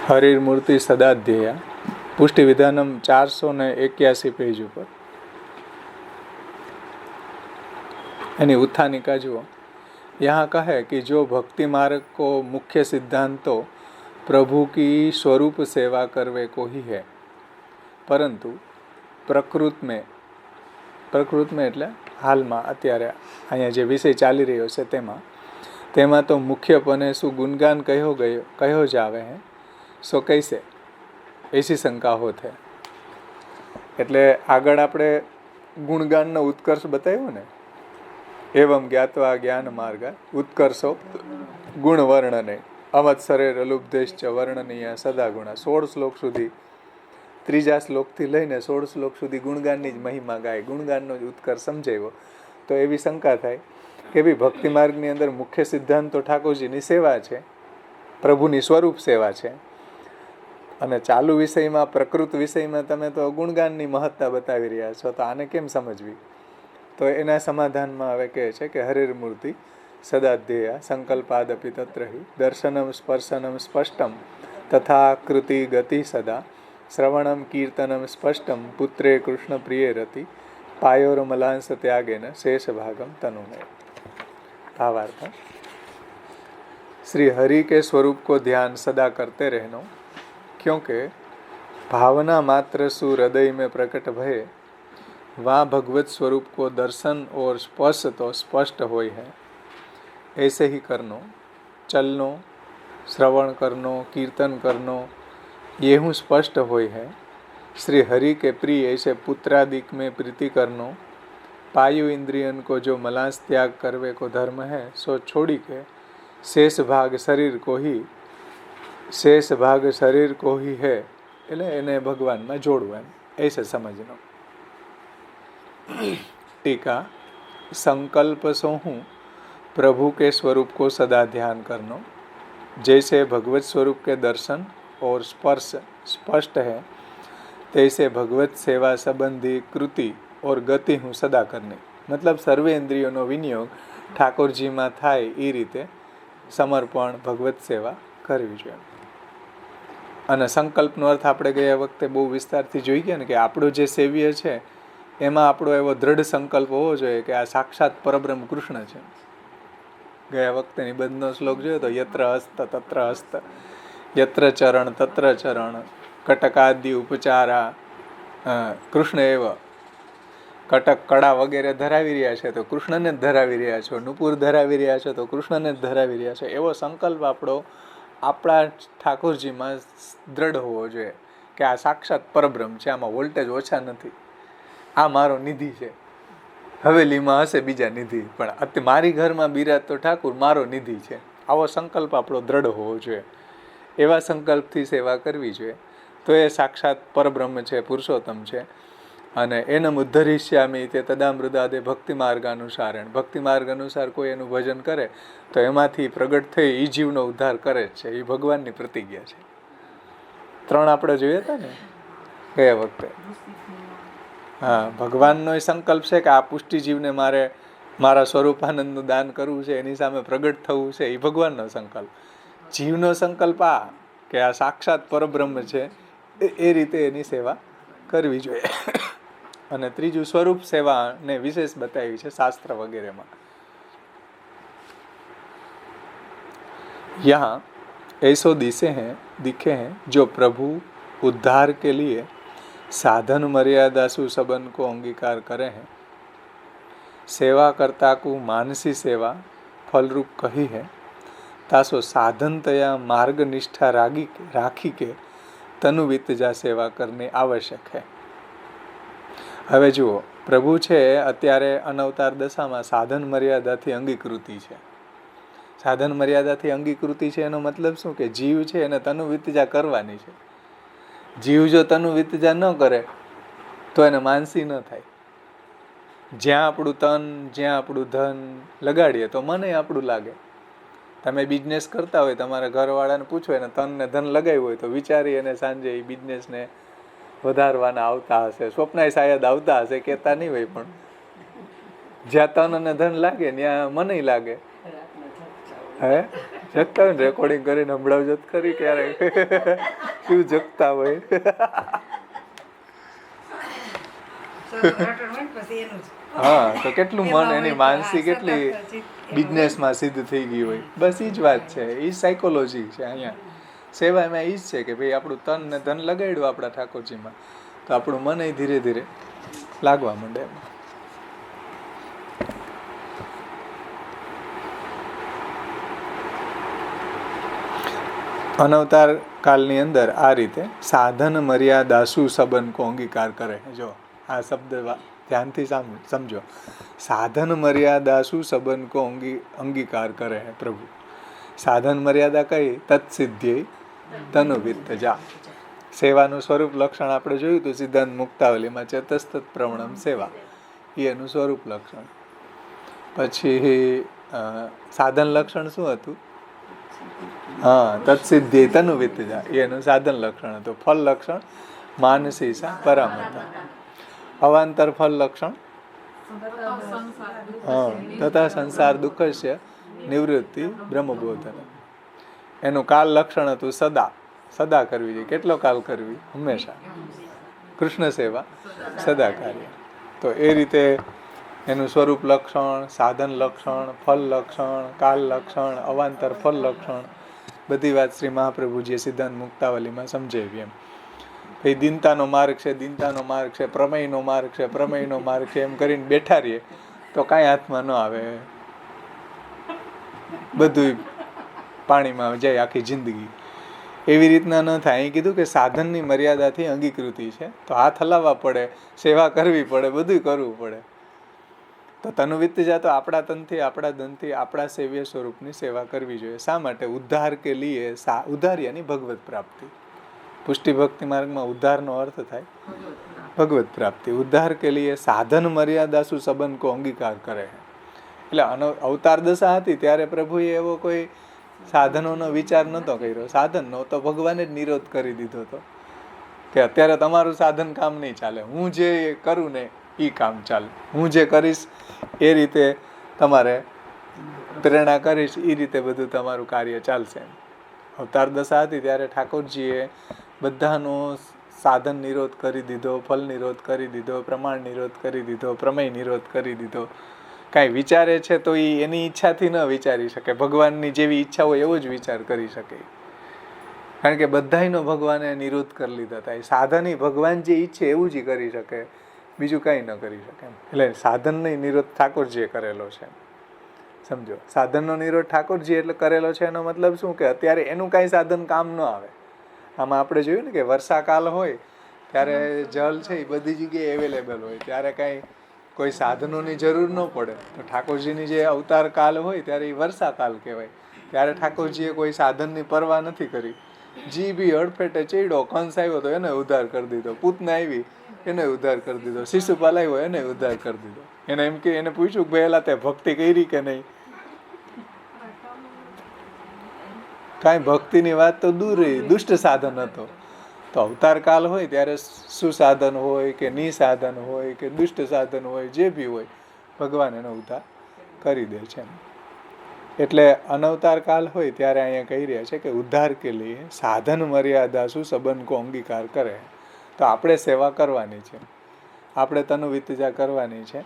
હરિર્મૂર્તિ સદાધ્યેયા પુષ્ટિ વિધાનમ 481 પેજ ઉપર એની उत्थानिका જુઓ. यहाँ कहे कि जो भक्ति मार्ग को मुख्य सिद्धांत तो प्रभु की स्वरूप सेवा करवे को ही है, परंतु प्रकृत में એટલે હાલમાં અત્યારે અહીંયા જે વિષય ચાલી રહ્યો છે તેમાં તો મુખ્યપણે શું ગુણગાન કહ્યો જ આવે હે, સો કૈસે એસી શંકા હોત હે. એટલે આગળ આપણે ગુણગાનનો ઉત્કર્ષ બતાવ્યો ને, એવમ જ્ઞાત્વા જ્ઞાન માર્ગ ઉત્કર્ષો ગુણ વર્ણને અમત્સરે રલુપદેશ વર્ણનીય સદા ગુણા. 16 શ્લોક સુધી, ત્રીજા શ્લોકથી લઈને 16 શ્લોક સુધી ગુણગાનની જ મહિમા ગાય, ગુણગાનનો જ ઉત્કર્ષ સમજાવ્યો. તો એવી શંકા થાય કે ભાઈ ભક્તિ માર્ગની અંદર મુખ્ય સિદ્ધાંત તો ઠાકોરજીની સેવા છે, પ્રભુની સ્વરૂપ સેવા છે, અને ચાલુ વિષયમાં પ્રકૃત વિષયમાં તમે તો ગુણગાનની મહત્તા બતાવી રહ્યા છો, તો આને કેમ સમજવી? તો એના સમાધાનમાં હવે કહે છે કે હરિર્મૂર્તિ સદાધ્યેયા સંકલ્પાદપી તત્રહિ દર્શનમ સ્પર્શનમ સ્પષ્ટમ તથા કૃતિ ગતિ સદા શ્રવણમ કીર્તનમ સ્પષ્ટમ પુત્રે કૃષ્ણ પ્રિય રતિ પાયોરમલાંસ ત્યાગેન શેષ ભાગમ તનુમે. भावार्थ. श्री हरि के स्वरूप को ध्यान सदा करते रहना, क्योंकि भावना मात्र सु हृदय में प्रकट भये वहाँ भगवत स्वरूप को दर्शन और स्पर्श तो स्पष्ट होय है. ऐसे ही करनो, चलनो, श्रवण करनो, कीर्तन करनो, ये हूँ स्पष्ट होय है. श्री हरि के प्रिय ऐसे पुत्रादिक में प्रीति करनो, पायु इंद्रियन को जो मलांस त्याग करवे को धर्म है, सो छोड़ी के शेष भाग शरीर को ही है, એટલે એને ભગવાનમાં જોડવું એમ, ऐसे समझनो. टीका. संकल्प सो हूँ प्रभु के स्वरूप को सदा ध्यान करनो, जैसे भगवत स्वरूप के दर्शन और स्पर्श स्पष्ट है, तैसे भगवत सेवा संबंधी कृति और गति हूँ सदा करनी. मतलब सर्वे इंद्रियोનો વિનિયોગ ઠાકોરજીમાં થાય એ રીતે સમર્પણ ભગવત સેવા કરવી જોઈએ. અને સંકલ્પનો અર્થ આપણે ગયા વખતે બહુ વિસ્તારથી જોઈ ગયા ને, કે આપણો જે સેવ્ય છે એમાં આપણો એવો દ્રઢ સંકલ્પ હોવો જોઈએ કે આ સાક્ષાત પરબ્રહ્મ કૃષ્ણ છે. ગયા વખતે નિબંધનો શ્લોક જોયો તો યત્ર હસ્ત તત્ર હસ્ત, યત્ર ચરણ તત્ર ચરણ, કટકાદિ ઉપચારા કૃષ્ણ એવ. કટક કડા વગેરે ધરાવી રહ્યા છે તો કૃષ્ણને જ ધરાવી રહ્યા છો, નુપુર ધરાવી રહ્યા છો તો કૃષ્ણને જ ધરાવી રહ્યા છો. એવો સંકલ્પ આપણો આપણા ઠાકોરજીમાં દ્રઢ હોવો જોઈએ કે આ સાક્ષાત પરબ્રહ્મ છે, આમાં વોલ્ટેજ ઓછા નથી, આ મારો નિધિ છે. હવેલીમાં હશે બીજા નિધિ, પણ મારી ઘરમાં બિરાજતો ઠાકુર મારો નિધિ છે. આવો સંકલ્પ આપણો દ્રઢ હોવો જોઈએ. એવા સંકલ્પથી સેવા કરવી જોઈએ. તો એ સાક્ષાત પરબ્રહ્મ છે, પુરુષોત્તમ છે. અને એનમ ઉદ્ધરિષ્યામિ તે તદામૃદાદે ભક્તિ માર્ગ અનુસારણ. ભક્તિ માર્ગ અનુસાર કોઈ એનું ભજન કરે તો એમાંથી પ્રગટ થઈ એ જીવનો ઉદ્ધાર કરે જ છે. એ ભગવાનની પ્રતિજ્ઞા છે. 3 આપણે જોયા હતા ને ગયા વખતે. હા, ભગવાનનો એ સંકલ્પ છે કે આ પુષ્ટિ જીવને મારે મારા સ્વરૂપાનંદનું દાન કરવું છે, એની સામે પ્રગટ થવું છે. એ ભગવાનનો સંકલ્પ. જીવનો સંકલ્પ આ કે આ સાક્ષાત પરબ્રહ્મ છે, એ રીતે એની સેવા કરવી જોઈએ. અને ત્રીજું સ્વરૂપ સેવાને વિશેષ બતાવી છે શાસ્ત્ર વગેરેમાં. यहाँ ऐसो दिखे हैं जो प्रभु उद्धार के लिए साधन मर्यादा सुसबन को अंगीकार करे हैं. सेवा करता को मानसी सेवा फलरूप कही है, तासो साधन तया मार्ग निष्ठा राखी के तनुवित जा सेवा करनी आवश्यक है. હવે જુઓ, પ્રભુ છે અત્યારે અનવતાર દશામાં સાધન મર્યાદાથી અંગીકૃતિ છે. સાધન મર્યાદાથી અંગીકૃતિ છે એનો મતલબ શું? કે જીવ છે એને તનુ વિતજા કરવાની છે. જીવ જો તનુ વિતજા ન કરે તો એને માનસી ન થાય. જ્યાં આપણું તન, જ્યાં આપણું ધન લગાડીએ તો મને આપણું લાગે. તમે બિઝનેસ કરતા હોય, તમારા ઘરવાળાને પૂછો એને તન ને ધન લગાવ્યું હોય તો વિચારી અને સાંજે એ બિઝનેસને વધારવાના આવતા હશે, સ્વપ્નાય શાયદ આવતા હશે, કહેતા નહીં હોય, પણ જ્યાં તન અને ધન લાગે ત્યાં મને લાગે. હે જગતા હોય ને રેકોર્ડિંગ કરીને સંભળાવજો જ ખરી ક્યારેક શું જગતા હોય. હા, તો કેટલું મન એની માનસિક કેટલી બિઝનેસમાં સિદ્ધ થઈ ગઈ હોય. બસ એ જ વાત છે, એ સાયકોલોજી છે. અહીંયા સેવામાં એ જ છે કે ભાઈ આપણું તન ને ધન લગાડ્યું આપણા ઠાકોરજીમાં, તો આપણું મન એ ધીરે ધીરે લાગવા માંડે. અનવતાર કાલની અંદર આ રીતે સાધન મર્યાદાસુ સંબંધ કો અંગીકાર કરે. જો આ શબ્દ ધ્યાનથી સમજો. સાધન મર્યાદાસુ સંબંધ કો અંગીકાર કરે હે પ્રભુ. સાધન મર્યાદા કઈ? તત્સિદ્ધ્યય તનુવિત્ત જા. સેવાનું સ્વરૂપ લક્ષણ આપણે જોયું હતું સિદ્ધાંત મુક્તાવલીમાં, ચેતસ્તત પ્રવણમ સેવા, એ એનું સ્વરૂપ લક્ષણ. પછી સાધન લક્ષણ શું હતું? હા, તત્સિદ્ધ્યય તનુવિત્ત જા, એનું સાધન લક્ષણ હતું. ફલ લક્ષણ માનસીસા પરામતા. અવાંતર ફલ લક્ષણ તથા સંસાર દુઃખસ્ય નિવૃત્તિ બ્રહ્મબોધન. એનું કાલ લક્ષણ હતું સદા. સદા કરવી જોઈએ. કેટલો કાલ કરવી? હંમેશા. કૃષ્ણ સેવા સદા કાર્ય. તો એ રીતે એનું સ્વરૂપ લક્ષણ, સાધન લક્ષણ, ફલ લક્ષણ, કાલ લક્ષણ, અવાંતર ફલ લક્ષણ, બધી વાત શ્રી મહાપ્રભુજીએ સિદ્ધાંત મુક્તાવલીમાં સમજાવી. એમ ભાઈ દિનતાનો માર્ગ છે, દિનતાનો માર્ગ છે, પ્રમેયનો માર્ગ છે, પ્રમેયનો માર્ગ છે, એમ કરીને બેઠા રહીએ તો કાંઈ હાથમાં ન આવે, બધું પાણીમાં જાય આખી જિંદગી. એવી રીતના ન થાય. અહીં કીધું કે સાધનની મર્યાદાથી અંગીકૃતિ છે, તો હાથ હલાવવા પડે, સેવા કરવી પડે, બધું કરવું પડે. તો તનુવિત્ત જા, તો આપણા તનથી, આપણા ધનથી, આપણા સેવ્ય સ્વરૂપની સેવા કરવી જોઈએ. શા માટે? ઉદ્ધાર કે લીએ. ઉદ્ધાર યાની ભગવત પ્રાપ્તિ. પુષ્ટિ ભક્તિ માર્ગમાં ઉદ્ધારનો અર્થ થાય ભગવત પ્રાપ્તિ. ઉદ્ધાર કે લીએ સાધન મર્યાદાસુ સંબંધ કો અંગીકાર કરે. એટલે અવતાર દશા હતી ત્યારે પ્રભુએ એવો કોઈ સાધનોનો વિચાર નહોતો કર્યો. સાધનનો તો ભગવાને જ નિરોધ કરી દીધો હતો કે અત્યારે તમારું સાધન કામ નહીં ચાલે, હું જે કરું ને એ કામ ચાલે, હું જે કરીશ એ રીતે તમારે પ્રેરણા કરીશ, એ રીતે બધું તમારું કાર્ય ચાલશે. અવતાર દશા હતી ત્યારે ઠાકોરજીએ બધાનો સાધન નિરોધ કરી દીધો, ફલ નિરોધ કરી દીધો, પ્રમાણ નિરોધ કરી દીધો, પ્રમેય નિરોધ કરી દીધો. કાંઈ વિચારે છે તો એ એની ઈચ્છાથી ન વિચારી શકે, ભગવાનની જેવી ઈચ્છા હોય એવો જ વિચાર કરી શકે. કારણ કે બધાયનો ભગવાને નિરોધ કરી લીધા હતા. એ સાધન ભગવાન જે ઈચ્છે એવું જ કરી શકે, બીજું કાંઈ ન કરી શકે. એટલે સાધનનો નિરોધ ઠાકોરજીએ કરેલો છે. સમજો, સાધનનો નિરોધ ઠાકોરજી એટલે કરેલો છે. એનો મતલબ શું કે અત્યારે એનું કાંઈ સાધન કામ ન આવે. આમાં આપણે જોયું ને કે વર્ષાકાલ હોય ત્યારે જલ છે એ બધી જગ્યાએ અવેલેબલ હોય, ત્યારે કાંઈ કોઈ સાધનોની જરૂર ન પડે. તો ઠાકોરજીની જે અવતાર કાલ હોય ત્યારે એ વર્ષાકાલ કહેવાય. ત્યારે ઠાકોરજીએ કોઈ સાધનની પરવા નથી કરી. જી બી અડફેટે ચડ્યો, કંસ આવ્યો તો એને ઉદ્ધાર કરી દીધો, પૂતના આવી એને ઉદ્ધાર કરી દીધો, શિશુપાલ આવ્યો એને ઉદ્ધાર કરી દીધો. એને એમ કે એને પૂછ્યું કે પહેલા તે ભક્તિ કરી કે નહીં? કાંઈ ભક્તિની વાત તો દૂર રહી, દુષ્ટ સાધન હતો. તો અવતાર કાલ હોય ત્યારે સુસાધન હોય કે નિસાધન હોય કે દુષ્ટ સાધન હોય, જે બી હોય, ભગવાન એનો ઉદ્ધાર કરી દે છે. એટલે અનવતાર કાલ હોય ત્યારે અહીંયા કહી રહ્યા છે કે ઉદ્ધાર કે લીએ સાધન મર્યાદા શું સંબંધ કો અંગીકાર કરે. તો આપણે સેવા કરવાની છે, આપણે તનુવિત્તજા કરવાની છે.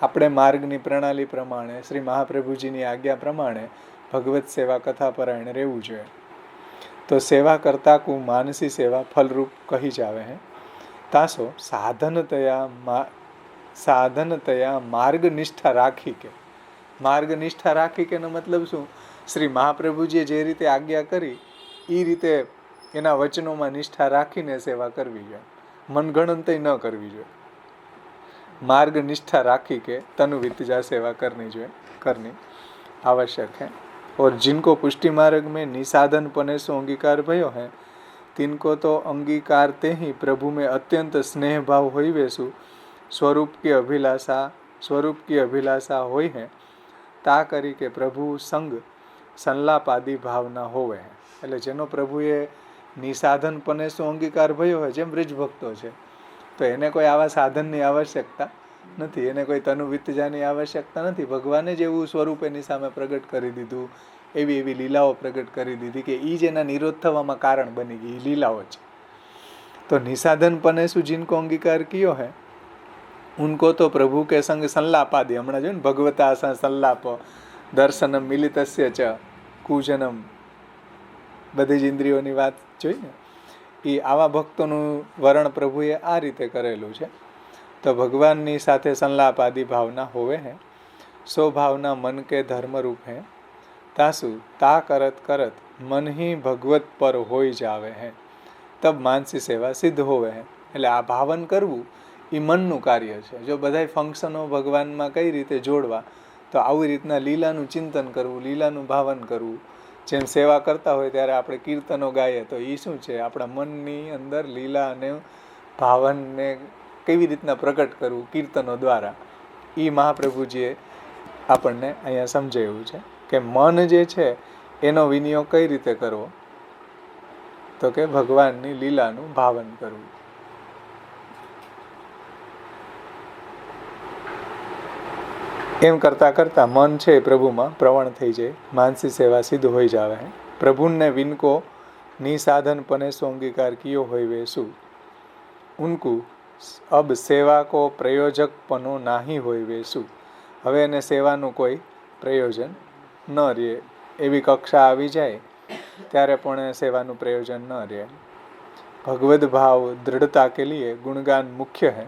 આપણે માર્ગની પ્રણાલી પ્રમાણે, શ્રી મહાપ્રભુજીની આજ્ઞા પ્રમાણે ભગવત સેવા કથા પરાયણ રહેવું જોઈએ. તો સેવા કરતા કુ માનસી સેવા ફલરૂપ કહી જાવે હે. તાસો સાધનતયા માર્ગ નિષ્ઠા રાખી કે. માર્ગ નિષ્ઠા રાખી કે નો મતલબ શું? શ્રી મહાપ્રભુજીએ જે રીતે આજ્ઞા કરી એ રીતે એના વચનોમાં નિષ્ઠા રાખીને સેવા કરવી જોઈએ. મનગણંતય ન કરવી જોઈએ. માર્ગ નિષ્ઠા રાખી के तनुवित्तजा सेवा करनी जो करनी आवश्यक है. और जिनको पुष्टि मार्ग में निसाधन पने से अंगीकार भयो है, तिनको तो अंगीकारते ही प्रभु में अत्यंत स्नेह भाव होई वेसु स्वरूप की अभिलाषा होई है, ता करी के प्रभु संग संलाप आदि भावना होवे है. એટલે જેનો પ્રભુએ નિસાધન પને શું અંગીકાર ભયો હોય, જેમ બ્રિજ ભક્તો છે, તો એને કોઈ આવા સાધનની આવશ્યકતા નથી, એને કોઈ તનુવિત્તજાની આવશ્યકતા નથી. ભગવાને જ એવું સ્વરૂપ એની સામે પ્રગટ કરી દીધું, એવી એવી લીલાઓ પ્રગટ કરી દીધી કે એ જ એના નિરોધ થવામાં કારણ બની ગઈ, એ લીલાઓ છે. તો નિસાધનપને શું જીनको અંગીકાર કિયો હે ઉनको તો પ્રભુ કે સંગ સંલાપાદિ, હમણાં જોયું ને ભગવતા સંલાપ દર્શનમ મિલિતસ્ય ચ કુજનમ, બધી જ ઇન્દ્રિયોની વાત જોઈ ને, એ આવા ભક્તોનું વર્ણન પ્રભુએ આ રીતે કરેલું છે. તો ભગવાનની સાથે સંલાપ આદિ ભાવના હોવે હે, સો ભાવના મન કે ધર્મ રૂપ હે, તાસુ તા કરત કરત મન હી ભગવત પર હોઈ જાવે હે, તબ માનસી સેવા સિદ્ધ હોવે હે. એટલે આ ભાવન કરવું એ મનનું કાર્ય છે. જો બધાય ફંક્શનો ભગવાનમાં કઈ રીતે જોડવા, તો આવી રીતના લીલાનું ચિંતન કરવું, લીલાનું ભાવન કરવું. જેમ સેવા કરતા હોય ત્યારે આપણે કીર્તનો ગાઈએ, તો એ શું છે, આપણા મનની અંદર લીલા અને ભાવનને કેવી રીતના પ્રગટ કરવું કીર્તનો દ્વારા, એ મહાપ્રભુજીએ આપણને અહીંયા સમજાવ્યું છે કે મન જે છે એનો વિનિયોગ કઈ રીતે કરવો, તો કે ભગવાનની લીલાનું ભાવન કરવું. એમ કરતાં કરતાં મન છે એ પ્રભુમાં પ્રવણ થઈ જાય, માનસી સેવા સિદ્ધ હોઈ જાવે. પ્રભુને વિनको નિસાધન પને સો અંગીકાર કિયો હોય વેસુ ઉનકુ અબ સેવા કો પ્રયોજક પનો નાહી હોય વેસુ. હવે એને સેવાનું કોઈ પ્રયોજન ન રહે, એવી કક્ષા આવી જાય ત્યારે પણ સેવાનું પ્રયોજન ન રહે. ભગવદ ભાવ દૃઢતા કે લીએ ગુણગાન મુખ્ય હૈ,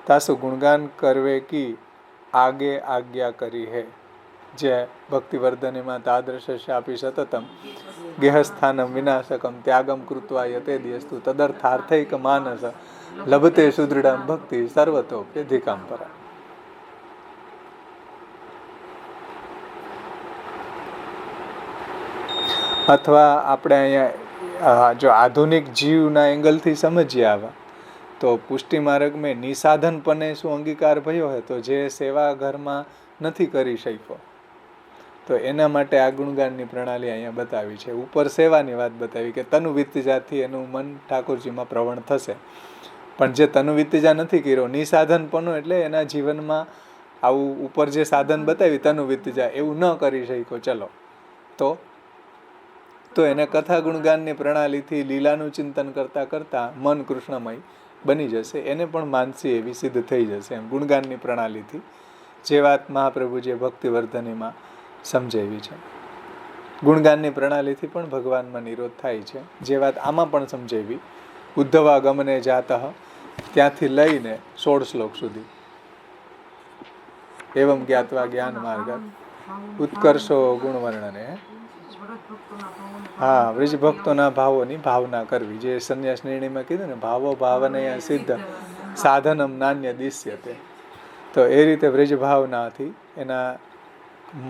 તાસુ ગુણગાન કરવે કી આગે આજ્ઞા કરી હૈ. જે ભક્તિવર્ધનીમાં તાદૃશ્યાપી સતતમ ગેહસ્થાનમ વિનાશકમ ત્યાગમ કૃત્વા યતે દિયસ્તુ તદર્થાર્થૈક માનસ લભતે સુદૃઢમ ભક્તિ સર્વતો પેધિકામ પરા. અથવા આપણે અહીંયા જો આધુનિક જીવના એંગલથી સમજીએ આવા, તો પુષ્ટિ માર્ગ મેં નિસાધનપને શું અંગીકાર ભયો હે, તો જે સેવા ઘરમાં નથી કરી શક્યો, તો એના માટે આ ગુણગાનની પ્રણાલી અહીંયા બતાવી છે. ઉપર સેવાની વાત બતાવી કે તનુ વિત્તિજાથી એનું મન ઠાકોરજીમાં પ્રવણ થશે, પણ જે તનુ વિત્તિજા નથી કર્યો, નિસાધનપણું એટલે એના જીવનમાં આવું ઉપર જે સાધન બતાવી તનુ વિત્તિજા એવું ન કરી શક્યો, ચલો તો એને કથા ગુણગાનની પ્રણાલીથી લીલાનું ચિંતન કરતાં કરતાં મન કૃષ્ણમય બની જશે, એને પણ માનસી એવી સિદ્ધ થઈ જશે એમ ગુણગાનની પ્રણાલીથી. જે વાત મહાપ્રભુજીએ ભક્તિવર્ધનીમાં સમજાવી છે, ગુણગાનની પ્રણાલીથી પણ ભગવાનમાં નિરોધ થાય છે. જે વાત આમાં પણ સમજાવી, ઉદ્ધવા ગમને જાતઃ ત્યાંથી લઈને 16 શ્લોક સુધી, એવમ જ્ઞાત્વા જ્ઞાન માર્ગ ઉત્કર્ષો ગુણ વર્ણને. હા, વ્રજ ભક્તોના ભાવોની ભાવના કરવી, જે સંન્યાસ નિર્ણયમાં કીધું ને, ભાવો ભાવનયા સિદ્ધ સાધનમ નાન્ય દિશ્યતે. તો એ રીતે વ્રજ ભાવનાથી એના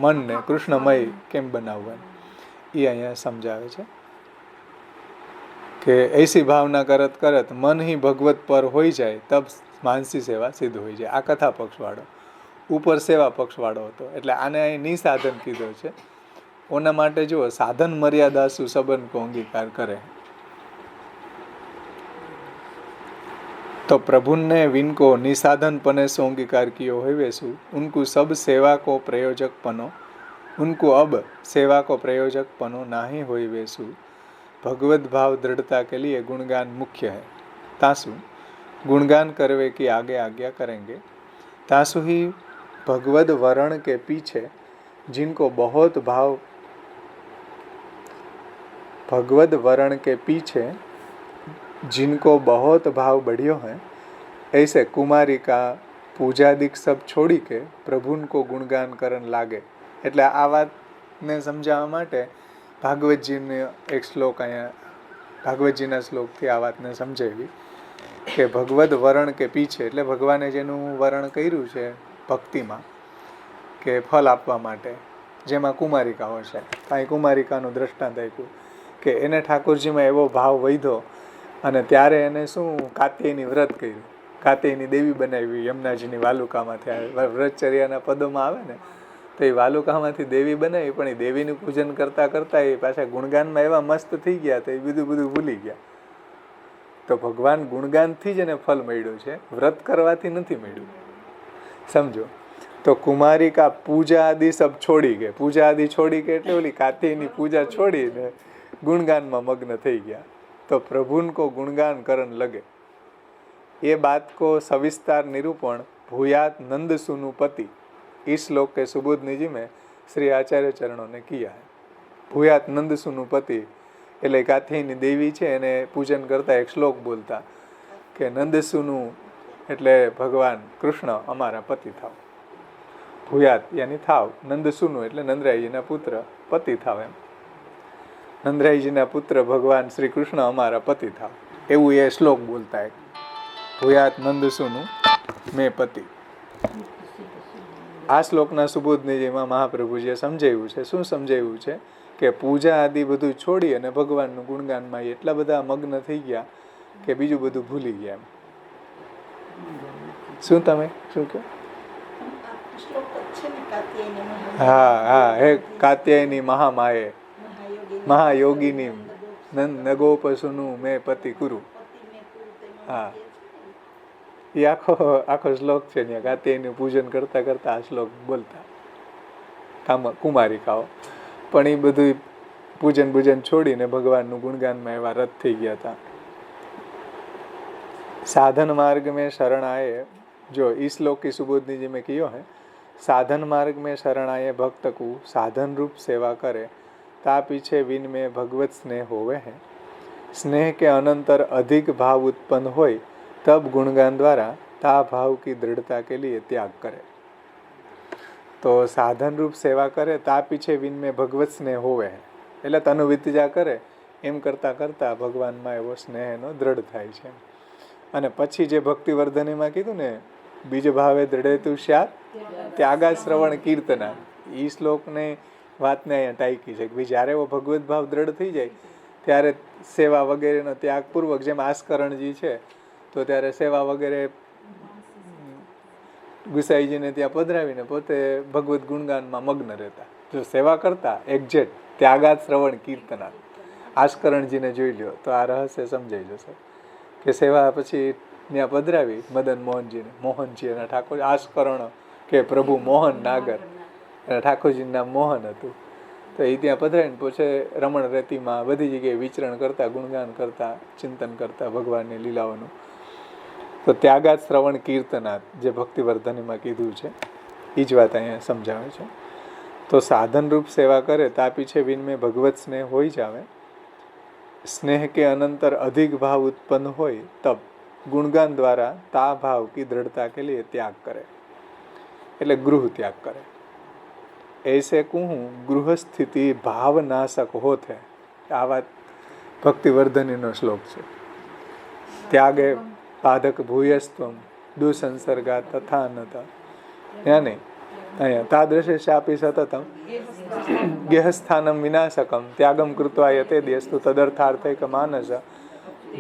મનને કૃષ્ણમય કેમ બનાવવાનું એ અહીંયા સમજાવે છે કે ऐसी ભાવના કરત કરત મન ही ભગવત પર હોઈ જાય તબ માનસી સેવા સિદ્ધ હોઈ જાય. આ કથા પક્ષવાળો, ઉપર સેવા પક્ષવાળો હતો, એટલે આને અહીં નિસાધન કીધો છે. ઓના માટે જુઓ, સાધન મર્યાદા સુ સંબંધ કો અંગીકાર કરે. તો પ્રભુને વિनको નિસાધન પને સો અંગીકાર कियो है वैसु उनको सब सेवा को प्रयोजक पनो उनको अब सेवा को प्रयोजक पनो नाही होई वैसु भगवत भाव दृढ़ता के लिए गुणगान मुख्य है. तासु गुणगान करवे की आगे आज्ञा करेंगे, तासु ही भगवत वर्ण के पीछे जिनको बहुत भाव भगवत वर्ण के पीछे जिनको बहुत भाव बढ़ियो है, ऐसे कुमारी का पूजादिक सब छोड़ी के प्रभु को गुणगान करन लागे. એટલે આ વાતને સમજાવવા માટે ભાગવતજીને એક શ્લોક અહીંયા ભાગવતજીના શ્લોકથી આ વાતને સમજાવી કે ભગવદ વરણ કે પીછે, એટલે ભગવાને જેનું વરણ કર્યું છે ભક્તિમાં કે ફલ આપવા માટે, જેમાં કુમારિકાઓ છે. અહીં કુમારિકાનું દ્રષ્ટાંત આપ્યું કે એને ઠાકોરજીમાં એવો ભાવ વધ્યો અને ત્યારે એને શું કાત્યાયની વ્રત કર્યું, કાત્યાયની દેવી બનાવી યમુનાજીની વાલુકામાંથી. વ્રતચર્યાના પદોમાં આવે ને, તો એ વાલુકામાંથી દેવી બનાવી, પણ એ દેવીનું પૂજન કરતાં કરતાં એ પાછા ગુણગાનમાં એવા મસ્ત થઈ ગયા તો એ બધું ભૂલી ગયા. તો ભગવાન ગુણગાનથી જ એને ફલ મળ્યું છે, વ્રત કરવાથી નથી મળ્યું, સમજો. તો કુમારિકા પૂજા આદિ સબ છોડી ગઈ. પૂજા આદિ છોડી ગઈ એટલે ઓલી કાત્યાયની પૂજા છોડીને गुणगान में मग्न थी गया. तो प्रभु को गुणगान करन लगे. ये बात को सविस्तार निरूपण भूयात नंद सुनु पति इस श्लोक के सुबोधनी जी में श्री आचार्य चरणों ने किया है. भूयात नंद सुनु पति એટલે કાથીની દેવી છે એને પૂજન કરતા એક શ્લોક બોલતા કે નંદ સુનુ એટલે ભગવાન કૃષ્ણ અમારા પતિ થાવ. ભૂયાત યાની થાવ, નંદ સુનુ એટલે નંદરાયજીના પુત્ર પતિ થાવ. એમ નંદરાયજીના પુત્ર ભગવાન શ્રી કૃષ્ણ અમારા પતિ થાવ, એવું એ શ્લોક બોલતા. એક ભૂયાત નંદ સુનુ મેં પતિ. આ શ્લોકના સુબોધનીજીમાં મહાપ્રભુજીએ સમજાવ્યું છે. શું સમજાવ્યું છે કે પૂજા આદિ બધું છોડી અને ભગવાનનું ગુણગાનમાં એટલા બધા મગ્ન થઈ ગયા કે બીજું બધું ભૂલી ગયા. શું તમે શું કહો? હા હા, હે કાત્યાયની મહામાયે મહાયોગીની નગોપસુનું મેં પતિ કુરુ. હા, એ આખો શ્લોક છે. ત્યાં કાત્યાયનું પૂજન કરતા કરતા આ શ્લોક બોલતા કુમારિકાઓ. પણ એ બધું પૂજન છોડીને ભગવાનનું ગુણગાનમાં એવા રત થઈ ગયા હતા. साधन मार्ग में शरण आए, जो इस श्लोक की सुबोधनी जी में कियो है, साधन मार्ग में शरण आए भक्त को साधन रूप सेवा करे ता पीछे विन में भगवत स्नेह होवे है. स्नेह के अनंतर अधिक भाव उत्पन्न होय तब गुणगान द्वारा ता भाव की दृढ़ता के लिए त्याग करे. तो साधन रूप सेवा करे ता पीछे विन में भगवत स्नेह होवे है એટલે તનુ વિતજા કરે એમ કરતા કરતા ભગવાનમાં એવો સ્નેહ એનો દ્રઢ થાય છે. અને પછી જે ભક્તિવર્ધનીમાં કીધું ને, બીજ ભાવે દ્રઢેતુ સ્યાત ત્યાગા શ્રવણ કીર્તના, એ શ્લોકને વાતને અહીંયા ટાંકી છે કે જ્યારે એવો ભગવત ભાવ દ્રઢ થઈ જાય ત્યારે સેવા વગેરેનો ત્યાગપૂર્વક, જેમ આસ્કરણજી છે તો ત્યારે સેવા વગેરે ગુસાઈજીને ત્યાં પધરાવીને પોતે ભગવત ગુણગાનમાં મગ્ન રહેતા. જો સેવા કરતા એક્ઝેક્ટ ત્યાગાત શ્રવણ કીર્તના, આસ્કરણજીને જોઈ લ્યો તો આ રહસ્ય સમજાઈ જશે કે સેવા પછી ત્યાં પધરાવી મદન મોહનજીને, મોહનજી અને ઠાકોર આસ્કરણ કે પ્રભુ મોહન નાગર, અને ઠાકોરજીનું નામ મોહન હતું. તો એ ત્યાં પધરાવીને પછી રમણ રેતીમાં બધી જગ્યાએ વિચરણ કરતા, ગુણગાન કરતા, ચિંતન કરતા ભગવાનની લીલાઓનું. તો ત્યાગાત શ્રવણ કીર્તનાથ જે ભક્તિવર્ધનીમાં કીધું છે એ જ વાત અહીંયા સમજાવે છે. તો સાધન રૂપ સેવા કરે તા પીછે વિન में भगवत स्नेह हो ही जावे. स्नेह के अनंतर अधिक भाव उत्पन्न होय तब गुणगान द्वारा ता भाव की दृढ़ता के लिए त्याग करे, એટલે ગૃહ ત્યાગ કરે. ऐसे कहूँ गृह स्थिति भाव नाशक होत है. આ વાત ભક્તિવર્ધનીનો શ્લોક છે. ત્યાગે પાદક ભૂયસ્ત્વમ દુસંસર્ગા તથા નતા. ત્યાં નહીં, અહીંયા તાદૃશે શાપી સતતમ ગેહસ્થાનમ વિનાશકમ ત્યાગમ કૃત્વા યતે દેસ્તુ તદર્થાર્થૈક માનસ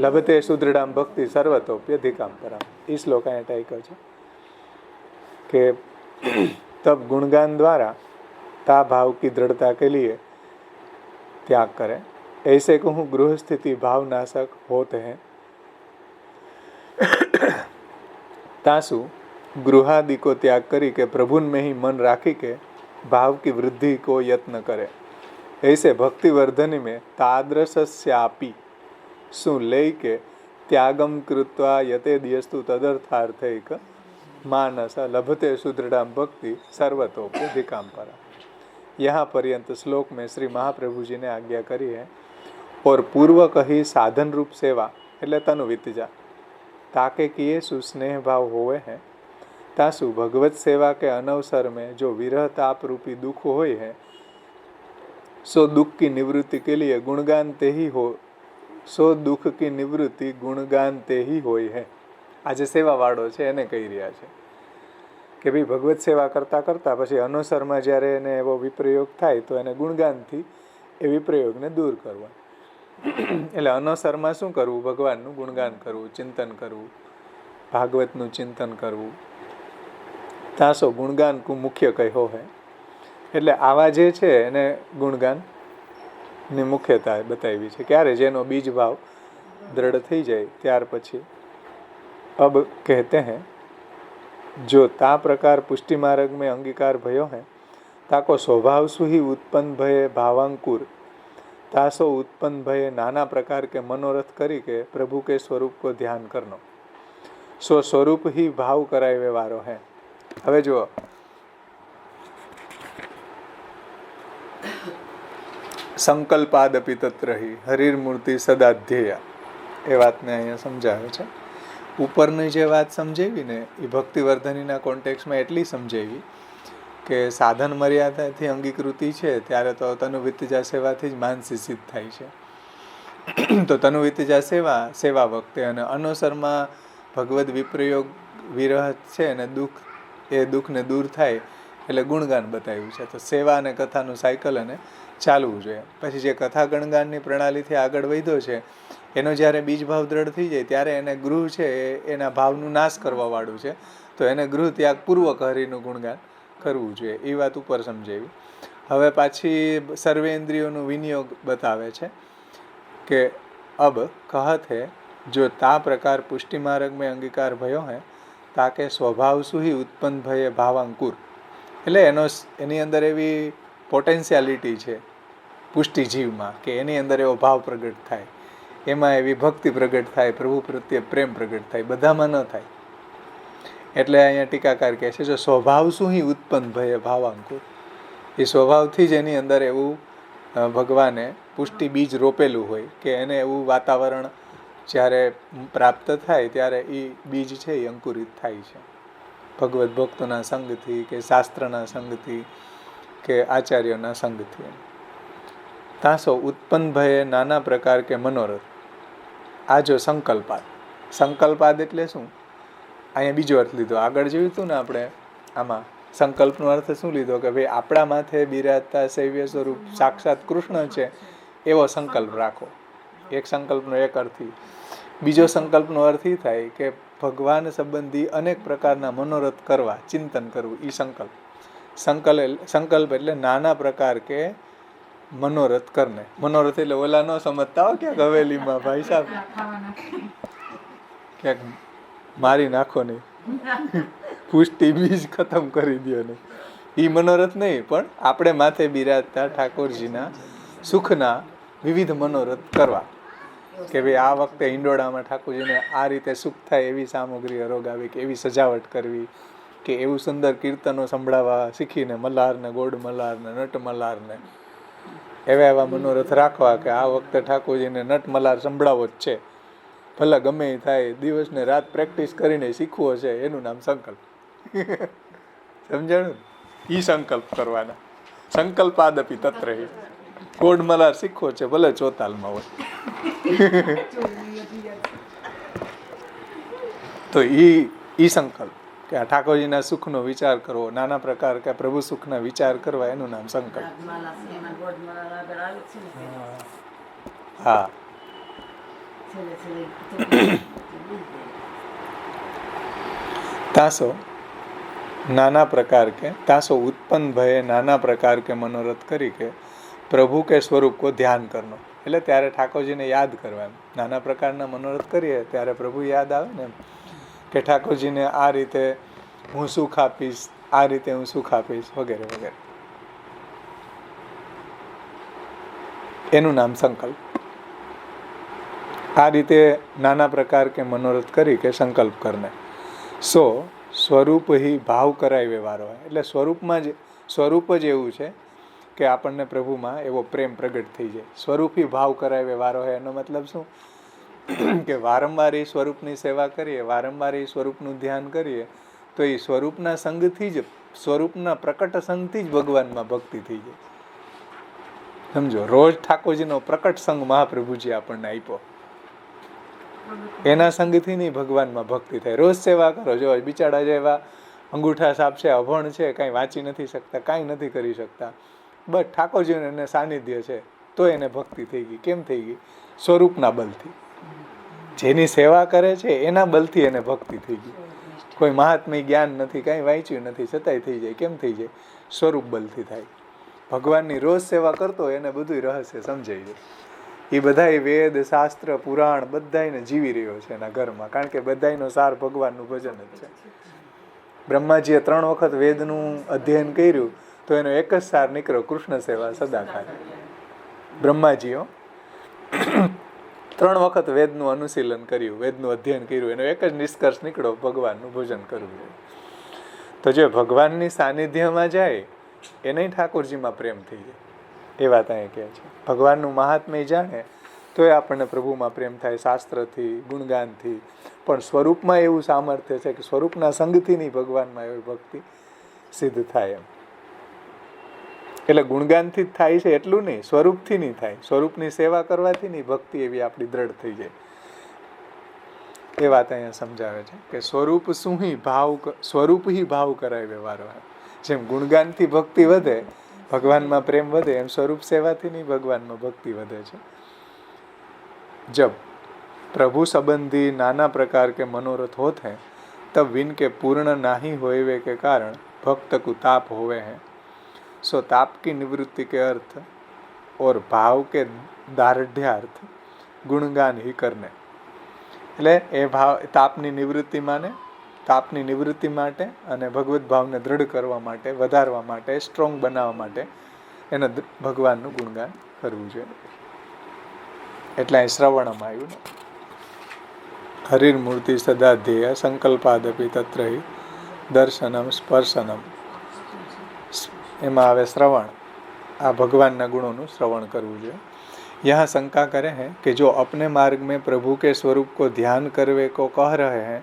લભતે સુદૃઢામ ભક્તિ સર્વતોપ્યધિકામ પરામ. એ શ્લોક અહીંયા ટાઈકો છે કે तब गुणगान द्वारा ता भाव की दृढ़ता के लिए त्याग करें. ऐसे कहूँ गृह स्थिति भाव नाशक होते हैं. तासु गृहादि को त्याग करी के प्रभु में ही मन राखी के भाव की वृद्धि को यत्न करे. ऐसे भक्ति वर्धनी में तादृश्यापि सु लय के त्यागम कृत्वा यते दियस्तु तदर्थार्थैक मानस लभते सुदृढ़ाम भक्ति सर्वतोप्यधिकाम परा. यहाँ पर्यंत श्लोक में श्री महाप्रभु जी ने आज्ञा करी है. और पूर्व कही साधन रूप सेवा એટલે તનુ વિતજા ताके किए सुस्नेह भाव होवे हैं तासु भगवत सेवा के अनवसर में जो विरह ताप रूपी दुख होए है सो दुख की निवृत्ति के लिए गुणगान ते ही हो, सो दुख की निवृत्ति गुणगान ते ही होई है. આજે સેવા વાળો છે એને કહી રહ્યા છે કે ભાઈ ભગવત સેવા કરતા કરતા પછી અનુસરમાં જ્યારે એને એવો વિપ્રયોગ થાય તો એને ગુણગાનથી એ વિપ્રયોગને દૂર કરવા. એટલે અનુસરમાં શું કરવું? ભગવાનનું ગુણગાન કરવું, ચિંતન કરવું, ભાગવતનું ચિંતન કરવું. તાસો ગુણગાન કુ મુખ્ય કહ્યો હે. એટલે આવા જે છે એને ગુણગાનની મુખ્યતા બતાવી છે. ક્યારે? જેનો બીજ ભાવ દ્રઢ થઈ જાય ત્યાર પછી. अब कहते हैं जो ता प्रकार पुष्टि मार्ग में अंगीकार भयो है, ताको स्वभाव सुही उत्पन्न भये भावांकुर, तासो उत्पन्न भये नाना प्रकार के मनोरथ करी के प्रभु के स्वरूप को ध्यान करनो, सो स्वरूप ही भाव करावे वारो है। હવે જુઓ, સંકલ્પાદપી તત્રહી હરિર્મૂર્તિ સદાધ્યેયા, એ વાતને અહીંયા સમજાવે છે. ઉપરની જે વાત સમજાવી ને એ ભક્તિવર્ધનીના કોન્ટેક્સમાં એટલી સમજાવી કે સાધન મર્યાદાથી અંગીકૃતિ છે ત્યારે તો તનુવિત્તજા સેવાથી જ માનસી સિદ્ધ થાય છે. તો તનુવિત્તજા સેવા વખતે અને અનુસરમાં ભગવદ વિપ્રયોગ વિરહ છે અને એ દુઃખને દૂર થાય એટલે ગુણગાન બતાવ્યું છે. તો સેવા અને કથાનું સાયકલ અને ચાલવું જોઈએ. પછી જે કથા ગણગાનની પ્રણાલીથી આગળ વધ્યો છે એનો જ્યારે બીજ ભાવ દ્રઢ થઈ જાય ત્યારે એને ગૃહ છે એના ભાવનું નાશ કરવા વાળું છે, તો એને ગૃહ ત્યાગ પૂર્વક હરિનું ગુણગાન કરવું જોઈએ. એ વાત ઉપર સમજાવી. હવે પાછી સર્વેન્દ્રિયોનું વિનિયોગ બતાવે છે કે અબ કહત હે જો તા પ્રકાર પુષ્ટિ માર્ગ મેં અંગીકાર ભયો હે, તાકે સ્વભાવ સુહી ઉત્પન્ન ભયે ભાવાંકુર. એટલે એની અંદર એવી પોટેન્શિયાલિટી છે પુષ્ટિ જીવમાં કે એની અંદર એવો ભાવ પ્રગટ થાય, એમાં એવી ભક્તિ પ્રગટ થાય, પ્રભુ પ્રત્યે પ્રેમ પ્રગટ થાય, બધામાં ન થાય. એટલે અહીંયા ટીકાકાર કહે છે જો સ્વભાવ સુહી ઉત્પન્ન ભયે ભાવાંકુર, એ સ્વભાવથી જ એની અંદર એવું ભગવાને પુષ્ટિ બીજ રોપેલું હોય કે એને એવું વાતાવરણ જ્યારે પ્રાપ્ત થાય ત્યારે એ બીજ છે એ અંકુરિત થાય છે ભગવદ્ ભક્તોના સંગથી કે શાસ્ત્રના સંગથી કે આચાર્યોના સંગથી. તાસો ઉત્પન્ન ભયે નાના પ્રકાર કે મનોરથ. આ જો સંકલ્પાદ એટલે શું? અહીંયા બીજો અર્થ લીધો. આગળ જોયું હતું ને આપણે આમાં સંકલ્પનો અર્થ શું લીધો કે ભાઈ આપણા માથે બિરાજતા સૈવ્ય સ્વરૂપ સાક્ષાત કૃષ્ણ છે એવો સંકલ્પ રાખો. એક સંકલ્પનો એક અર્થ. બીજો સંકલ્પનો અર્થ એ થાય કે ભગવાન સંબંધી અનેક પ્રકારના મનોરથ કરવા, ચિંતન કરવું. એ સંકલ્પ એટલે નાના પ્રકાર કે મનોરથ કરને. મનોરથ એટલે ઓલા ન સમજતા હો ક્યાંક હવેલીમાં ભાઈ સાહેબ ક્યાંક મારી નાખો નહીં, પુષ્ટિ બીજ ખતમ કરી દો નહીં. એ મનોરથ નહીં, પણ આપણે માથે બિરાજતા ઠાકોરજીના સુખના વિવિધ મનોરથ કરવા કે ભાઈ આ વખતે ઈંડોળામાં ઠાકોરજીને આ રીતે સુખ થાય એવી સામગ્રી અરોગાવી કે એવી સજાવટ કરવી કે એવું સુંદર કીર્તનો સંભળાવવા શીખીને મલ્હારને, ગોડ મલ્હારને, નટ મલ્હારને એવા મનોરથ રાખવા કે આ વખતે ઠાકોરજીને નટ મલ્હાર સંભળાવો જ છે, ભલે ગમે એ થાય, દિવસ ને રાત પ્રેક્ટિસ કરીને શીખવો છે, એનું નામ સંકલ્પ. સમજાણું? ઈ સંકલ્પ કરવાના. સંકલ્પાદપી તત્રહી. ગોડ મલ્હાર શીખવો છે, ભલે ચોતાલમાં હોય. તો ઈ સંકલ્પ કે આ ઠાકોરજીના સુખનો વિચાર કરવો, નાના પ્રકાર કે પ્રભુ સુખના વિચાર કરવા, એનું નામ સંકલ્પ. હા. તાસો નાના પ્રકાર કે તાસો ઉત્પન્ન ભયે નાના પ્રકાર કે મનોરથ કરી કે પ્રભુ કે સ્વરૂપ કો ધ્યાન કરનો. એટલે ત્યારે ઠાકોરજીને યાદ કરવા. એમ નાના પ્રકારના મનોરથ કરીએ ત્યારે પ્રભુ યાદ આવે ને, એમ કે ઠાકોરજીને આ રીતે હું સુખ આપીશ, આ રીતે હું સુખ આપીશ, વગેરે વગેરે. એનું નામ સંકલ્પ. આ રીતે નાના પ્રકાર કે મનોરથ કરી કે સંકલ્પ કરને. સો સ્વરૂપ હિ ભાવ કરાવે વારો. એટલે સ્વરૂપ જ એવું છે કે આપણને પ્રભુમાં એવો પ્રેમ પ્રગટ થઈ જાય. સ્વરૂપી ભાવ કરાવે વારો હોય એનો મતલબ શું? કે વારંવાર એ સ્વરૂપની સેવા કરીએ, વારંવાર એ સ્વરૂપનું ધ્યાન કરીએ તો એ સ્વરૂપના સંગથી જ, સ્વરૂપના પ્રકટ સંગથી જ ભગવાનમાં ભક્તિ થઈ જાય. સમજો, રોજ ઠાકોરજીનો પ્રકટ સંગ મહાપ્રભુજી આપણને આપ્યો, એના સંગથી નહીં ભગવાનમાં ભક્તિ થાય. રોજ સેવા કરો. જો બિચારા જેવા અંગૂઠા સાપ છે, અભણ છે, કાંઈ વાંચી નથી શકતા, કાંઈ નથી કરી શકતા, બસ ઠાકોરજીને એને સાનિધ્ય છે તો એને ભક્તિ થઈ ગઈ. કેમ થઈ ગઈ? સ્વરૂપના બલથી. જેની સેવા કરે છે એના બલથી એને ભક્તિ થઈ ગઈ. કોઈ મહાત્મ્ય જ્ઞાન નથી, કાંઈ વાંચ્યું નથી, છતાંય થઈ જાય. કેમ થઈ જાય? સ્વરૂપ બલથી થાય. ભગવાનની રોજ સેવા કરતો એને બધું રહસ્ય સમજાઈ જાય. એ બધાય વેદ, શાસ્ત્ર, પુરાણ બધાયને જીવી રહ્યો છે એના ઘરમાં, કારણ કે બધાયનો સાર ભગવાનનું ભજન જ છે. બ્રહ્માજીએ 3 વખત વેદનું અધ્યયન કર્યું તો એનો એક જ સાર નીકળ્યો, કૃષ્ણ સેવા સદાકાળ. બ્રહ્માજીઓ 3 વખત વેદનું અનુશીલન કર્યું, વેદનું અધ્યયન કર્યું, એનો એક જ નિષ્કર્ષ નીકળ્યો, ભગવાનનું ભોજન કરવું જોઈએ. તો જે ભગવાનની સાનિધ્યમાં જાય એને ઠાકોરજીમાં પ્રેમ થઈ જાય, એ વાત અહીં કહે છે. ભગવાનનું મહાત્મ્ય જાણે તો એ આપણને પ્રભુમાં પ્રેમ થાય, શાસ્ત્રથી, ગુણગાનથી. પણ સ્વરૂપમાં એવું સામર્થ્ય છે કે સ્વરૂપના સંગથી નહીં, ભગવાનમાં એવી ભક્તિ સિદ્ધ થાય એમ. એટલે ગુણગાનથી જ થાય છે એટલું નહીં, સ્વરૂપથી નહીં થાય, સ્વરૂપની સેવા કરવાથી નહીં, ભક્તિ એવી આપણી દ્રઢ થઈ જાય. એ વાત અહીંયા સમજાવે છે કે સ્વરૂપ શું સ્વરૂપ હિ ભાવ કરાય વ્યવહાર. જેમ ગુણગાનથી ભક્તિ વધે, ભગવાનમાં પ્રેમ વધે, એમ સ્વરૂપ સેવાથી નહીં ભગવાનમાં ભક્તિ વધે છે. जब प्रभु संबंधी नाना प्रकार के मनोरथ होते हैं तब विनके पूर्ण नाही होवे के कारण भक्त को ताप होवे हैं. सो ताप की निवृत्ति के अर्थ और भाव के दार्ढ्यार्थ गुणगान ही करने. એટલે એ ભાવ તાપની નિવૃત્તિ માટે અને ભગવત ભાવને દ્રઢ કરવા માટે, વધારવા માટે, સ્ટ્રોંગ બનાવવા માટે એને ભગવાનનું ગુણગાન કરવું જોઈએ. એટલે અહીં શ્રવણમાં આવ્યું ને, હરિર્મૂર્તિ સદા ધ્યેય સંકલ્પાદપી તત્રહી દર્શનમ સ્પર્શનમ. એમાં આવે શ્રવણ, આ ભગવાનના ગુણોનું શ્રવણ કરવું જોઈએ. यहाँ शंका करे हैं कि जो अपने मार्ग में प्रभु के स्वरूप को ध्यान करवे को कह रहे हैं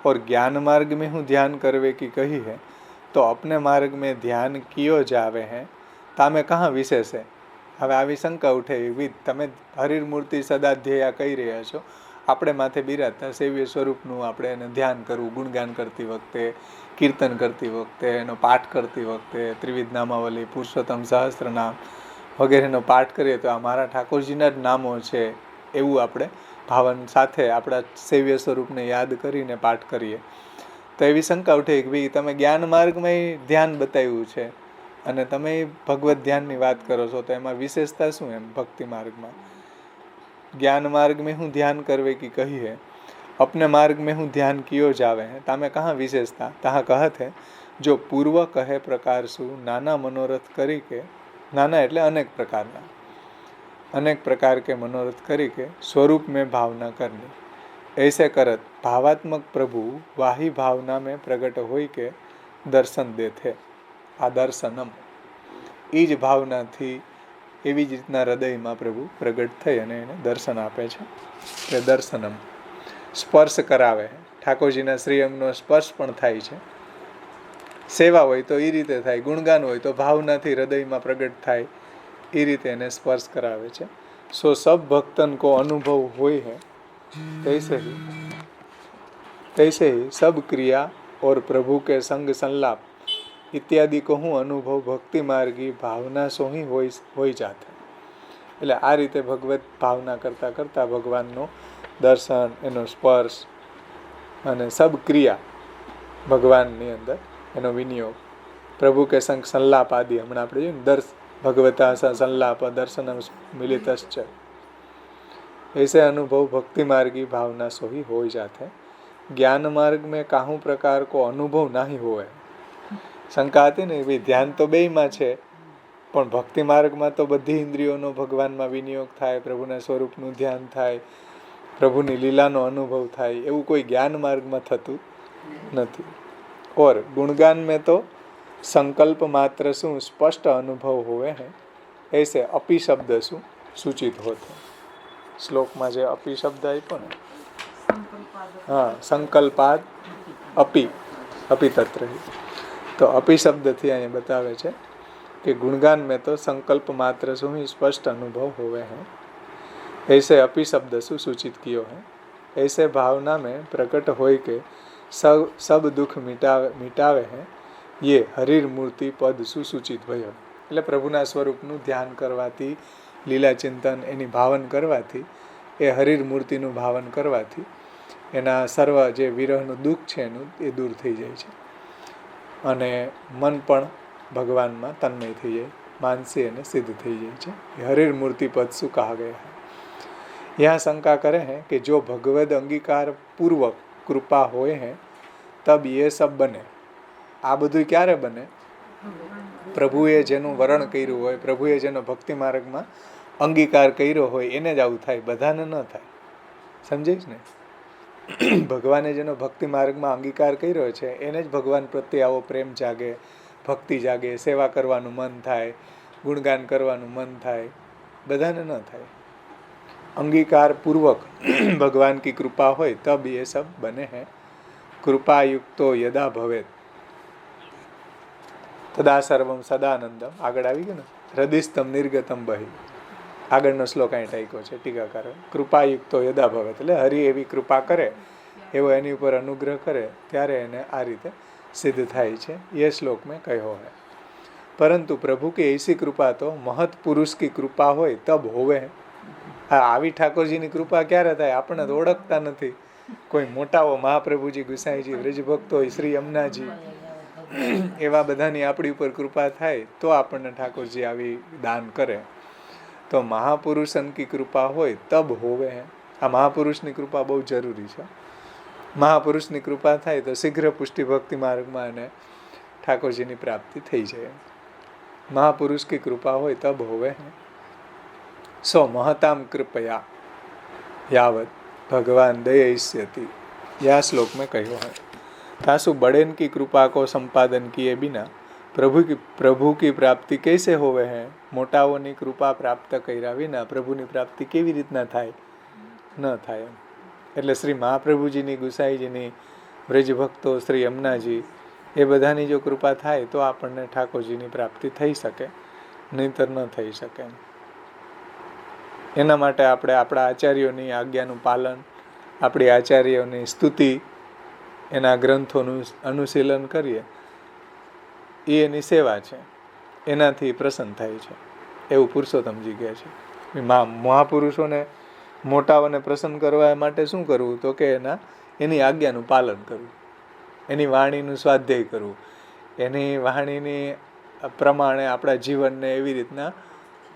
और ज्ञान मार्ग में हूँ ध्यान करवे की कही है, तो अपने मार्ग में ध्यान कियो जावे हैं तामे कहाँ विशेष है. હવે આવી શંકા ઉઠે, તમે હરિર્મૂર્તિ સદા ધ્યેયા કહી રહ્યા છો, આપણે માથે બિરાજતા સેવ્ય સ્વરૂપનું આપણે એને ધ્યાન કરવું, ગુણગાન કરતી વખતે, કીર્તન કરતી વખતે, એનો પાઠ કરતી વખતે, ત્રિવિધ નામાવલી, પુરુષોત્તમ સહસ્ત્રનામ વગેરેનો પાઠ કરીએ તો આ મારા ઠાકોરજીના જ નામો છે એવું આપણે ભાવન સાથે આપણા સેવ્ય સ્વરૂપને યાદ કરીને પાઠ કરીએ. તો એવી શંકા ઉઠે કે ભાઈ તમે જ્ઞાન માર્ગમાં ધ્યાન બતાવ્યું છે અને તમે ભગવત ધ્યાનની વાત કરો છો, તો એમાં વિશેષતા શું એમ ભક્તિ માર્ગમાં? જ્ઞાન માર્ગ में હું ધ્યાન કરવે की कही है, अपने मार्ग में હું ધ્યાન कियो जावे हैं तामे कहाँ विशेषता. तहाँ कहत है जो पूर्व કહે प्रकार सु नाना मनोरथ કરી કે, नाना એટલે अनेक प्रकारना, अनेक प्रकार के मनोरथ करी के स्वरूप में भावना करनी. ऐसे करत भावात्मक प्रभु वाही भावना में प्रगट होई के दर्शन देते. આ દર્શનમ, એ જ ભાવનાથી એવી જ રીતના હૃદયમાં પ્રભુ પ્રગટ થઈ અને એને દર્શન આપે છે. તે દર્શનમ સ્પર્શ કરાવે, ઠાકોરજીના શ્રી અંગનો સ્પર્શ પણ થાય છે. સેવા હોય તો એ રીતે થાય, ગુણગાન હોય તો ભાવનાથી હૃદયમાં પ્રગટ થાય, એ રીતે એને સ્પર્શ કરાવે છે. સો સબ ભક્તન કો અનુભવ હોય है तैसे ही सब क्रिया और प्रभु के संग संलाप इत्यादि को હું અનુભવ ભક્તિ માર્ગી ભાવના સો ही હોય જાતે. એટલે આ રીતે ભગવત ભાવના કરતાં કરતાં ભગવાનનો દર્શન, એનો સ્પર્શ અને સબ ક્રિયા ભગવાનની અંદર એનો વિનિયોગ, પ્રભુ કે સંગ સંલાપ આદિ હમણાં આપણે જોયું ને, ભગવતા સંલાપ દર્શન મિલિતશ્ચ, ऐसे अनुभव भक्ति मार्गी भावना सो ही हो जाते. ज्ञान मार्ग में काहू प्रकार को अनुभव नहीं होए. શંકા હતી ને ભાઈ ધ્યાન તો બેયમાં છે, પણ ભક્તિ માર્ગમાં તો બધી ઇન્દ્રિયોનો ભગવાનમાં વિનિયોગ થાય, પ્રભુના સ્વરૂપનું ધ્યાન થાય, પ્રભુની લીલાનો અનુભવ થાય, એવું કોઈ જ્ઞાન માર્ગમાં થતું નથી. और गुणगान में तो संकल्प मात्र શું સ્પષ્ટ અનુભવ હોવે હે, ऐसे अपी शब्द શું સૂચિત હોતે. શ્લોકમાં જે अपी શબ્દ આપ્યો ને, હા, સંકલ્પાદ अपी તત્ર. તો अपी શબ્દથી અહીંયા બતાવે છે કે ગુણગાન में तो संकल्प मात्र શું ही स्पष्ट अनुभव होवे हैं, ऐसे अपी शब्द શું સૂચિત कियो है. ऐसे भावना में प्रकट होय के सब दुख मिटावे हैं, ये हरिर मूर्ति पद સુસૂચિત ભયો. એટલે પ્રભુના સ્વરૂપનું ધ્યાન કરવાથી, લીલા ચિંતન એની ભાવન કરવાથી, એ હરિર મૂર્તિનું ભાવન કરવાથી એના સર્વ જે વિરહનું દુઃખ છે એનું એ દૂર થઈ જાય છે અને મન પણ ભગવાનમાં તન્મય થઈ જાય, માનસી અને સિદ્ધ થઈ જાય છે. હરિર મૂર્તિ પદ શું કહા ગયા है. यहाँ शंका करे हैं कि जो भगवद अंगीकार पूर्वक कृपा होए हैं तब ये सब बने. આ બધું ક્યારે બને? પ્રભુએ જેનું વરણ કર્યું હોય, પ્રભુએ જેનો ભક્તિ માર્ગમાં અંગીકાર કર્યો હોય એને જ આવું થાય, બધાને ન થાય. સમજીશ ને? ભગવાને જેનો ભક્તિ માર્ગમાં અંગીકાર કર્યો છે એને જ ભગવાન પ્રત્યે આવો પ્રેમ જાગે, ભક્તિ જાગે, સેવા કરવાનું મન થાય, ગુણગાન કરવાનું મન થાય. બધાને ન થાય. અંગીકાર પૂર્વક ભગવાન કી કૃપા હોય તબ ये सब बने हैं. कृपा युक्तो यदा भवेत તદા સર્વમ સદાનંદમ. આગળ આવી ગયું ને, હૃદયસ્તમ નિર્ગતમ બહિ. આગળનો શ્લોક અહીં ટાંક્યો છે ટીકાકારો. કૃપાયુક્તો યદા ભવેત, એટલે હરિ એવી કૃપા કરે, એવો એની ઉપર અનુગ્રહ કરે ત્યારે એને આ રીતે સિદ્ધ થાય છે. એ શ્લોક મેં કહ્યો હે. પરંતુ પ્રભુ કે એસી કૃપા તો મહત પુરુષ કી કૃપા હોય તબ હોવે. આવી ઠાકોરજીની કૃપા ક્યારે થાય? આપણને તો ઓળખતા નથી. કોઈ મોટાઓ મહાપ્રભુજી, ગુસાઈજી, વ્રજભક્તો હોય, શ્રી યમુનાજી, એવા બધાની આપણી ઉપર કૃપા થાય તો આપણને ઠાકોરજી આવી દાન કરે. તો મહાપુરુષન કી કૃપા હોય તબ હોવે. આ મહાપુરુષની કૃપા બહુ જરૂરી છે. મહાપુરુષની કૃપા થાય તો શીઘ્ર પુષ્ટિ ભક્તિ માર્ગમાં એને ઠાકોરજીની પ્રાપ્તિ થઈ જાય. મહાપુરુષ કી કૃપા હોય તબ હોવે. સો મહતામ કૃપયા યાવત ભગવાન દયિષ્યતિ. યા શ્લોક મેં કહ્યો है. तासु बड़ेन की कृपा को संपादन किए बिना प्रभु की प्राप्ति कैसे होवे हैं? મોટાઓની કૃપા પ્રાપ્ત કર્યા વિના પ્રભુની પ્રાપ્તિ કેવી રીતના થાય? ન થાય. એટલે શ્રી મહાપ્રભુજીની, ગુસાઈજીની, વ્રજભક્તો, શ્રી યમુનાજી, એ બધાની જો કૃપા થાય તો આપણને ઠાકોરજીની પ્રાપ્તિ થઈ શકે, નહીંતર ન થઈ શકે. એના માટે આપણે આપણા આચાર્યોની આજ્ઞાનું પાલન, આપણી આચાર્યોની સ્તુતિ, એના ગ્રંથોનું અનુશીલન કરીએ, એ એની સેવા છે. એનાથી પ્રસન્ન થાય છે એવું પુરુષોત્તમજી કહે છે. મહાપુરુષોને, મોટાઓને પ્રસન્ન કરવા માટે શું કરવું? તો કે એની આજ્ઞાનું પાલન કરવું, એની વાણીનું સ્વાધ્યાય કરવું, એની વાણીની પ્રમાણે આપણા જીવનને એવી રીતના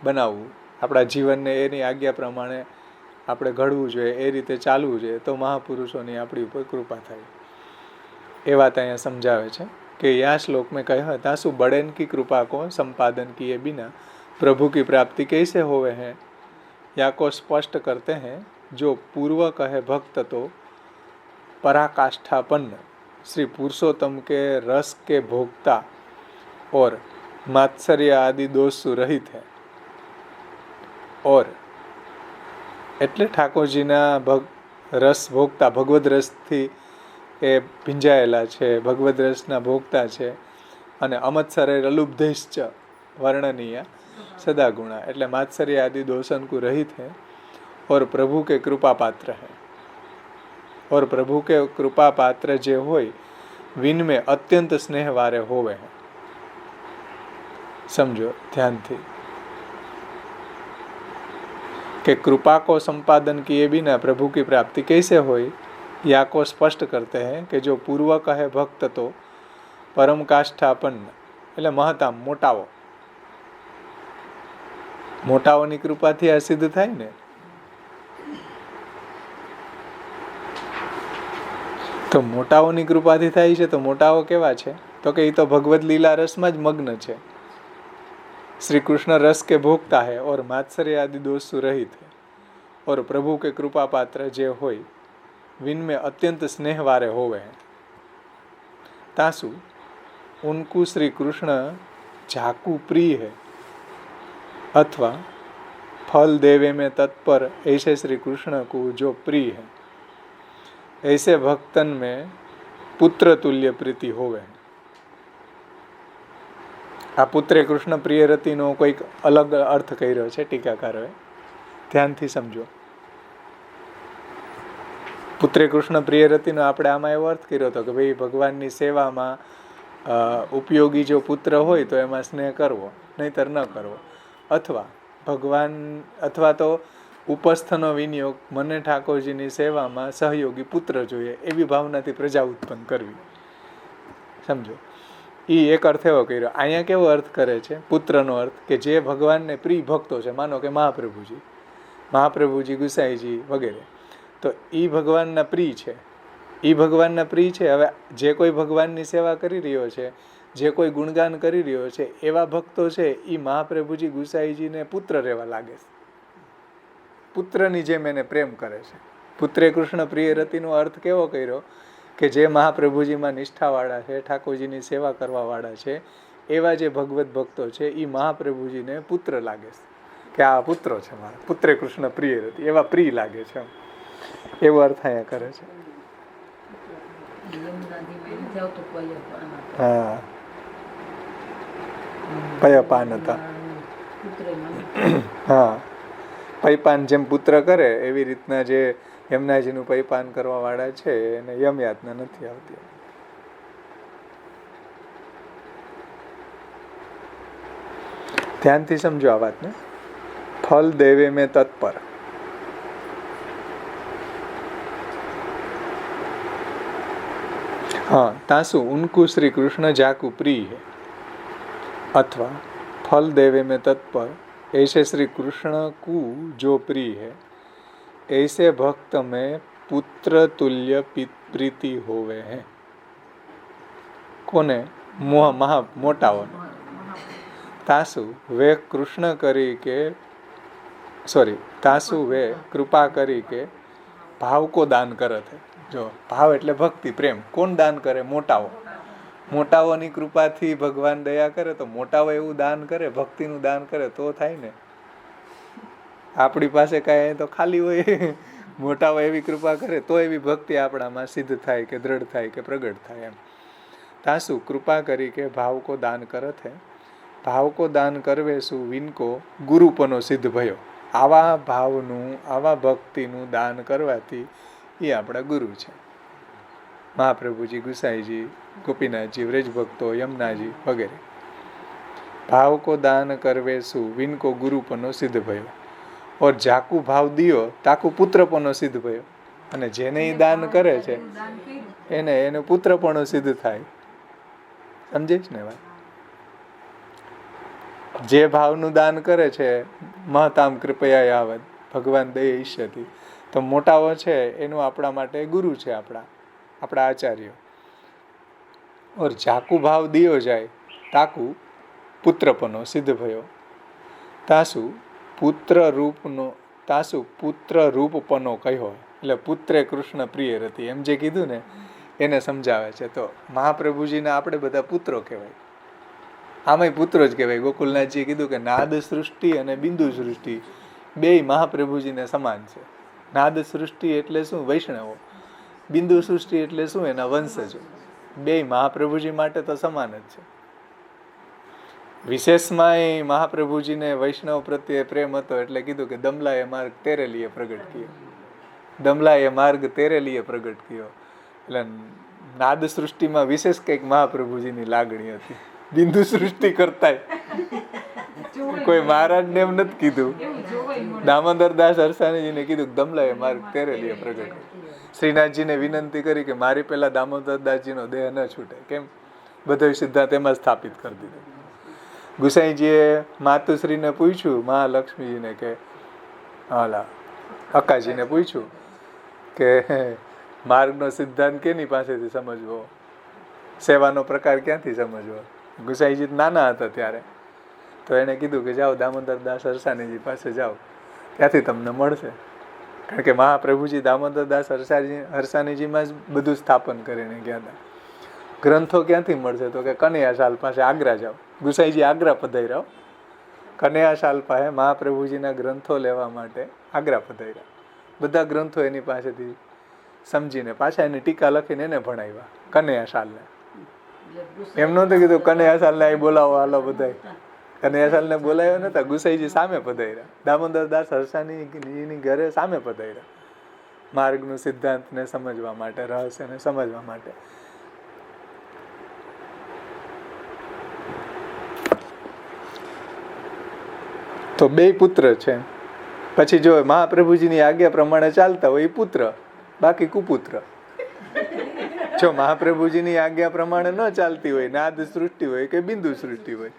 બનાવવું, આપણા જીવનને એની આજ્ઞા પ્રમાણે આપણે ઘડવું જોઈએ, એ રીતે ચાલવું જોઈએ, તો મહાપુરુષોની આપણી ઉપર કૃપા થાય. એ વાત અહીંયા સમજાવે છે कि यह श्लोक में कहा है तासु बड़ेन की कृपा को संपादन किए बिना प्रभु की प्राप्ति कैसे होवे हैं, या को स्पष्ट करते हैं. जो पूर्व कहे भक्त तो पराकाष्ठापन्न श्री पुरुषोत्तम के रस के भोक्ता और मात्सर्य आदि दोष रहित है. और એટલે ઠાકોરજીના રસ ભોગતા, ભગવદ રસથી એ ભીંજાયેલા છે, ભગવદ રસના ભોગતા છે, અને અમત્સરે અલુબ્ધૈશ્ચ વર્ણનીય સદા ગુણા, એટલે માત્સર્ય આદि दोषन को रहित है. और प्रभु के कृपा पात्र है. और प्रभु के कृपा पात्र जे होय विन में अत्यंत स्नेह वारे होवे हैं. समझो ध्यान थी कि कृपा को संपादन किए बिना प्रभु की प्राप्ति कैसे होई, या को स्पष्ट करते हैं कि जो पूर्व कहे भक्त तो परम काष्ठापन्न, એટલે મહતામ, મોટાઓ, મોટાઓની કૃપાથી આ સિદ્ધ થાય ને. તો મોટાઓની કૃપાથી થાય છે. તો મોટાઓ કેવા છે? તો કે એ તો ભગવદ લીલા રસમાં જ મગ્ન છે. श्री कृष्ण रस के भोगता है और मात्सर्य आदि दोष रहित है. और प्रभु के कृपा पात्र जे होय विन में अत्यंत स्नेह वारे होवे हैं. तासु उनको श्री कृष्ण झाकू प्रिय है, अथवा फल देवे में तत्पर ऐसे श्री कृष्ण को जो प्रिय है, ऐसे भक्तन में पुत्र तुल्य प्रीति होवे. આ પુત્રે કૃષ્ણ પ્રિય રતિનો કોઈક અલગ અર્થ કર્યો છે ટીકાકારોએ, ધ્યાનથી સમજો. પુત્રે કૃષ્ણ પ્રિય રતિનો આપણે આમાં એવો અર્થ કર્યો હતો કે ભાઈ ભગવાનની સેવામાં ઉપયોગી જો પુત્ર હોય તો એમાં સ્નેહ કરવો, નહીતર ન કરવો. અથવા ભગવાન, અથવા તો ઉપસ્થનો વિનિયોગ, મને ઠાકોરજીની સેવામાં સહયોગી પુત્ર જોઈએ એવી ભાવનાથી પ્રજા ઉત્પન્ન કરવી. સમજો, એ એક અર્થ એવો કર્યો. અહીંયા કેવો અર્થ કરે છે પુત્રનો અર્થ? કે જે ભગવાનને પ્રિય ભક્તો છે, માનો કે મહાપ્રભુજી, ગુસાઈજી વગેરે, તો એ ભગવાનના પ્રિય છે. એ ભગવાનના પ્રિય છે. હવે જે કોઈ ભગવાનની સેવા કરી રહ્યો છે, જે કોઈ ગુણગાન કરી રહ્યો છે, એવા ભક્તો છે એ મહાપ્રભુજી ગુસાઈજીને પુત્ર રહેવા લાગે છે. પુત્રની જેમ એને પ્રેમ કરે છે. પુત્રે કૃષ્ણ પ્રિય રતિનો અર્થ કેવો કર્યો કે જે મહાપ્રભુજીમાં નિષ્ઠાવાળા છે, ઠાકોરજીની સેવા કરવાવાળા છે, એવા જે ભગવત ભક્તો છે એ મહાપ્રભુજીને પુત્ર લાગે છે કે આ પુત્રો છે મારા, પુત્રે કૃષ્ણ પ્રિય રતિ, એવા પ્રિય લાગે છે, એવો અર્થ અહીંયા કરે છે. હા, પયપાન હતા. હા, પૈપાન જેમ પુત્ર કરે એવી રીતના જે યમુનાજીનું પૈપાન કરવા વાળા છે એને યમયાતના નથી આવતી. ધ્યાનથી સમજો આ વાતને. ફલ દેવે મેં તત્પર. हाँ, तासु उनको श्री कृष्ण जाकु प्रिय है, अथवा फल देवे में तत्पर ऐसे श्री कृष्ण को जो प्रिय है, ऐसे भक्त में पुत्र तुल्य प्रीति होवे है. कोने? महा मोटाओ. तासु वे कृष्ण करी के तासु वे कृपा करी के भाव को दान करत है. જો ભાવ એટલે ભક્તિ, પ્રેમ. કોણ દાન કરે? મોટાઓ. મોટાઓની કૃપાથી ભગવાન દયા કરે તો મોટાઓ એવું દાન કરે, ભક્તિનું દાન કરે તો થાય ને. આપણી પાસે કાંઈ તો ખાલી હોય. મોટાઓ એવી કૃપા કરે તો એવી ભક્તિ આપણામાં સિદ્ધ થાય કે દ્રઢ થાય કે પ્રગટ થાય એમ. તાસુ કૃપા કરી કે ભાવ કો દાન કરત હે, ભાવ કો દાન કરવે શું વિનકો ગુરુપનો સિદ્ધ ભયો. આવા ભાવનું, આવા ભક્તિનું દાન કરવાથી એ આપણા ગુરુ છે. મહાપ્રભુજી, ગુસાઈજી, ગોપીનાથજી, વ્રજભક્તો, યમુનાજી વગેરે. ભાવ કો દાન કરવે શું વિનકો ગુરુપનો સિદ્ધ ભયો, ઓર જાકુ ભાવ દિયો તાકુ પુત્રપનો સિદ્ધ ભયો. અને જેને એ દાન કરે છે એને પુત્રપણો સિદ્ધ થાય. સમજીશ ને વાત? જે ભાવનું દાન કરે છે, મહતામ કૃપયા યાવદ ભગવાન દયા ઈષ્યતિ, તો મોટાઓ છે એનું આપણા માટે ગુરુ છે, આપણા આચાર્ય. ઓર જાકુ ભાવ દિયો જાય તાકુ પુત્રપનો સિદ્ધ ભયો. તાસુ પુત્ર રૂપપનો કહ્યો. એટલે પુત્રે કૃષ્ણ પ્રિય રતિ, એમ જે કીધું ને એને સમજાવે છે. તો મહાપ્રભુજીને આપણે બધા પુત્રો કહેવાય. આમાંય પુત્રો જ કહેવાય. ગોકુલનાથજીએ કીધું કે નાદ સૃષ્ટિ અને બિંદુ સૃષ્ટિ બેય મહાપ્રભુજીને સમાન છે. નાદ સૃષ્ટિ એટલે શું? વૈષ્ણવો. બિંદુ સૃષ્ટિ એટલે શું? એના વંશજો. બેય મહાપ્રભુજી માટે તો સમાન જ છે. વિશેષમાં મહાપ્રભુજીને વૈષ્ણવ પ્રત્યે પ્રેમ હતો એટલે કીધું કે દમલાએ માર્ગ તેરે લીએ પ્રગટ કિયો. દમલાએ માર્ગ તેરે લીએ પ્રગટ કિયો. એટલે નાદ સૃષ્ટિમાં વિશેષ કંઈક મહાપ્રભુજીની લાગણી હતી. બિંદુ સૃષ્ટિ કરતાય કોઈ મહારાજને એમ નથી કીધું. દામોદરદાસ હરસાણીજીને કીધું દમલાએ માર્ગ તેરે લીએ પ્રગટ. શ્રીનાથજીને વિનંતી કરી કે મારી પહેલા દામોદરદાસજીનો દેહ ન છૂટે. કેમ? બધો સિદ્ધાંત એમાં સ્થાપિત કરી દીધો. ગુસાઈજીએ માતુશ્રીને પૂછ્યું, મહાલક્ષ્મીજીને કે અક્કાજીને પૂછ્યું કે માર્ગનો સિદ્ધાંત કેની પાસેથી સમજવો, સેવાનો પ્રકાર ક્યાંથી સમજવો? ગુસાઈજી નાના હતા ત્યારે, તો એણે કીધું કે જાઓ દામોદરદાસ હરસાણીજી પાસે જાઓ, ત્યાંથી તમને મળશે. કારણ કે મહાપ્રભુજી દામોદરદાસ હરસાણીજીમાં જ બધું સ્થાપન કરીને ગયા હતા. ગ્રંથો ક્યાંથી મળશે? તો કે કનૈયાશાલ પાસે આગ્રા જાઓ. ગુસાઈજી આગ્રા પધાર્યા. કનૈયાશાલ પાસે મહાપ્રભુજીના ગ્રંથો લેવા માટે આગ્રા પધાર્યા. બધા ગ્રંથો એની પાસેથી સમજીને પાછા એની ટીકા લખીને એને ભણાવ્યા કનૈયાશાલને. એમ નહોતું કીધું કનૈયાશાલને અહીં બોલાવો, હાલો બધા. કનૈયાશાલને બોલાવ્યો નતા. ગુસાઈજી સામે પધાર્યા. દામોદરદાસ હરસાણીજીની ઘરે સામે પધાર્યા. માર્ગનું સિદ્ધાંતને સમજવા માટે, રહસ્યને સમજવા માટે. તો બે પુત્ર છે. પછી જો મહાપ્રભુજીની આજ્ઞા પ્રમાણે ચાલતા હોય એ પુત્ર, બાકી કુપુત્ર. જો મહાપ્રભુજીની આજ્ઞા પ્રમાણે ન ચાલતી હોય, નાદ સૃષ્ટિ હોય કે બિંદુ સૃષ્ટિ હોય,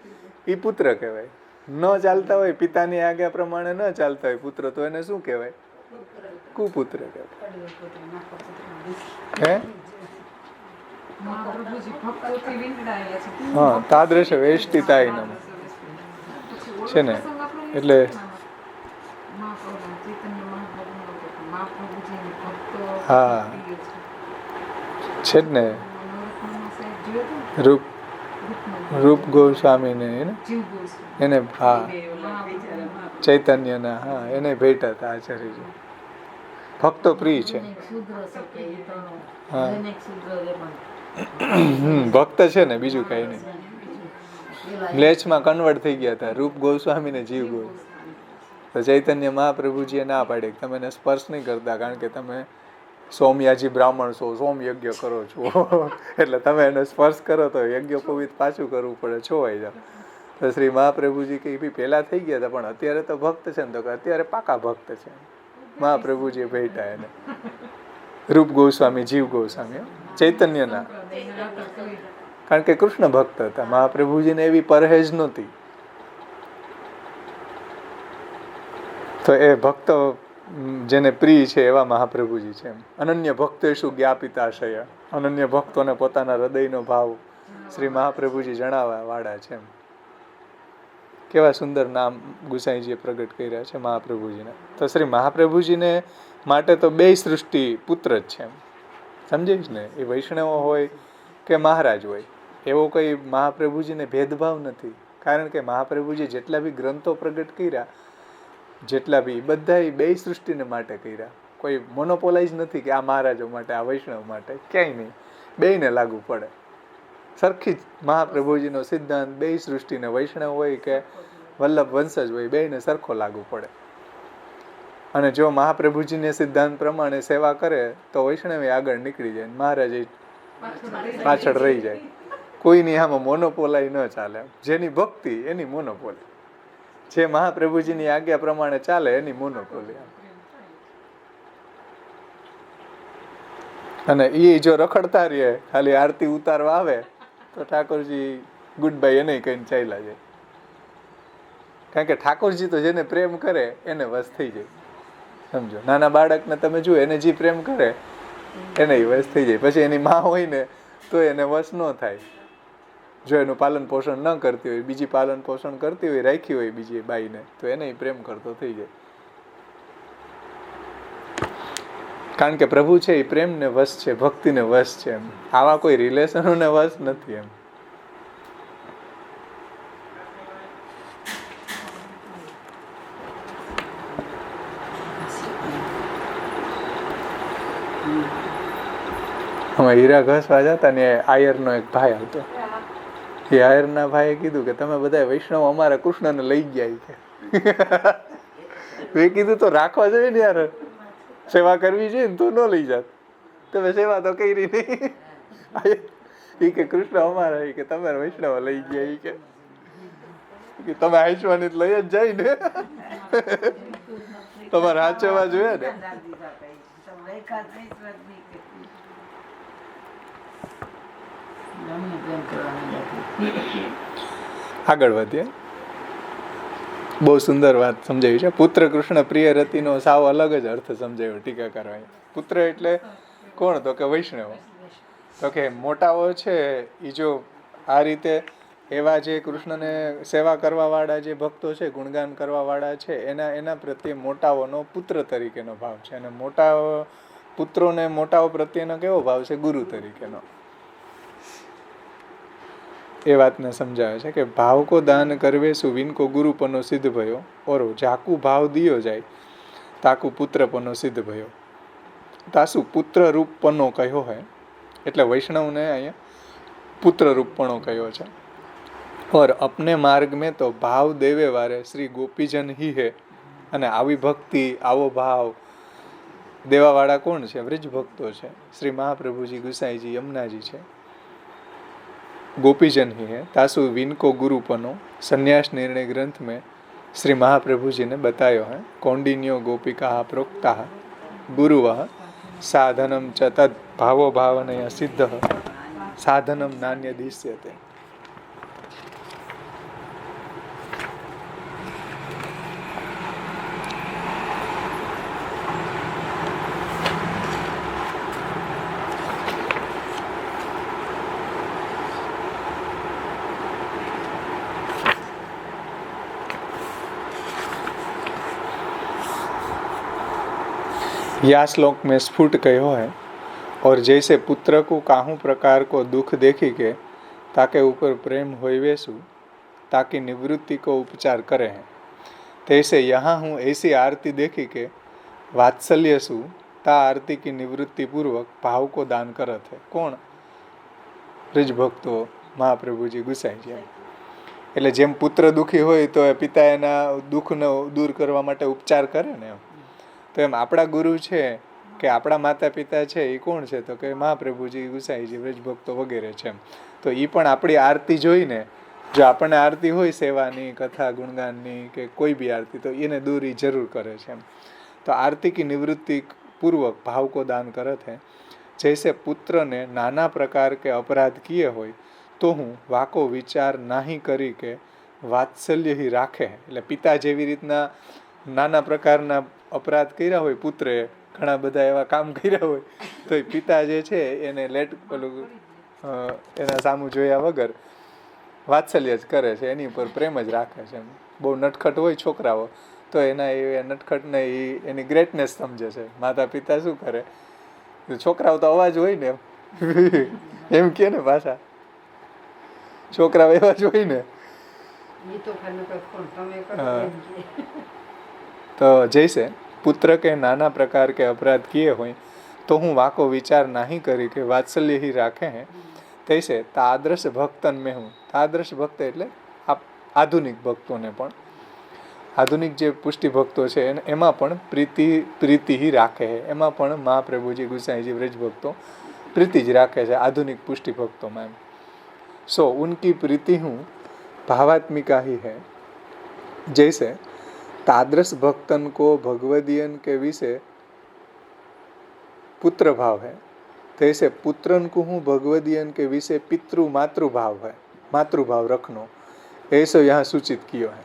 એ પુત્ર કહેવાય. ન ચાલતા હોય, પિતાની આજ્ઞા પ્રમાણે ન ચાલતા હોય પુત્ર, તો એને શું કહેવાય? કુપુત્ર હે હા તાદ્રશ વેષ્ટિતાયનમ છે ને એટલે હા છે જ ને રૂપ ગોસ્વામીને એને હા ચૈતન્યના હા એને ભેટ હતા આચાર્યજી ભક્તો પ્રિય છે હા ભક્ત છે ને બીજું કઈ નહીં મ્લેચ્છમાં કન્વર્ટ થઈ ગયા હતા રૂપ ગોસ્વામી ને જીવ ગોસ્વામી તો ચૈતન્ય મહાપ્રભુજીએ ના પાડી તમે એને સ્પર્શ નહીં કરતા કારણ કે તમે સોમયાજી બ્રાહ્મણ છો સોમ યજ્ઞ કરો છો એટલે તમે એને સ્પર્શ કરો તો યજ્ઞ પવિત પાછું કરવું પડે છોવાઈ જાવ તો શ્રી મહાપ્રભુજી કે ભાઈ પહેલા થઈ ગયા હતા પણ અત્યારે તો ભક્ત છે ને તો કે અત્યારે પાકા ભક્ત છે મહાપ્રભુજીએ ભેટા એને રૂપ ગોસ્વામી જીવ ગોસ્વામી ચૈતન્યના કારણ કે કૃષ્ણ ભક્ત હતા મહાપ્રભુજીને એવી પરહેજ નહોતી તો એ ભક્તો જેને પ્રિય છે એવા મહાપ્રભુજી છે અનન્ય ભક્તેષુ જ્ઞાપિતાશય અનન્ય ભક્તોને પોતાના હૃદયનો ભાવ શ્રી મહાપ્રભુજી જણાવવા વાળા છે કેવા સુંદર નામ ગુસાઈજીએ પ્રગટ કર્યા છે મહાપ્રભુજીને તો શ્રી મહાપ્રભુજીને માટે તો બે સૃષ્ટિ પુત્ર જ છે સમજીશ ને એ વૈષ્ણવ હોય કે મહારાજ હોય એવો કોઈ મહાપ્રભુજીને ભેદભાવ નથી કારણ કે મહાપ્રભુજી જેટલા બી ગ્રંથો પ્રગટ કર્યા જેટલા બી બધા બે સૃષ્ટિને માટે કર્યા કોઈ મોનોપોલાઇઝ નથી કે આ મહારાજો માટે આ વૈષ્ણવ માટે ક્યાંય નહીં બેયને લાગુ પડે સરખી જ મહાપ્રભુજીનો સિદ્ધાંત બે સૃષ્ટિને વૈષ્ણવ હોય કે વલ્લભ વંશજ હોય બેયને સરખો લાગુ પડે અને જો મહાપ્રભુજીને સિદ્ધાંત પ્રમાણે સેવા કરે તો વૈષ્ણવે આગળ નીકળી જાય મહારાજ પાછળ રહી જાય કોઈની આમાં મોનોપોલાઈ ન ચાલે જેની ભક્તિ એની મોનોપોલી જે મહાપ્રભુજીની આજ્ઞા પ્રમાણે ચાલે એની મોનોપોલી અને એ જો રખડતા રહે ખાલી આરતી ઉતારવા આવે તો ઠાકોરજી ગુડ બાય એને કહીને ચાલ્યા જાય કારણ કે ઠાકોરજી તો જેને પ્રેમ કરે એને વશ થઈ જાય સમજો નાના બાળકને તમે જુઓ એને જે પ્રેમ કરે એને વશ થઈ જાય પછી એની માં હોય ને તો એને વશ ન થાય જો એનું પાલન પોષણ ન કરતી હોય બીજી પાલન પોષણ કરતી હોય રાખી હોય બીજી બાઈને તો એને પ્રેમ કરતો થઈ જાય કારણ કે પ્રભુ છે એ પ્રેમને વશ છે ભક્તિને વશ છે એમ આવા કોઈ રિલેશનોને વશ નથી એમ અમે હીરા ઘસવા જતા ને આયરનો એક ભાઈ હતો એ આયરના ભાઈએ કીધું કે તમે બધા વૈષ્ણવ અમારા કૃષ્ણને લઈ ગયા કે મેં કીધું તો રાખવા જોઈએ ને યાર સેવા કરવી જોઈએ ને તો ન લઈ જાત તમે સેવા તો કરી નહીં એ કે કૃષ્ણ અમારા કે તમે વૈષ્ણવ લઈ ગયા કે તમે આઈશવાની લઈ જ જાય ને તમારે હાચવા જોઈએ ને આગળ વધીએ બહુ સુંદર વાત સમજાવી છે પુત્ર કૃષ્ણ પ્રિય રતિનો સાવ અલગ જ અર્થ સમજાવ્યો ટીકાકારોએ પુત્ર એટલે કોણ તો કે વૈષ્ણવ તો કે મોટાઓ છે એ જો આ રીતે એવા જે કૃષ્ણને સેવા કરવા વાળા જે ભક્તો છે ગુણગાન કરવા વાળા છે એના પ્રત્યે મોટાઓનો પુત્ર તરીકેનો ભાવ છે અને મોટા પુત્રોને મોટાઓ પ્રત્યેનો કેવો ભાવ છે ગુરુ તરીકેનો એ વાતને સમજાવે છે કે ભાવ કો દાન કરવે સુ વિન કો ગુરુપનો સિદ્ધ ભયો ઓરો જાકુ ભાવ દિયો જાય તાકુ પુત્રપનો સિદ્ધ ભયો તાસુ પુત્ર રૂપપનો કહ્યો હે એટલે વૈષ્ણવને અહીંયા પુત્ર રૂપપણો કહ્યો છે और अपने मार्ग में तो भाव देवे वारे श्री गोपीजन ही है અને આવી ભક્તિ આવો ભાવ દેવા વાળા કોણ છે વ્રજ ભક્તો છે શ્રી મહાપ્રભુજી ગુસાઈજી યમુનાજી છે गोपीजन ही है तासु विनको गुरुपनो संन्यास निर्णय ग्रंथ में श्री महाप्रभु जी ने बतायो है कौंडिन्यो गोपिका प्रोक्ता गुरुवः साधनम च तद भावो भावनया सिद्ध साधनम नान्य दिश्यते यह श्लोक में स्फुट कहो है, और जैसे पुत्र को काहू प्रकार को दुख देखी के ताके ऊपर प्रेम होइवेसु ताकि निवृत्ति को उपचार करे हैं, तैसे यहाँ हूँ ऐसी आरती देखी के वात्सल्य सु ता आरती की निवृत्ति पूर्वक भाव को दान करत है। कोण? ब्रज भक्तो महाप्रभुजी गुसाईजी। એટલે જેમ પુત્ર દુઃખી હોય તો પિતા એના દુઃખનો દૂર કરવા માટે ઉપચાર કરે ને, તો એમ આપણા ગુરુ છે કે આપણા માતા પિતા છે એ કોણ છે? તો કે મહાપ્રભુજી, ગુસાઈજી, વ્રજ ભક્તો વગેરે છે. તો એ પણ આપણી આરતી જોઈને, જો આપણને આરતી હોય સેવાની, કથા, ગુણગાનની કે કોઈ બી આરતી, તો એને દૂર એ જરૂર કરે છે. તો આરતી की निवृत्ति पूर्वक भाव को दान करत है। जैसे पुत्र ने नाना प्रकार के अपराध किए होय तो हूँ वाको विचार नहीं करी के वात्सल्य ही राखे। એટલે પિતા જેવી રીતના નાના પ્રકારના અપરાધ કર્યા હોય, પુત્રે ઘણા બધા એવા કામ કર્યા હોય, તો એ પિતા જે છે એને એના સામું જોયા વગર વાત્સલ્ય જ કરે છે, એની ઉપર પ્રેમ જ રાખે છે. બહુ નટખટ હોય છોકરાઓ તો એના એ નટખટને એની ગ્રેટનેસ સમજે છે. માતા પિતા શું કરે? છોકરાઓ તો અવાજ હોય ને એમ કે ને, પાછા છોકરાઓ એવા જ હોય ને. तो जैसे पुत्र के नाना प्रकार के अपराध किए हुए तो हूँ वाको विचार नहीं करी के वात्सल्य ही राखे हैं, तैसे तादृश भक्तन में हूँ. तादृश भक्त એટલે આધુનિક ભક્તોને પણ, આધુનિક જે પુષ્ટિ ભક્તો છે એમાં પણ પ્રીતિ ही રાખે है. એમાં પણ મહાપ્રભુજી, ગુસાઈજી, વ્રજ ભક્તો પ્રીતિ જ રાખે છે આધુનિક પુષ્ટિ ભક્તોમાં. એમ सो उनकी प्रीति हूँ भावात्मिका ही है. जैसे तादृश भक्तन को भगवदीयन के विषय पुत्र भाव है, तैसे पुत्रन को हूँ भगवदीयन के विषय पितृ मातृभाव है. मातृभाव रखनो ऐसो यहाँ सूचित कियो है.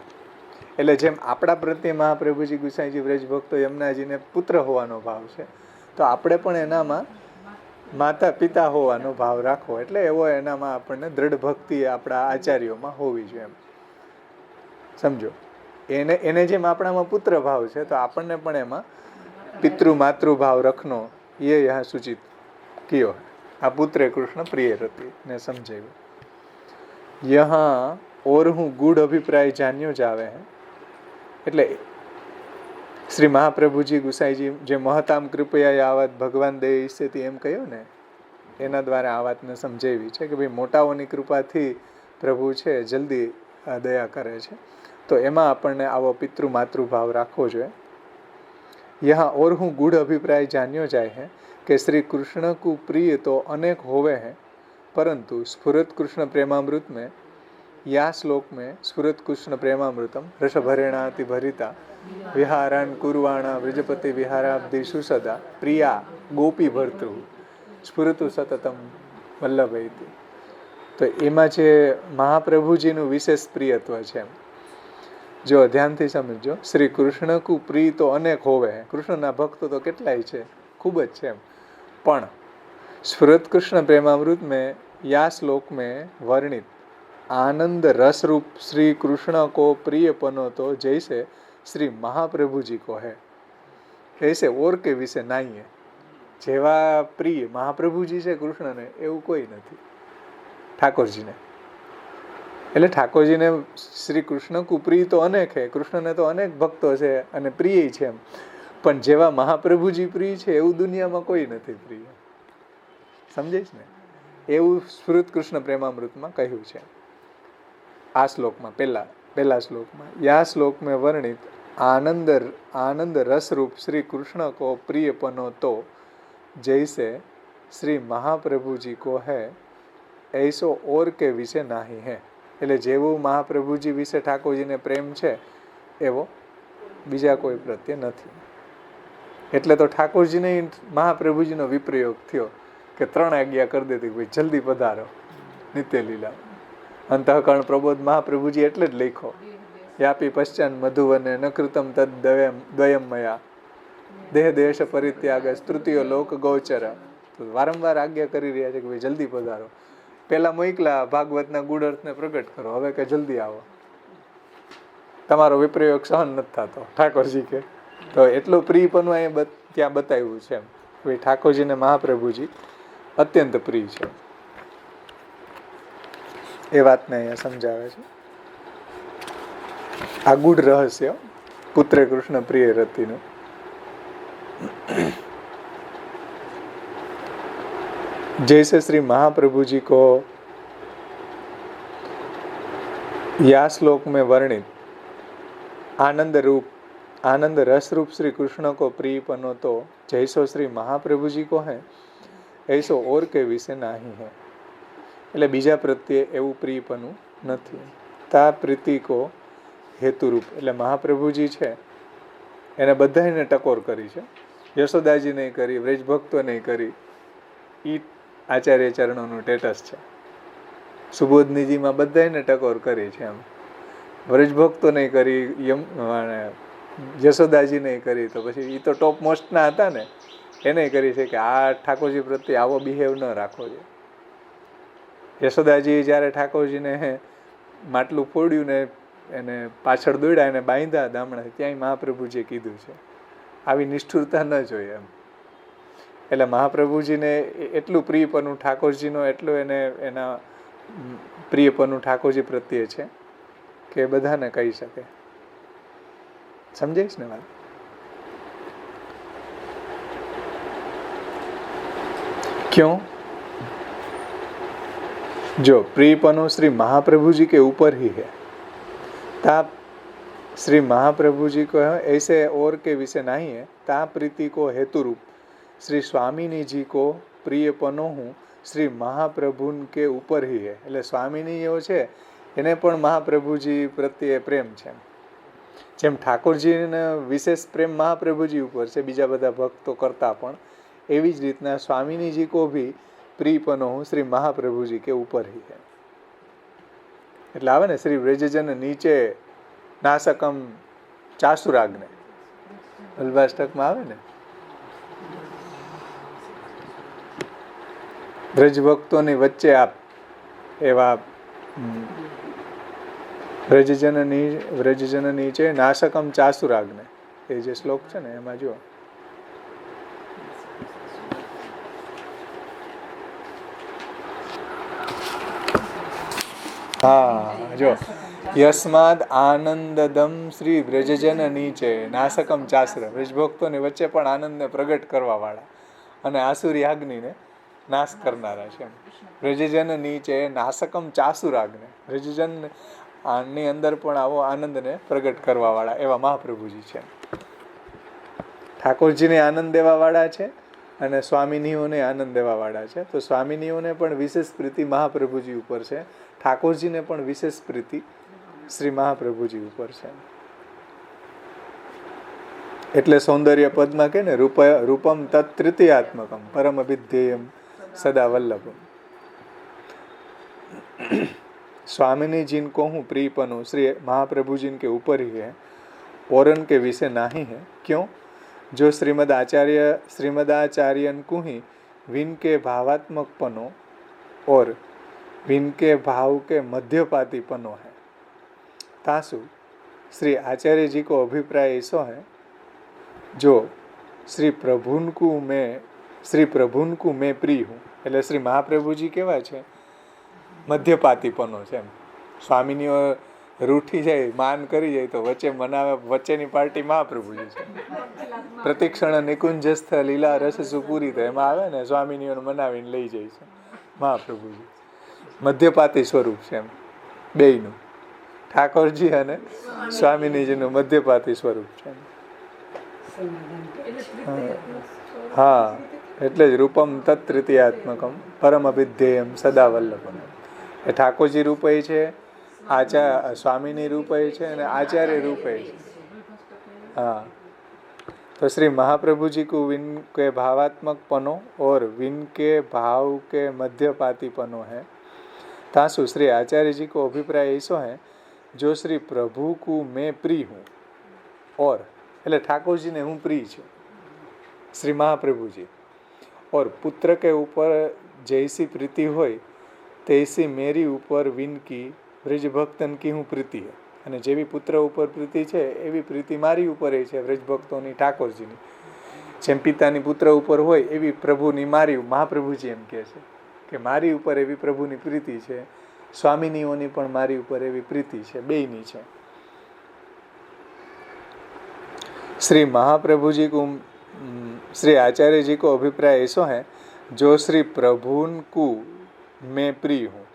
એટલે જેમ આપણા પ્રત્યે મહાપ્રભુજી, ગુસાઈજી, વ્રજ ભક્તો, યમુનાજીને પુત્ર હોવાનો ભાવ છે, તો આપણે પણ એનામાં માતા પિતા હોવાનો ભાવ રાખવો. એટલે એવો એનામાં આપણને દ્રઢ ભક્તિ આપણા આચાર્યોમાં હોવી જોઈએ. એમ સમજો, એને જેમ આપણામાં પુત્ર ભાવ છે, તો આપણને પણ એમાં પિતૃ માતૃભાવ રખનો એ यहाँ सूचित कियो है. આ પુત્રે કૃષ્ણ પ્રિય રતિ ને સમજાવ્યું. यहाँ और હું ગૂઢ અભિપ્રાય જાણ્યો જ આવે હે. એટલે શ્રી મહાપ્રભુજી, ગુસાઈજી જે મહતામ કૃપયા આ વાત ભગવાન દે ઈચ્છેથી એમ કહ્યું ને, એના દ્વારા આ વાતને સમજાવી છે કે ભાઈ મોટાઓની કૃપાથી પ્રભુ છે જલ્દી દયા કરે છે. તો એમાં આપણને આવો પિતૃ માતૃભાવ રાખવો જોઈએ. यहाँ और હું ગૂઢ અભિપ્રાય જાણ્યો જાય है કે શ્રી કૃષ્ણ को प्रिय तो अनेक होवे हैं, परंतु स्फुरत कृष्ण प्रेमामृत में या श्लोक में स्फुरत कृष्ण प्रेमामृतम रसभरेणाति भरिता विहारान कुर्वाणा व्रजपति विहाराब्धि सुसदा प्रिया गोपी भर्तृ स्फुरतु सततम वल्लभैति. તો એમાં જે મહાપ્રભુજીનું વિશેષ પ્રિયત્વ છે, જો ધ્યાનથી સમજો. શ્રી કૃષ્ણ કુ પ્રિય તો અનેક હોવે. કૃષ્ણના ભક્તો તો કેટલાય છે, ખૂબ જ છે. પણ સ્ફુરત कृष्ण प्रेमामृत में या श्लोक में वर्णित आनंद रस रूप श्री कृष्ण को प्रिय पनो तो जैसे श्री महाप्रभु जी को है, ऐसे और के विषय नहीं है. જેવા પ્રિય મહાપ્રભુજી છે કૃષ્ણને, એવું કોઈ નથી ઠાકોરજીને. એટલે ઠાકોરજીને શ્રી કૃષ્ણ કુ પ્રિય તો અનેક હે, કૃષ્ણને તો અનેક ભક્તો છે અને પ્રિય છે. પણ જેવા મહાપ્રભુજી પ્રિય છે એવું દુનિયામાં કોઈ નથી પ્રિય. સમજાય ને? એવું સ્ફુરત કૃષ્ણ પ્રેમામૃતમાં કહ્યું છે આ શ્લોકમાં, પહેલા શ્લોકમાં. યા શ્લોક में वर्णित आनंद रस रूप श्री कृष्ण को प्रिय पनो तो जैसे श्री महाप्रभु जी को है, ऐसो और के विषय नहीं है. એટલે જેવું મહાપ્રભુજી વિશે ઠાકોરજીને પ્રેમ છે એવો બીજા કોઈ પ્રત્યે નથી. એટલે તો ઠાકોરજીને મહાપ્રભુજીનો વિપ્રયોગ થયો કે 3 આજ્ઞા કરી દેતી, ભાઈ જલ્દી પધારો નિત્ય લીલા. અંતઃકરણ પ્રબોધ મહાપ્રભુજી એટલે જ લખ્યો, યાપી પશ્ચાન મધુવને ન કૃતમ તદ દ્વયમ મયા દેહ દેશ પરિત્યાગ તૃતીય લોક ગૌચર. તો વારંવાર આજ્ઞા કરી રહ્યા છે કે ભાઈ જલ્દી પધારો. પેલા મોકલા ભાગવતના ગુડ અર્થને પ્રગટ કરો, હવે કે જલ્દી આવો, તમારો વિપ્રયોગ સહન નથી થતો ઠાકોરજી કે. તો એટલો પ્રિયપણું અહીંયા ત્યાં બતાવ્યું છે કે ઠાકોરજીને મહાપ્રભુજી અત્યંત પ્રિય છે. એ વાતને અહીંયા સમજાવે છે. આ ગૂઢ રહસ્ય પુત્ર કૃષ્ણ પ્રિય રતિનું. जैसे श्री महाप्रभु जी को या श्लोक में वर्णित आनंद रस रूप श्री कृष्ण को प्रियपनो तो जैसो श्री महाप्रभु जी को है ऐसो और के विषय नहीं है. એટલે બીજા પ્રત્યે એવું પ્રિયપનું નથી. તા પ્રીતિ કો હેતુરૂપ એટલે મહાપ્રભુજી છે એને બધાને ટકોર કરી છે. યશોદાજી નહીં કરી, વ્રજભક્તો નહીં કરી. ઈ આચાર્ય ચરણોનું સ્ટેટસ છે. સુબોધનીજીમાં બધાને ટકોર કરી છે. એમ વ્રજભક્તો નહીં કરી, યશોદાજી નહીં કરી, તો પછી એ તો ટોપ મોસ્ટના હતા ને, એને કરી છે કે આ ઠાકોરજી પ્રત્યે આવો બિહેવ ન રાખવો જોઈએ. યશોદાજી જ્યારે ઠાકોરજીને માટલું ફોડ્યું ને એને પાછળ દોડ્યા એને બાંધ્યા દામણા, ત્યાંય મહાપ્રભુજીએ કીધું છે આવી નિષ્ઠુરતા ન જોઈએ એમ. એટલે મહાપ્રભુજીને એટલું પ્રિયપનું ઠાકોરજીનો એટલું એના પ્રિયપનું ઠાકોરજી પ્રત્યે છે કે બધાને કહી શકે. સમજાઈશ ને વાત? क्यों? जो प्रियपनो श्री महाप्रभु जी के ऊपर ही है, ता श्री महाप्रभु जी को है ऐसे और के विषय नहीं है. ता प्रीति को हेतु रूप श्री स्वामीनी जी को प्रियपनो हूँ श्री महाप्रभु के ऊपर ही है. એટલે સ્વામીનીઓ છે એને પણ મહાપ્રભુજી પ્રત્યે પ્રેમ છે. જેમ ઠાકોરજીને વિશેષ પ્રેમ મહાપ્રભુજી ઉપર છે બીજા બધા ભક્તો કરતા પણ, એવી જ રીતના स्वामीनी जी को भी प्रियपनो हूँ श्री महाप्रभु जी के ऊपर ही है. એટલે આવે ને શ્રી વ્રજજન નીચે નાસકમ ચાસુરાગ્ને, અલ્ભાષ્ટકમાં આવે ને, વ્રજભક્તોની વચ્ચે આપ એવા વ્રજજન નીચે નાસકમ ચાસુરાગ્ને, એ જે શ્લોક છે ને એમાં જુઓ. હા જો, યસ્માદ આનંદદમ શ્રી વ્રજજન નીચે નાસકમ ચાસર, વ્રજભક્તોની વચ્ચે પણ આનંદને પ્રગટ કરવા વાળા અને આસુરી અગ્નિને નાશ કરનારા છે. વ્રજજન નીચે નાસકમ ચાસુરાગ્ને, વ્રજજન ની અંદર પણ આવો આનંદને પ્રગટ કરવા વાળા એવા મહાપ્રભુજી છે. ઠાકોરજીને આનંદ દેવા વાળા છે અને સ્વામીનીઓને આનંદ દેવા વાળા છે. તો સ્વામીનીઓને પણ વિશેષ પ્રીતિ મહાપ્રભુજી ઉપર છે, ઠાકોરજીને પણ વિશેષ પ્રીતિ શ્રી મહાપ્રભુજી ઉપર છે. એટલે સૌંદર્ય પદમાં કે ને રૂપમ તત્તૃતીયાત્મકમ પરમ વિધેયમ સદા વલ્લભમ. स्वामिनी जिनको हूँ प्रियपनो श्री महाप्रभु जिनके ऊपर ही है और उनके विषय नहीं है. क्यों? जो श्रीमदाचार्यन को ही विन के भावात्मकपनो और विन के भाव के मध्यपातीपनो है. तासु श्री आचार्य जी को अभिप्राय ऐसा है जो श्री प्रभुन को मैं प्रिय हूँ. એટલે શ્રી મહાપ્રભુજી કેવા છે? મધ્યપાતીપનો છે. સ્વામીનીઓ રૂઠી જાય, માન કરી જાય તો વચ્ચે મનાવે, વચ્ચેની પાર્ટી મહાપ્રભુજી છે. પ્રતિક્ષણ નિકુંજસ્થ લીલા રસ સુપૂરી થાય એમાં આવે ને, સ્વામીનીઓને મનાવીને લઈ જાય છે મહાપ્રભુજી. મધ્યપાતી સ્વરૂપ છે એમ બેયનું, ઠાકોરજી અને સ્વામીનીજીનું મધ્યપાતી સ્વરૂપ છે. હા, એટલે જ રૂપમ તત્તૃતીયાત્મકમ પરમ અવિધેયમ સદા વલ્લભમ. એ ઠાકોરજી રૂપે છે, સ્વામીની રૂપે છે અને આચાર્ય રૂપે છે. हाँ, तो श्री महाप्रभु जी को विन के भावात्मक पनो और विन के भाव के मध्यपाती पनो है. तासु श्री आचार्य जी को अभिप्राय ऐसा है जो श्री प्रभु को मैं प्रिय हूँ और એટલે ઠાકોરજીને હું પ્રિય છું શ્રી મહાપ્રભુજી, और पुत्र के ऊपर जैसी प्रीति હોય तैसी मेरी ऊपर विन की વ્રજભક્તન की હું પ્રીતિ है. અને જેવી પુત્ર ઉપર પ્રીતિ છે એવી પ્રીતિ મારી ઉપર છે વ્રજભક્તોની, ઠાકોરજીની. જેમ પિતાની પુત્ર ઉપર હોય એવી પ્રભુની મારી, મહાપ્રભુજી એમ કહે છે કે મારી ઉપર એવી પ્રભુની પ્રીતિ છે, स्वामिनियों पण मारी ऊपर एवी प्रीति है, बेयनी है। श्री महाप्रभु जी को, श्री आचार्य जी को अभिप्राय ऐसा है, जो श्री प्रभु को मैं प्रिय हूँ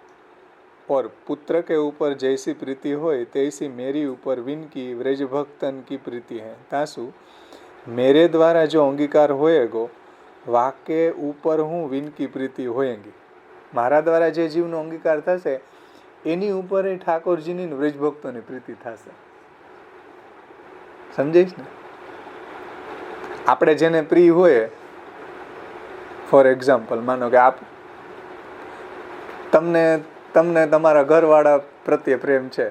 और पुत्र के ऊपर जैसी प्रीति हो तैसी मेरी ऊपर विन की व्रज भक्तन की प्रीति है। तासु मेरे द्वारा जो अंगीकार होएगो वाके ऊपर हूँ विन की प्रीति होएगी। मारा द्वारा जे जीवनो अंगीकार थशे एनी ऊपर ठाकुरजीनी व्रज भक्तोनी प्रीति थशे। समझीश ने? आपणे जेने प्रिय होय, फॉर एग्जाम्पल मानो कि आप तमने तमारा घरवाळा प्रत्ये प्रेम छे,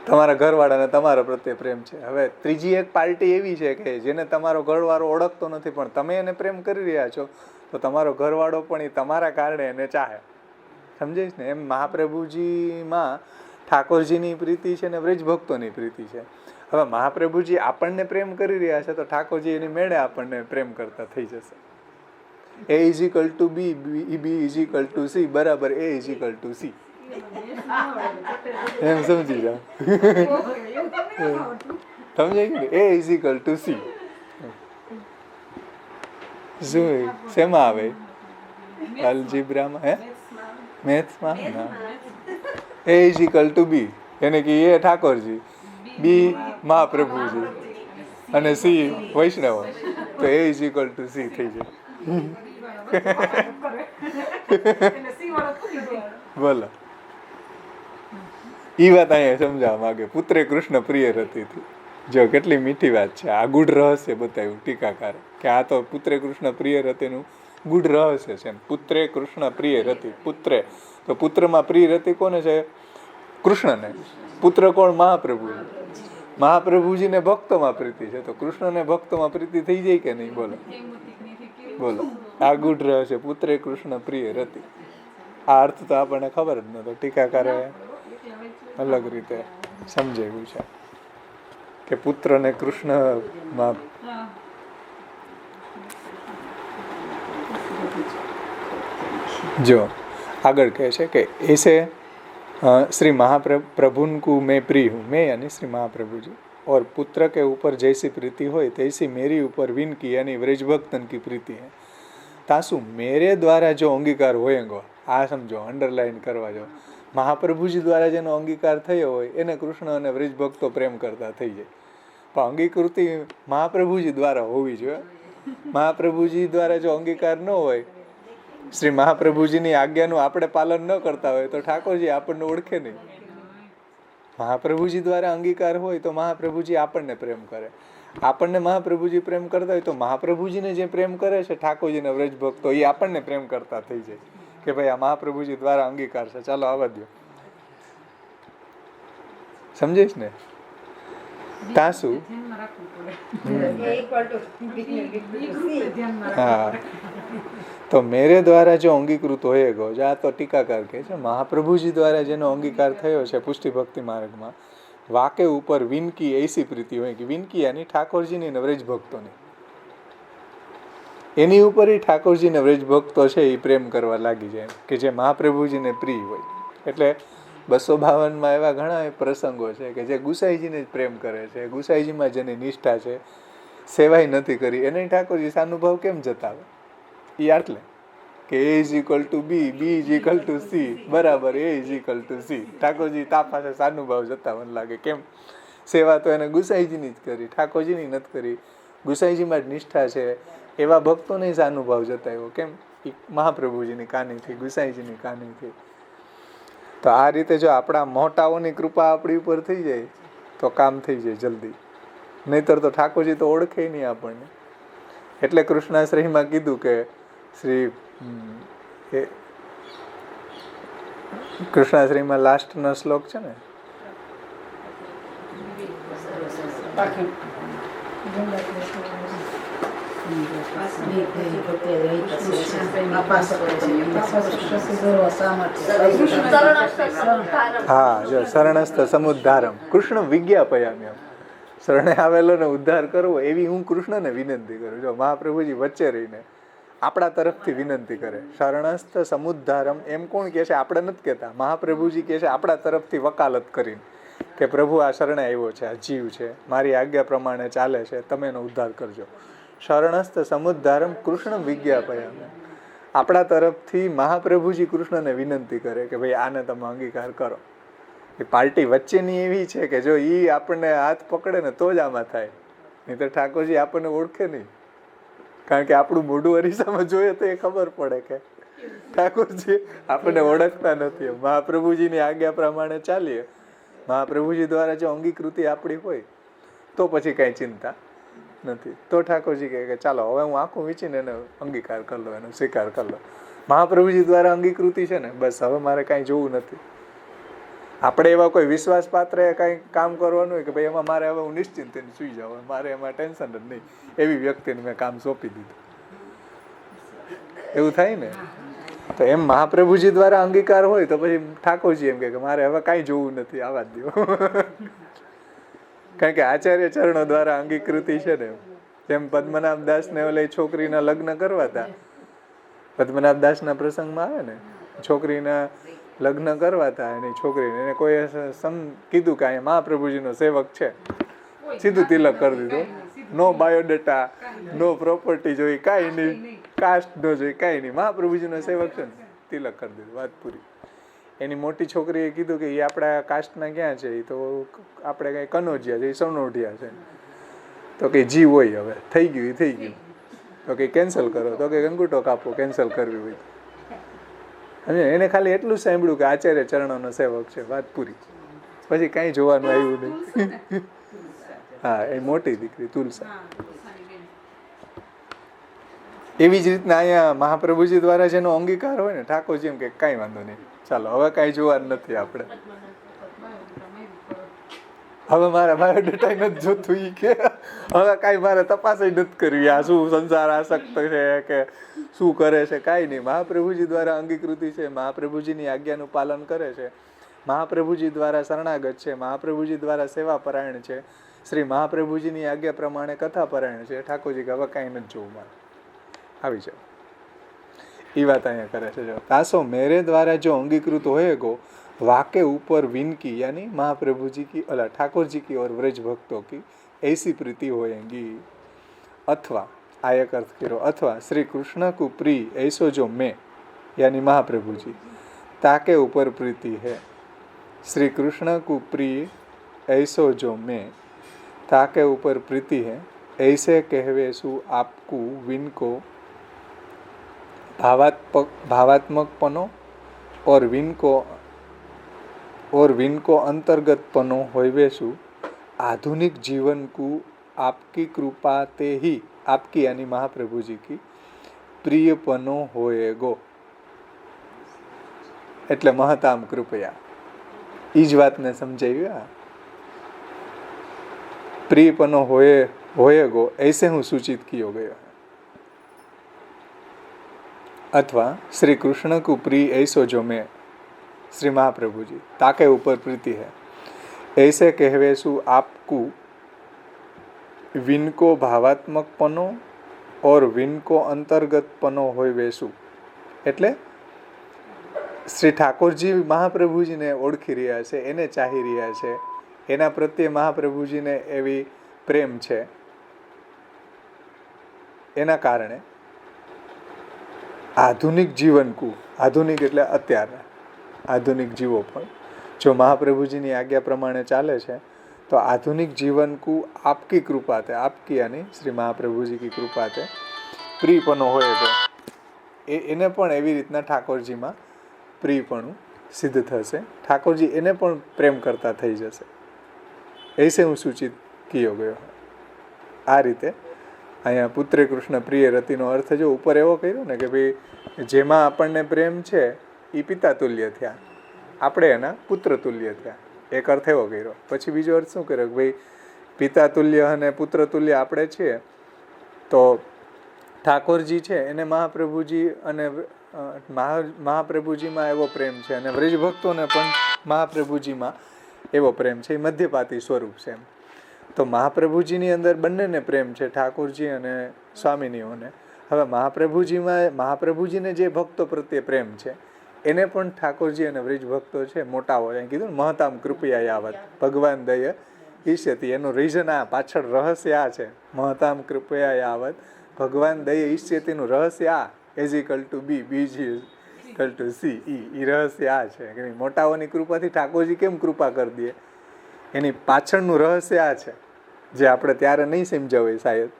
तमारा घरवाळाने तमारा प्रत्ये प्रेम छे। हवे त्रीजी एक पार्टी एवी छे के जेने तमारो घरवाळो ओळखतो नथी पण तमे एने प्रेम करी रह्या छो, तो तमारो घरवाळो पण तमारा कारणे एने चाहे। समझीश ने? एम महाप्रभुजी में ठाकुरजीनी प्रीति छे ने व्रज भक्तोनी प्रीति छे। हवे महाप्रभुजी आपणने प्रेम करी रह्या छे तो ठाकुरजी एनी मेळे आपणने प्रेम करता थई जशे। A = B, B = C बराबर A = C। एम समझी जाओ। समझे कि A = C। શેમાં આવે? અલ્જીબ્રામાં હે? મેથ્સમાં ના, A = B એને કે એ ઠાકોરજી, B મહાપ્રભુજી અને C વૈષ્ણવ, તો A = C થઈ જાય। બોલો, ઈ વાત અહીંયા સમજાવવા માંગે। પુત્રે કૃષ્ણ પ્રિય રતિ થી, જો કેટલી મીઠી વાત છે। આ ગૂઢ રહસ્ય બતાવ્યું ટીકાકારે કે આ તો પુત્રે કૃષ્ણ પ્રિય રતિનું ગૂઢ રહસ્ય છે। પુત્રે કૃષ્ણ પ્રિય રતિ, પુત્રે તો પુત્રમાં પ્રિય રતિ કોને છે? કૃષ્ણને। પુત્ર કોણ? મહાપ્રભુજી। મહાપ્રભુજીને ભક્તોમાં પ્રીતિ છે, તો કૃષ્ણને ભક્તોમાં પ્રીતિ થઈ જાય કે નહીં? બોલો બોલો, આ ગૂઢ રહસ્ય પુત્રે કૃષ્ણ પ્રિય રતિ। આ અર્થ તો આપણને ખબર જ નતો, ટીકાકારે અલગ રીતે સમજાવ્યું છે કે પુત્ર ને કૃષ્ણમાં जो आगे कहे कि ऐसे श्री महाप्रभु को मैं प्रिय हूँ, मैं यानी श्री महाप्रभु जी, और पुत्र के ऊपर जैसी प्रीति हो तैसी मेरी ऊपर विन की यानी व्रज भक्तन की प्रीति है। तासु मेरे द्वारा जो अंगीकार होएगो, आ समझो, अंडरलाइन करवा जो, महाप्रभुजी द्वारा जेनो अंगीकार थयो होय एने कृष्ण अने व्रज भक्तो प्रेम करता थई जाय। पण अंगीकृति महाप्रभुजी द्वारा होवी जोईए। महाप्रभुजी द्वारा जो अंगीकार न होय, श्री महाप्रभुजीनी आज्ञानुं आपणे पालन न करता होय तो ठाकुरजी आपणने ओळखे नहीं। महाप्रभुजी द्वारा अंगीकार होय तो महाप्रभुजी आपणने प्रेम करे। आपणने महाप्रभुजी प्रेम करता होय तो महाप्रभुजीने जे प्रेम करे छे ठाकुरजीने व्रज भक्तो ए आपणने प्रेम करता थई जाय के भाई आ महाप्रभुजी द्वारा अंगीकार छे, चालो आवा दो। समझीश ने? तासु हाँ, तो मेरे द्वारा जो अंगीकृत होएगो, जा तो टीकाकार कहे छे महाप्रभुजी द्वारा जेनो अंगीकार थयो छे पुष्टि भक्ति मार्ग में, वाके ऊपर विन की ऐसी प्रीति होएगी। विन की यानी ठाकुरजीनी व्रज भक्तोनी, एनी ऊपर ही ठाकुरजीने व्रज भक्तो छे ए प्रेम करवा लागी जाय के जे महाप्रभुजीने प्रिय होय। एटले 252 में एवा घणा प्रसंगो छे के जे गुसाईजीने प्रेम करे छे, गुसाईजीमां जेनी निष्ठा छे, सेवाय नथी करी एने ठाकुरजी सानुभाव केम जतावे? ई आटले के A = B, B = C बराबर A = C। ठाकुरजी तापा से सानुभाव जतावन लागे, केम? सेवा तो एने गुसाईजीनी ज करी, ठाकुरजीनी नथी करी। गुसाईजीमां ज निष्ठा छे एवा भक्तोने सानुभाव जताव्यो, केम? महाप्रभुजीनी कानीथी, गुसाईजीनी कानीथी। तो आ रीते जो आपणा मोटाओनी कृपा आपणी उपर थई जाय तो काम थई जाय जल्दी, नहींतर तो ठाकुरजी तो ओळखे नहीं आपणने। एटले कृष्णाश्रयमां कीधुं के श्री कृष्णाश्रयमां लास्टनो श्लोक छे ने, हाँ जो शरणस्थ समुद्धारम कृष्ण विज्ञापयाम्यहम्। શરણે આવેલો ને ઉદ્ધાર કરવો, એવી હું કૃષ્ણને વિનંતી કરું. જો મહાપ્રભુજી વચ્ચે રહીને આપણા તરફથી વિનંતી કરે. શરણસ્થ સમુદ્ધારમ એમ કોણ કહે છે? આપણે નથી કહેતા, મહાપ્રભુજી કહે છે આપણા તરફથી વકાલત કરીને કે પ્રભુ આ શરણે આવ્યો છે, આ જીવ છે, મારી આજ્ઞા પ્રમાણે ચાલે છે, તમે એનો ઉદ્ધાર કરજો. શરણસ્થ સમુદ્ધારમ કૃષ્ણ વિજ્ઞાપયામે. આપણા તરફથી મહાપ્રભુજી કૃષ્ણને વિનંતી કરે કે ભાઈ આને તમે અંગીકાર કરો. એ પાર્ટી વચ્ચેની એવી છે કે જો એ આપણને હાથ પકડે ને તો જ આમાં થાય, નહીં તો ઠાકોરજી આપણને ઓળખે નહીં. કારણ કે આપણું મોઢું અરીસામાં જોઈએ તો એ ખબર પડે કે ઠાકોરજી આપણને ઓળખતા નથી. મહાપ્રભુજીની આજ્ઞા પ્રમાણે ચાલીએ, મહાપ્રભુજી દ્વારા જો અંગીકૃતિ આપણી હોય તો પછી કાંઈ ચિંતા નથી. તો ઠાકોરજી કહે કે ચાલો હવે હું આંખું વીંચીને એનો અંગીકાર કરી લો, એનો સ્વીકાર કરી લો. મહાપ્રભુજી દ્વારા અંગીકૃતિ છે ને, બસ હવે મારે કાંઈ જોવું નથી. આપણે એવા કોઈ વિશ્વાસપાત્ર કાંઈ કામ કરવાનું હોય કે ભાઈ એમાં મારે હવે હું નિશ્ચિંત સુઈ જાઉં, મારે એમાં ટેન્શન જ નહીં, એવી વ્યક્તિને મેં કામ સોંપી દીધું, એવું થાય ને. તો એમ મહાપ્રભુજી દ્વારા અંગીકાર હોય તો પછી ઠાકોરજી એમ કે મારે હવે કાંઈ જોવું નથી, આવા જ દો. કારણ કે આચાર્ય ચરણો દ્વારા અંગીકૃતિ છે ને. જેમ પદ્મનાભ દાસને ઓલે છોકરીના લગ્ન કરવા હતા, પદ્મનાભ દાસના પ્રસંગમાં આવે ને, છોકરીના લગ્ન કરવા હતા, એની છોકરીને એને કોઈ કીધું કે અહીંયા મહાપ્રભુજીનો સેવક છે, સીધું તિલક કરી દીધો. નો બાયોડેટા, નો પ્રોપર્ટી જોઈ, કાંઈ નહીં, કાસ્ટ ન જોઈ, કાંઈ નહીં, મહાપ્રભુજીનો સેવક છે ને, તિલક કરી દીધું, વાત પૂરી. એની મોટી છોકરીએ કીધું કે એ આપણા કાસ્ટના ક્યાં છે? એ તો આપણે કંઈ કનોજિયા છે, એ સૌનોઢિયા છે. તો કે જી હોય, હવે થઈ ગયું, એ થઈ ગયું. તો કે કેન્સલ કરો, તો કે અંગૂઠો કાપો, કેન્સલ કરવી હોય. અને એને ખાલી એટલું સાંભળ્યું કે આચાર્ય ચરણોનો સેવક છે, વાત પૂરી. પછી કાંઈ જોવાનું આવ્યું નહીં. હા, એ મોટી દીકરી તુલસા. એવી જ રીતના અહીંયા મહાપ્રભુજી દ્વારા જેનો અંગીકાર હોય ને, ઠાકોરજી એમ કે કાંઈ વાંધો નહીં, ચાલો હવે કાંઈ જોવાનું નથી આપણે, હવે મારા બાયોડેટા નથી જોતું, ઈ કે હવે કાંઈ મારે તપાસ નથી કરવી, આ શું સંસાર આસક્ત છે કે શું કરે છે, કાંઈ નહીં. મહાપ્રભુજી દ્વારા અંગીકૃતિ છે, મહાપ્રભુજીની આજ્ઞાનું પાલન કરે છે, મહાપ્રભુજી દ્વારા શરણાગત છે, મહાપ્રભુજી દ્વારા સેવાપરાયણ છે, શ્રી મહાપ્રભુજીની આજ્ઞા પ્રમાણે કથાપરાયણ છે. ઠાકોરજી કે હવે કાંઈ નથી જોવું મારે, આવી જાઓ. એ વાત અહીંયા કરે છે. જો તાસો મેરે દ્વારા જો अंगीकृत होएगो वाके ऊपर विनकी यानी महाप्रभु जी की अला ठाकुर जी की और व्रज भक्तों की ऐसी प्रीति होएगी. अथवा આ એક અર્થ કર્યો, અથવા શ્રી કૃષ્ણ को प्रिय ऐसो जो मैं यानी महाप्रभु जी ताके ऊपर प्रीति है. श्री कृष्ण को प्रिय ऐसो जो मैं ताके ऊपर प्रीति है, ऐसे कहवे सु आपको विनको भावात्मकपनो और विनको अंतर्गतपनो होवेशु आधुनिक जीवन को आपकी कृपा ते ही आपकी यानी महाप्रभु जी की प्रियपनो होएगो. એટલે મહતામ કૃપયા ઈ જ વાતને સમજાવ્યું. प्रियपनो होएगो ऐसे હું सूचित कियो गयो. अथवा श्री कृष्ण को प्रिय ऐसो जो मैं श्री महाप्रभु जी ताके ऊपर प्रीति है, ऐसे कहवे सु आपको विनको भावात्मकपनो और विनको अंतर्गतपनो होवेसु. એટલે શ્રી ઠાકોરજી મહાપ્રભુજીને ઓળખી રહ્યા છે, એને ચાહી રહ્યા છે, એના પ્રત્યે મહાપ્રભુજીને એવી પ્રેમ છે, એના કારણે આધુનિક જીવનકુ, આધુનિક એટલે અત્યારે આધુનિક જીવો પણ જો મહાપ્રભુજીની આજ્ઞા પ્રમાણે ચાલે છે તો આધુનિક જીવનકુ આપકી કૃપા તે, આપકી યાની શ્રી મહાપ્રભુજી કી કૃપા તે પ્રિયપણો હોય તો એને પણ એવી રીતના ઠાકોરજીમાં પ્રિયપણું સિદ્ધ થશે, ઠાકોરજી એને પણ પ્રેમ કરતા થઈ જશે. એસે હું સૂચિત કિયો ગયો. આ રીતે અહીંયા પુત્રે કૃષ્ણ પ્રિય રતિનો અર્થ જો ઉપર એવો કર્યો ને કે ભાઈ જેમાં આપણને પ્રેમ છે એ પિતા તુલ્ય થયા, આપણે એના પુત્ર તુલ્ય થયા, એક અર્થ એવો કર્યો. પછી બીજો અર્થ શું કર્યો કે ભાઈ પિતા તુલ્ય અને પુત્ર તુલ્ય આપણે છીએ તો ઠાકોરજી છે એને મહાપ્રભુજી અને મહાપ્રભુજીમાં એવો પ્રેમ છે અને વ્રજભક્તોને પણ મહાપ્રભુજીમાં એવો પ્રેમ છે, એ મધ્યપાતી સ્વરૂપ છે. તો મહાપ્રભુજીની અંદર બંનેને પ્રેમ છે, ઠાકોરજી અને સ્વામિનીઓને. હવે મહાપ્રભુજીને જે ભક્તો પ્રત્યે પ્રેમ છે એને પણ ઠાકોરજી અને વ્રજ ભક્તો છે મોટાઓ, એમ કીધું ને મહતામ કૃપયા યાવત ભગવાન દય ઈષ્યતિ. એનું રીઝન આ પાછળ રહસ્ય આ છે, મહતામ કૃપયા યાવત ભગવાન દય ઈષ્યતિનું રહસ્ય આ, એઝ ઇક્વલ ટુ બી, બીજી ઇક્વલ ટુ સી, ઈ રહસ્ય આ છે કે મોટાઓની કૃપાથી ઠાકોરજી કેમ કૃપા કરી દે, એની પાછળનું રહસ્ય આ છે, જે આપણે ત્યારે નહીં સમજાવે શાયદ,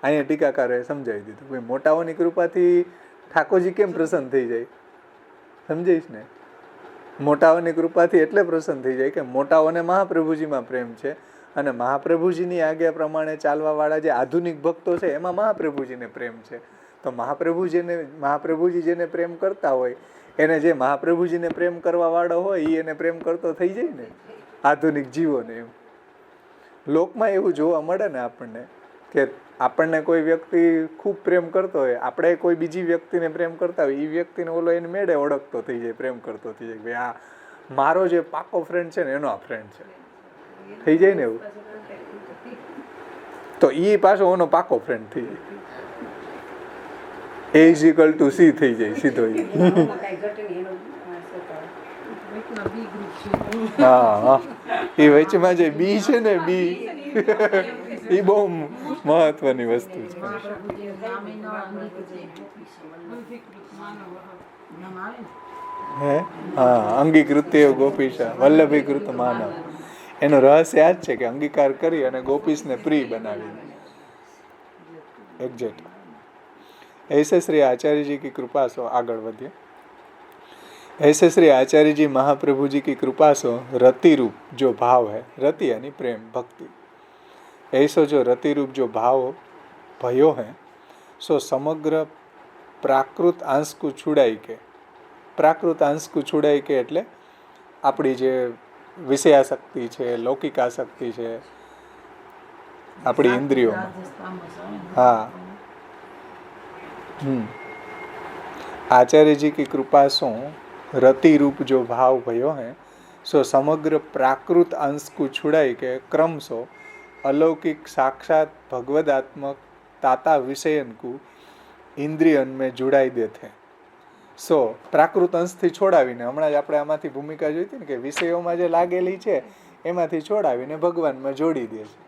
અહીંયા ટીકાકારોએ સમજાવી દીધું. ભાઈ મોટાઓની કૃપાથી ઠાકોરજી કેમ પ્રસન્ન થઈ જાય, સમજાઈશ ને? મોટાઓની કૃપાથી એટલે પ્રસન્ન થઈ જાય કે મોટાઓને મહાપ્રભુજીમાં પ્રેમ છે, અને મહાપ્રભુજીની આજ્ઞા પ્રમાણે ચાલવાવાળા જે આધુનિક ભક્તો છે એમાં મહાપ્રભુજીને પ્રેમ છે. તો મહાપ્રભુજી જેને પ્રેમ કરતા હોય એને જે મહાપ્રભુજીને પ્રેમ કરવાવાળો હોય એ એને પ્રેમ કરતો થઈ જાય ને, આધુનિક જીવોને. એમ લોકમાં એવું જોવા મળે ને આપણને કે આપણને કોઈ વ્યક્તિ ખૂબ પ્રેમ કરતો હોય, આપણે કોઈ બીજી વ્યક્તિને પ્રેમ કરતા હોય, એ વ્યક્તિને ઓલો એને મેળે ઓળખતો થઈ જાય, પ્રેમ કરતો થઈ જાય, ભાઈ આ મારો જે પાકો ફ્રેન્ડ છે ને એનો આ ફ્રેન્ડ છે, થઈ જાય ને એવું. તો એ પાછો એનો પાકો ફ્રેન્ડ થઈ જાય, એ ઇઝ ઇક્વલ ટુ સી થઈ જાય સીધો. હા, એ વચમાં જે બી છે ને, બી એ બહુ મહત્વની વસ્તુ છે. હે હા, અંગીકૃત્ય ગોપીશા વલ્લભીકૃત માનવ. એનું રહસ્ય આ જ છે કે અંગીકાર કરી અને ગોપીશને પ્રિય બનાવી. એક્ઝેક્ટ. ऐसे श्री आचार्य जी की कृपा सो आगळ વધીએ. ऐसे श्री आचार्य जी महाप्रभु जी की कृपा सो रति रूप जो भाव है, रति यानी प्रेम भक्ति, ऐसो जो रति रूप जो भाव भयो है सो समग्र प्राकृत अंश को छुड़ाई के, प्राकृત અંશ को छुड़ाई के એટલે આપણી જે વિષયાશક્તિ છે, લૌકિક આસક્તિ છે આપણી ઇન્દ્રિયોમાં. હા, आचार्य जी की कृपा सो रति रूप जो भाव भयो है सो समग्र प्राकृत अंश को छुड़ाई के क्रम सो अलौकिक साक्षात भगवदात्मक ताता विषयन को इंद्रियन में जुड़ाई देते. સો પ્રાકૃત અંશથી છોડાવીને, હમણાં જ આપણે આમાંથી ભૂમિકા જોઈ હતી ને કે વિષયોમાં જે લાગેલી છે એમાંથી છોડાવીને ભગવાનમાં જોડી દે છે.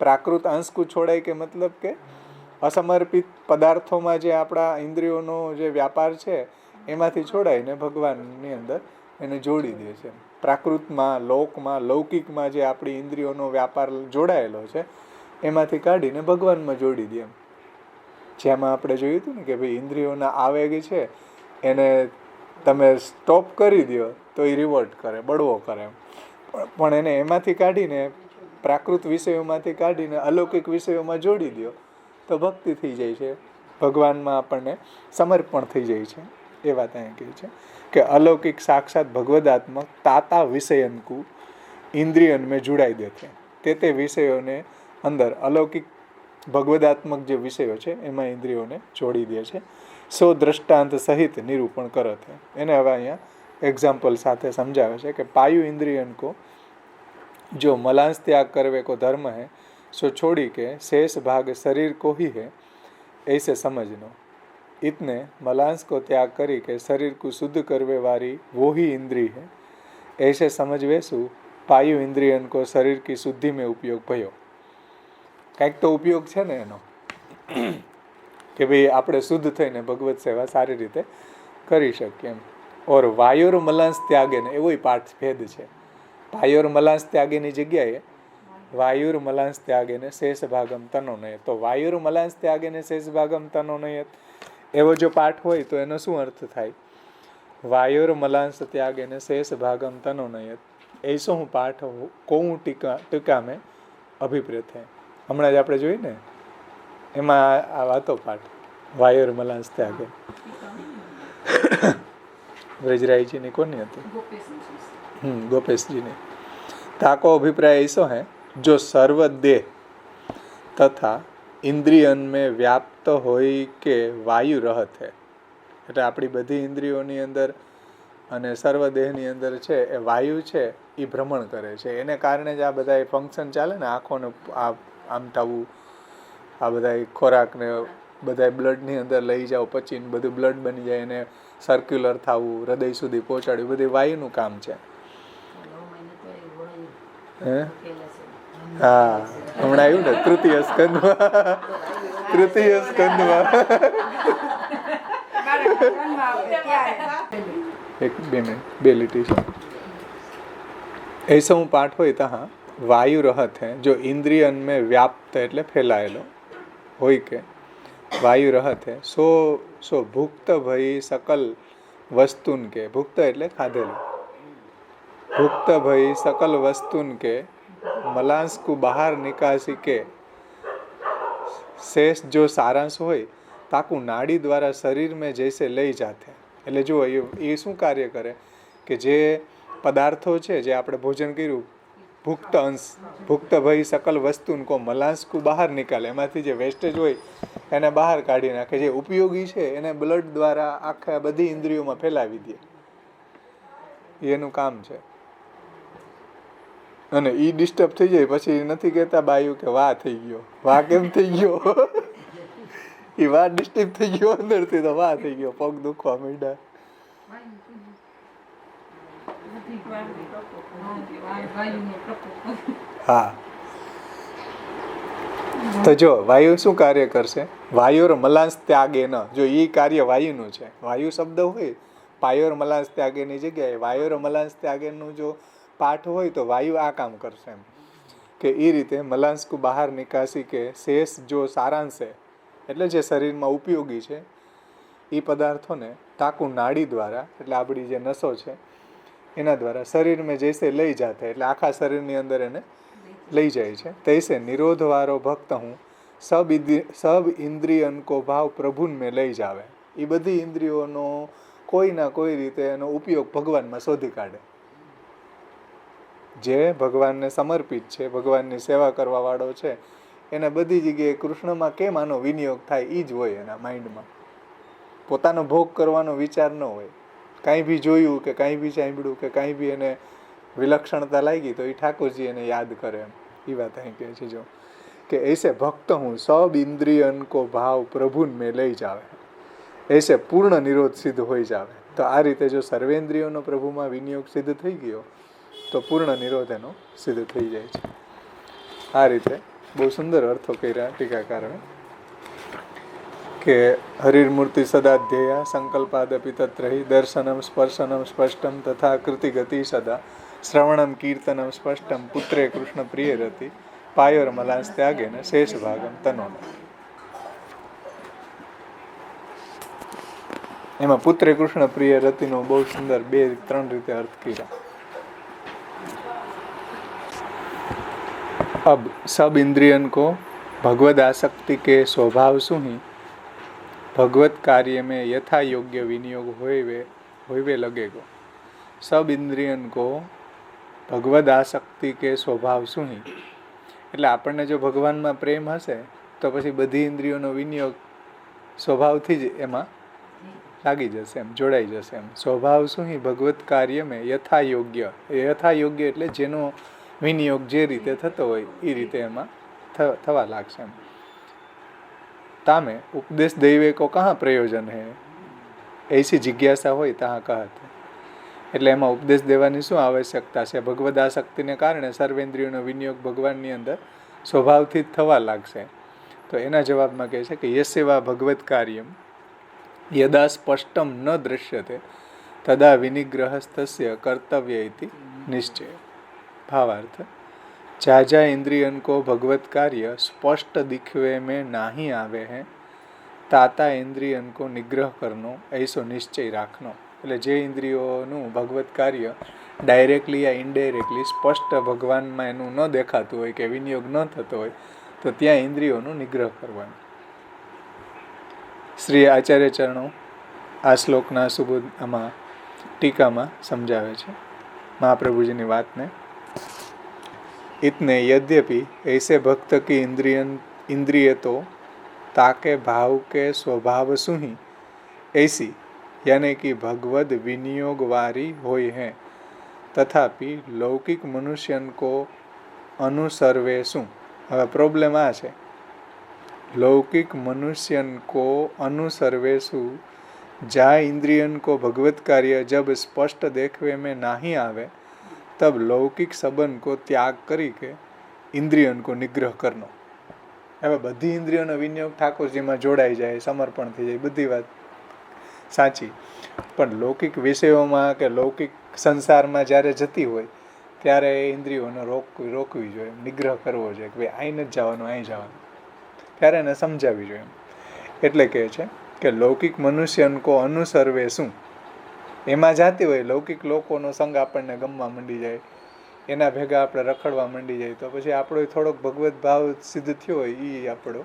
પ્રાકૃત અંશકુ છોડાય કે મતલબ કે અસમર્પિત પદાર્થોમાં જે આપણા ઇન્દ્રિયોનો જે વ્યાપાર છે એમાંથી છોડાઈને ભગવાનની અંદર એને જોડી દે છે. પ્રાકૃતમાં, લોકમાં, લૌકિકમાં જે આપણી ઇન્દ્રિયોનો વ્યાપાર જોડાયેલો છે એમાંથી કાઢીને ભગવાનમાં જોડી દે. જેમાં આપણે જોયું હતું ને કે ભાઈ ઇન્દ્રિયોના આવેગ છે એને તમે સ્ટોપ કરી દો તો એ રિવોર્ટ કરે, બળવો કરે, પણ એને એમાંથી કાઢીને પ્રાકૃત વિષયોમાંથી કાઢીને અલૌકિક વિષયોમાં જોડી દો તો ભક્તિ થઈ જાય છે, ભગવાનમાં આપણને સમર્પણ થઈ જાય છે. એ વાત અહીંયા કહે છે કે અલૌકિક સાક્ષાત ભગવદાત્મક તાતા વિષયનકુ ઇન્દ્રિયન મેં જોડાઈ દેતે, તે વિષયોને અંદર અલૌકિક ભગવદાત્મક જે વિષયો છે એમાં ઇન્દ્રિયોને જોડી દે છે. સો દ્રષ્ટાંત સહિત નિરૂપણ કરે છે. એને હવે અહીંયા એક્ઝામ્પલ સાથે સમજાવે છે કે પાયુ ઇન્દ્રિયન કો जो मलांस त्याग करवे को धर्म है सो छोड़ी के शेष भाग शरीर को ही है ऐसे समझनो. इतने मलांस को त्याग करी के शरीर को शुद्ध करवे वाली वो ही इंद्री है ऐसे समझवेसु पायु इंद्रियन को शरीर की शुद्धि में उपयोग भयो. કંઈક તો ઉપયોગ છે ને એનો કે ભાઈ આપણે શુદ્ધ થઈને ભગવત સેવા સારી રીતે કરી શકીએ એમ. ઓર વાયુર મલાંસ ત્યાગે ને એવો પાઠ ભેદ છે. વાયુર મલાંસ ત્યાગેની જગ્યાએ વાયુર મલાંસ ત્યાગેને શેષ ભાગમ તનો નયત. તો વાયુર મલાંસ ત્યાગેને શેષ ભાગમ તનો નયત એવો જો પાઠ હોય તો એનો શું અર્થ થાય? વાયુર મલાંસ ત્યાગેને શેષ ભાગમ તનો નયત એસો હું પાઠ કોઉં ટીકા મેં અભિપ્રેત હૈ. હમણાં જ આપણે જોઈ ને એમાં આ વાતો પાઠ વાયુર મલાંસ ત્યાગે વ્રજરાયજીની કોની હતી? ગોપેશજીની. તાકો અભિપ્રાય ऐसो है जो सर्वदेह तथा इंद्रियन में व्याप्त હોય કે વાયુ રહત है. એટલે આપણી બધી ઇન્દ્રિયોની અંદર અને સર્વદેહની અંદર છે એ વાયુ છે એ ભ્રમણ કરે છે. એને કારણે જ આ બધા ફંક્શન ચાલે ને, આંખોને આમ થવું, આ બધા ખોરાકને બધા બ્લડની અંદર લઈ જાઓ, પચીને બધું બ્લડ બની જાય, એને સર્ક્યુલર થવું, હૃદય સુધી પહોંચાડવું, બધું વાયુનું કામ છે. હા, હમણાં આવ્યું ને તૃતીય સ્કંદમાં. તૃતીય સ્કંદમાં एक 2 मिनट 2 लिटी से ऐसा पाठ हो तहाँ वायु रहत है जो इंद्रियन में व्याप्त એટલે ફેલાયેલો હોય કે વાયુ રહત है સો ભુક્ત ભઈ सकल वस्तुन के भुक्त એટલે ખાધેલું भुक्त भई सकल वस्तुन के मलांस को बाहर निकासी के शेष जो सारांश હોય તાકુ નાડી દ્વારા શરીર में जैसे લઈ જાતે. એટલે જો એ શું કાર્ય કરે કે જે પદાર્થો છે જે આપણે ભોજન કર્યું, ભુક્ત અંશ, ભુક્ત ભઈ સકલ વસ્તુ કો મલાંસ કો બહાર નિકાલે, એમાંથી જે વેસ્ટેજ હોય એને બહાર કાઢી નાખે. જે ઉપયોગી છે એને બ્લડ દ્વારા આખા બધી ઇન્દ્રિયોમાં ફેલાવી દે, એનું કામ છે. અને ઈ ડિસ્ટર્બ થઈ જાય પછી નથી કહેતા બાયું કે વાહ થઈ ગયો, વાહ કેમ થઈ ગયો, એ વાહ ડિસ્ટર્બ થઈ ગયો અંદરથી, તો વાહ થઈ ગયો, પગ દુખવા માંડ્યા. હા, તો જો વાયુ શું કાર્ય કરશે? વાયુર મલાંસ ત્યાગે ન, જો એ કાર્ય વાયુનું છે, વાયુ શબ્દ હોય પાયોર મલાંસ ત્યાગેની જગ્યાએ વાયુર મલાંસ ત્યાગેનું જો પાઠ હોય તો વાયુ આ કામ કરશે એમ કે એ રીતે મલાંસ કો બહાર નિકાસી કે શેષ જો સારાંશ છે એટલે જે શરીરમાં ઉપયોગી છે એ પદાર્થોને તાકુ નાડી દ્વારા, એટલે આપણી જે નસો છે એના દ્વારા શરીરમાં જૈસે લઈ જાતે, એટલે આખા શરીરની અંદર એને લઈ જાય છે. તૈસે નિરોધવાળો ભક્ત હું સબ ઇન્દ્રિયન કો ભાવ પ્રભુન મેં લઈ જાવે. એ બધી ઇન્દ્રિયોનો કોઈ ના કોઈ રીતે એનો ઉપયોગ ભગવાનમાં શોધી કાઢે. જે ભગવાનને સમર્પિત છે, ભગવાનની સેવા કરવા વાળો છે, એને બધી જગ્યાએ કૃષ્ણમાં કેમ આનો વિનિયોગ થાય એ જ હોય એના માઇન્ડમાં. પોતાનો ભોગ કરવાનો વિચાર ન હોય. કાંઈ બી જોયું કે કાંઈ બી સાંભળ્યું કે કાંઈ બી એને વિલક્ષણતા લાગી તો એ ઠાકોરજી એને યાદ કરે એમ. એ વાત અહીં કહે છે જો કે ऐसे ભક્ત હું સબ ઇન્દ્રિયન કો ભાવ પ્રભુન મેં લઈ જાવે, ऐसे પૂર્ણ નિરોધ સિદ્ધ હોઈ જાવે. તો આ રીતે જો સર્વેન્દ્રિયોનો પ્રભુમાં વિનિયોગ સિદ્ધ થઈ ગયો તો પૂર્ણ નિરોધ એનો સિદ્ધ થઈ જાય છે. આ રીતે બહુ સુંદર અર્થો કર્યા ટીકાકારોએ કે હરિર્મૂર્તિ સદા ધ્યેયા સંકલ્પાદપી તત્રહી દર્શનમ સ્પર્શનમ સ્પષ્ટમ તથા કૃતિગતિ સદા શ્રવણમ કીર્તનમ સ્પષ્ટમ પુત્રે કૃષ્ણ પ્રિય રતિ પાયોર મલાંસ ત્યાગેન શેષ ભાગમ તનોન. એમાં પુત્રે કૃષ્ણ પ્રિય રતિનો બહુ સુંદર 2-3 રીતે અર્થ કર્યા. अब सब इंद्रियन को भगवद आसक्ति के स्वभाव सुही भगवत कार्य में यथा योग्य विनियोग होइवे लगेगो. सब इंद्रियन को भगवद आसक्ति के स्वभाव सुही, એટલે આપણને જો ભગવાનમાં પ્રેમ હશે તો પછી બધી ઇન્દ્રિયોનો વિનિયોગ સ્વભાવથી જ એમાં લાગી જશે એમ, જોડાઈ જશે એમ. સ્વભાવ સુહી ભગવત કાર્ય મેં યથા યોગ્ય, યથા યોગ્ય એટલે જેનો વિનિયોગ જે રીતે થતો હોય એ રીતે એમાં થવા લાગશે એમ. તામે ઉપદેશ દૈવે કો કહા પ્રયોજન હે, એસી જિજ્ઞાસા હોય ત્યાં કહત. એટલે એમાં ઉપદેશ દેવાની શું આવશ્યકતા છે? ભગવદ આસક્તિને કારણે સર્વેન્દ્રિયોનો વિનિયોગ ભગવાનની અંદર સ્વભાવથી જ થવા લાગશે. તો એના જવાબમાં કહે છે કે યસ્યવા ભગવત કાર્યમ યદા સ્પષ્ટમ ન દૃશ્યતે તદા વિનિગ્રહસ્તસ્ય કર્તવ્ય ઇતિ નિશ્ચય. भावार्थ जाजा इंद्रियन को भगवत कार्य स्पष्ट दिखवे में नहीं आवे हैं ताता इंद्रियन को निग्रह करनो ऐसो निश्चय રાખનો. એટલે જે ઇન્દ્રિયોનું ભગવત કાર્ય ડાયરેક્ટલી યા ઇનડાયરેક્ટલી સ્પષ્ટ ભગવાનમાં એનું ન દેખાતું હોય કે વિનિયોગ ન થતો હોય તો ત્યાં ઇન્દ્રિયોનું નિગ્રહ કરવાનું. શ્રી આચાર્ય ચરણો આ શ્લોકના સુબોધ આમાં ટીકામાં સમજાવે છે મહાપ્રભુજીની વાતને. इतने यद्यपि ऐसे भक्त की इंद्रिय तो ताके भाव के स्वभाव सुही ऐसी यानी कि भगवद विनियोग वारी होई है। तथापि लौकिक मनुष्यन को अनुसर्वेशु, હવે પ્રોબ્લેમ આ છે, लौकिक मनुष्यन को अनुसर्वेशु जहाँ इंद्रियन को भगवत कार्य जब स्पष्ट देखवे में नहीं आवे तब लौकिक संबंध को त्याग करी के इंद्रियन को निग्रह करनो। હવે બધી ઇન્દ્રિયોનો વિનિયોગ ઠાકોરજીમાં જોડાઈ જાય, સમર્પણ થઈ જાય, બધી વાત સાચી, પણ લૌકિક વિષયોમાં કે લૌકિક સંસારમાં જ્યારે જતી હોય ત્યારે એ ઇન્દ્રિયોને રોકવી જોઈએ, નિગ્રહ કરવો જોઈએ કે ભાઈ અહીં નથી જવાનું, અહીં જવાનું, ત્યારે એને સમજાવવી જોઈએ. એટલે કહે છે કે લૌકિક મનુષ્યન કો અનુસર્વે શું, એમાં જાતી હોય લૌકિક લોકોનો સંગ આપણને ગમવા માંડી જાય, એના ભેગા આપણે રખડવા માંડી જાય, તો પછી આપણો થોડોક ભગવત ભાવ સિદ્ધ થયો હોય એ આપણો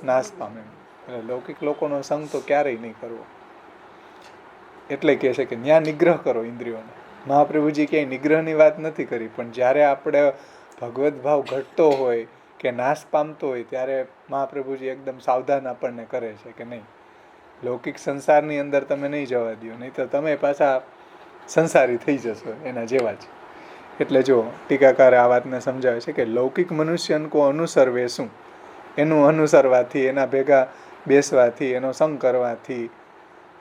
નાશ પામે. એટલે લૌકિક લોકોનો સંગ તો ક્યારેય નહીં કરવો. એટલે કહે છે કે ન્યા નિગ્રહ કરો ઇન્દ્રિયોને. મહાપ્રભુજી ક્યાંય નિગ્રહની વાત નથી કરી, પણ જ્યારે આપણે ભગવત ભાવ ઘટતો હોય કે નાશ પામતો હોય ત્યારે મહાપ્રભુજી એકદમ સાવધાન આપણને કરે છે કે નહીં, લૌકિક સંસારની અંદર તમે નહીં જવા દો, નહીં તો તમે પાછા સંસારી થઈ જશો એના જેવા જ. એટલે જો ટીકાકારે આ વાતને સમજાવે છે કે લૌકિક મનુષ્યન કો અનુસર્વે શું, એનું અનુસરવાથી, એના ભેગા બેસવાથી, એનો સંગ કરવાથી,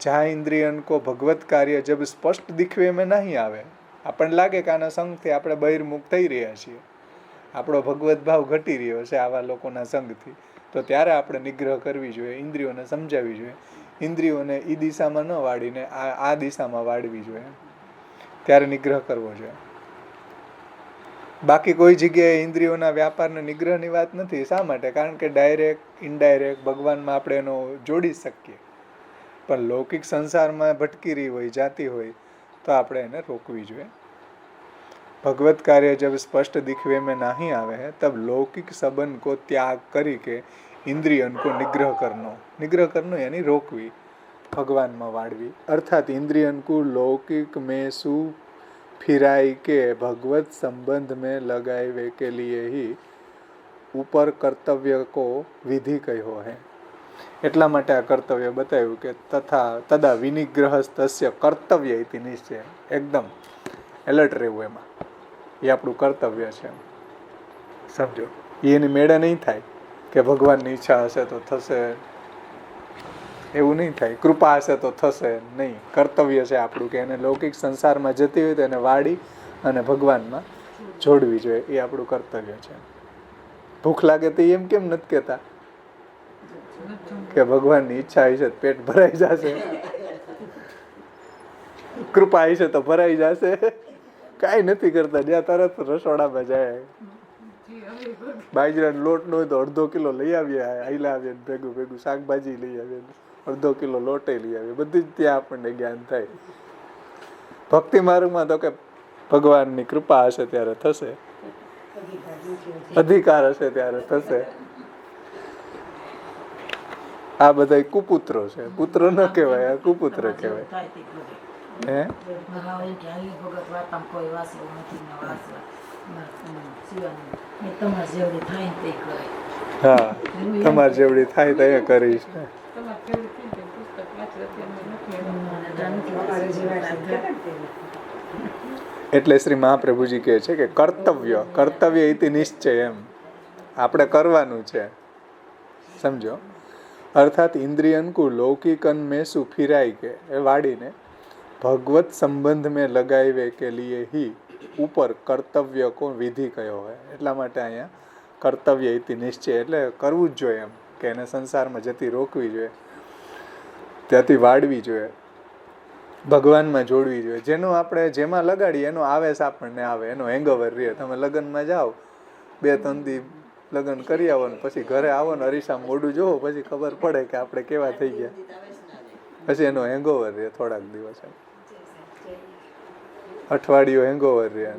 જ્યાં ઇન્દ્રિયન કો ભગવત કાર્ય જબ સ્પષ્ટ દીખવે મેં નહીં આવે, આપણને લાગે કે આના સંગથી આપણે બહિર્મુખ થઈ રહ્યા છીએ, આપણો ભગવત ભાવ ઘટી રહ્યો છે આવા લોકોના સંગથી, તો ત્યારે આપણે નિગ્રહ કરવી જોઈએ, ઇન્દ્રિયોને સમજાવવી જોઈએ, ઇન્દ્રિયોને એ દિશામાં ન વાળીને આ દિશામાં વાળવી જોઈએ, ત્યારે નિગ્રહ કરવો જોઈએ. બાકી કોઈ જગ્યાએ ઇન્દ્રિયોના વ્યાપારને નિગ્રહની વાત નથી. શા માટે? કારણ કે ડાયરેક્ટ ઇનડાયરેક્ટ ભગવાનમાં આપણે એનો જોડી શકીએ, પણ લૌકિક સંસારમાં ભટકી રહી હોય, જાતી હોય, તો આપણે એને રોકવી જોઈએ. भगवत कार्य जब स्पष्ट दिखवे में नहीं आवे है तब लौकिक संबंध को त्याग करी के इंद्रियन को निग्रह करनो यानी रोकवी, भगवान में वाड़वी. अर्थात इंद्रियन को लौकिक में सु फिराई के भगवत संबंध में लगावे के लिए ही ऊपर कर्तव्य को विधि कहो है. એટલા માટે આ કર્તવ્ય બતાવ્યું કે તથા વિનિગ્રહ તસ્ય કર્તવ્ય ઇતિ નિશ્ચય. એકદમ એલર્ટ રહેવું, એમાં એ આપણું કર્તવ્ય છે. સમજો, એની મેળે નહીં થાય કે ભગવાનની ઈચ્છા હશે તો થશે, એવું નહીં થાય, કૃપા હશે તો થશે, નહીં. કર્તવ્ય છે આપણું કે એને લૌકિક સંસારમાં જતી હોય તો એને વાળી અને ભગવાનમાં જોડવી જોઈએ, એ આપણું કર્તવ્ય છે. ભૂખ લાગે તો એમ કેમ નથી કહેતા કે ભગવાનની ઈચ્છા હશે તો પેટ ભરાઈ જશે, કૃપા હશે તો ભરાઈ જશે, કાંઈ નથી કરતા, જ્યાં તરત રસોડામાં જાય. બાજરાનો લોટ નો હોય તો અડધો કિલો લઈ આવીએ, આઈલા આવીએ, ભેગું ભેગું શાકભાજી લઈ આવીએ, અડધો કિલો લોટે લઈ આવીએ, બધી જ ત્યાં આપણને જ્ઞાન થાય. ભક્તિ માર્ગમાં તો કે ભગવાનની કૃપા હશે ત્યારે થશે, અધિકાર હશે ત્યારે થશે. આ બધા કુપુત્રો છે, પુત્ર ન કહેવાય, આ કુપુત્ર કહેવાય. હે હા, તમારે જેવડી થાય તો એ કરીશ. એટલે શ્રી મહાપ્રભુજી કહે છે કે કર્તવ્ય ઇતિ નિશ્ચય, એમ આપણે કરવાનું છે. સમજો, अर्थात इंद्रियन को लौकिकन में सुफिराई के वाड़ीने भगवत संबंध में लगावे के लिए ही ऊपर कर्तव्य को विधि कहो है. એટલા માટે અહીંયા કર્તવ્ય ઇતિ નિશ્ચય એટલે કરવું જ જોઈએ, એમ કે એને સંસારમાં જતી રોકવી જોઈએ, ત્યાંથી વાળવી જોઈએ, ભગવાનમાં જોડવી જોઈએ. જેનું આપણે જેમાં લગાડીએ એનો આવેશ આપણને આવે, એનો હેંગઓવર રહે. તમે લગ્નમાં જાઓ, 2-3 દી લગ્ન કરી આવો ને પછી ઘરે આવો ને અરીસા મોઢું જોવો, પછી ખબર પડે કે આપણે કેવા થઈ ગયા, પછી એનો હેંગઓવર રહે થોડાક દિવસ, અઠવાડિયું હેંગઓવર રહે.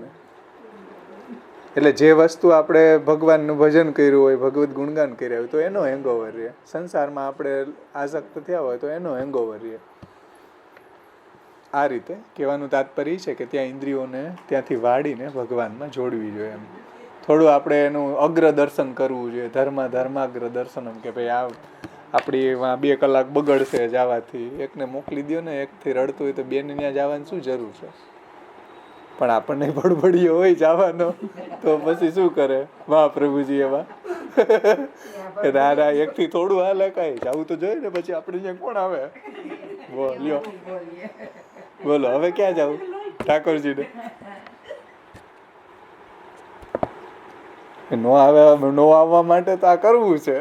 એટલે જે વસ્તુ આપણે ભગવાનનું ભજન કર્યું હોય, ભગવત ગુણગાન કર્યા હોય તો એનો હેંગઓવર રહે. સંસારમાં આપણે આસક્ત થયા હોય તો એનો હેંગઓવર રહે. આ રીતે કહેવાનું તાત્પર્ય છે કે ત્યાં ઇન્દ્રિયોને ત્યાંથી વાળીને ભગવાનમાં જોડવી જોઈએ. એમ થોડું આપણે એનું અગ્ર દર્શન કરવું જોઈએ, ધર્માગ્ર દર્શનમ, કે ભાઈ આપણી એમાં 2 કલાક બગડશે જવાથી. એકને મોકલી દો ને, એકથી રડતું હોય તો બેને ત્યાં જવાની શું જરૂર છે? પણ આપણને બડબડિયો હોય જવાનો તો પછી શું કરે મહાપ્રભુજી એમાં ના ના એકથી થોડું હાલે કાંઈ જવું તો જોઈએ ને. પછી આપણે ત્યાં કોણ આવે? લ્યો બોલો હવે ક્યાં જવું ઠાકોરજીને? નો આવવા માટે તો આ કરવું છે.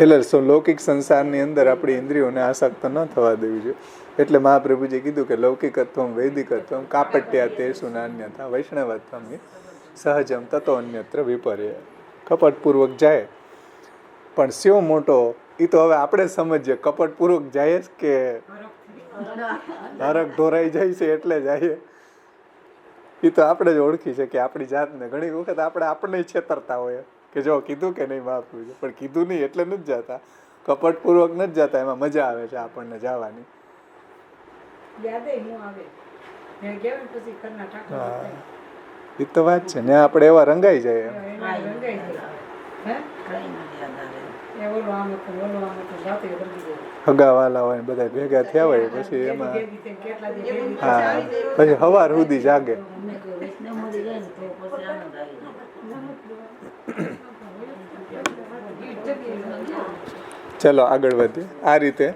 એટલે લૌકિક સંસારની અંદર આપણી ઇન્દ્રિયોને આસક્ત ન થવા દેવી જોઈએ. એટલે મહાપ્રભુજી કીધું કે લૌકિકત્વમ વૈદિકત્વમ કાપટ્યા તેસુ નાન્યથા વૈષ્ણવત્વમ સહજમ તતો અન્યત્ર વિપર્ય. કપટપૂર્વક જાય પણ સ્યો મોટો એ તો હવે આપણે સમજીએ. કપટપૂર્વક જાય જ કે હરક ઢોરાઈ જાય છે એટલે જાય એ તો આપણે જ ઓળખી છે કે આપણી જાતને. ઘણી વખત આપણે છેતરતા હોય કે જો કીધું કે નહીં મહાપ્રભુજી, પણ કીધું નહીં એટલે નથી જતા. કપટપૂર્વક નથી જતા, એમાં મજા આવે છે આપણને જવાની. એ તો વાત છે ને, આપણે એવા રંગાઈ જાય. હગાવાલા હોય બધા ભેગા થયા હોય પછી એમાં પછી સવાર સુધી જાગે. ચલો આગળ વધીએ. આ રીતે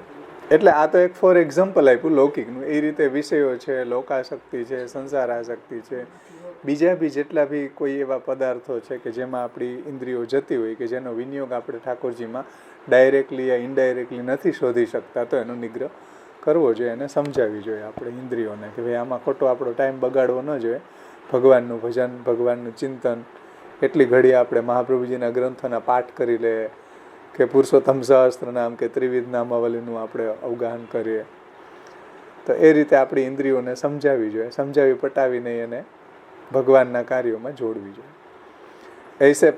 એટલે આ તો એક ફોર એક્ઝામ્પલ આપ્યું લૌકિકનું. એ રીતે વિષયો છે, લોકાશક્તિ છે, સંસારાશક્તિ છે, બીજા બી જેટલા બી કોઈ એવા પદાર્થો છે કે જેમાં આપણી ઇન્દ્રિયો જતી હોય કે જેનો વિનિયોગ આપણે ઠાકોરજીમાં ડાયરેક્ટલી યા ઇનડાયરેક્ટલી નથી શોધી શકતા, તો એનો નિગ્રહ કરવો જોઈએ અને સમજાવવી જોઈએ આપણે ઇન્દ્રિયોને કે ભાઈ આમાં ખોટો આપણો ટાઈમ બગાડવો ન જોઈએ. ભગવાનનું ભજન, ભગવાનનું ચિંતન, એટલી ઘડી આપણે મહાપ્રભુજીના ગ્રંથોના પાઠ કરી લે કે પુરુષોત્તમ સહસ્ત્ર નામ કે ત્રિવિધ નામાવલીનું આપણે અવગાહન કરીએ. તો એ રીતે આપણી ઇન્દ્રિયોને સમજાવવી જોઈએ. સમજાવી પટાવીને એને ભગવાનના કાર્યોમાં જોડવી જોઈએ. ऐसे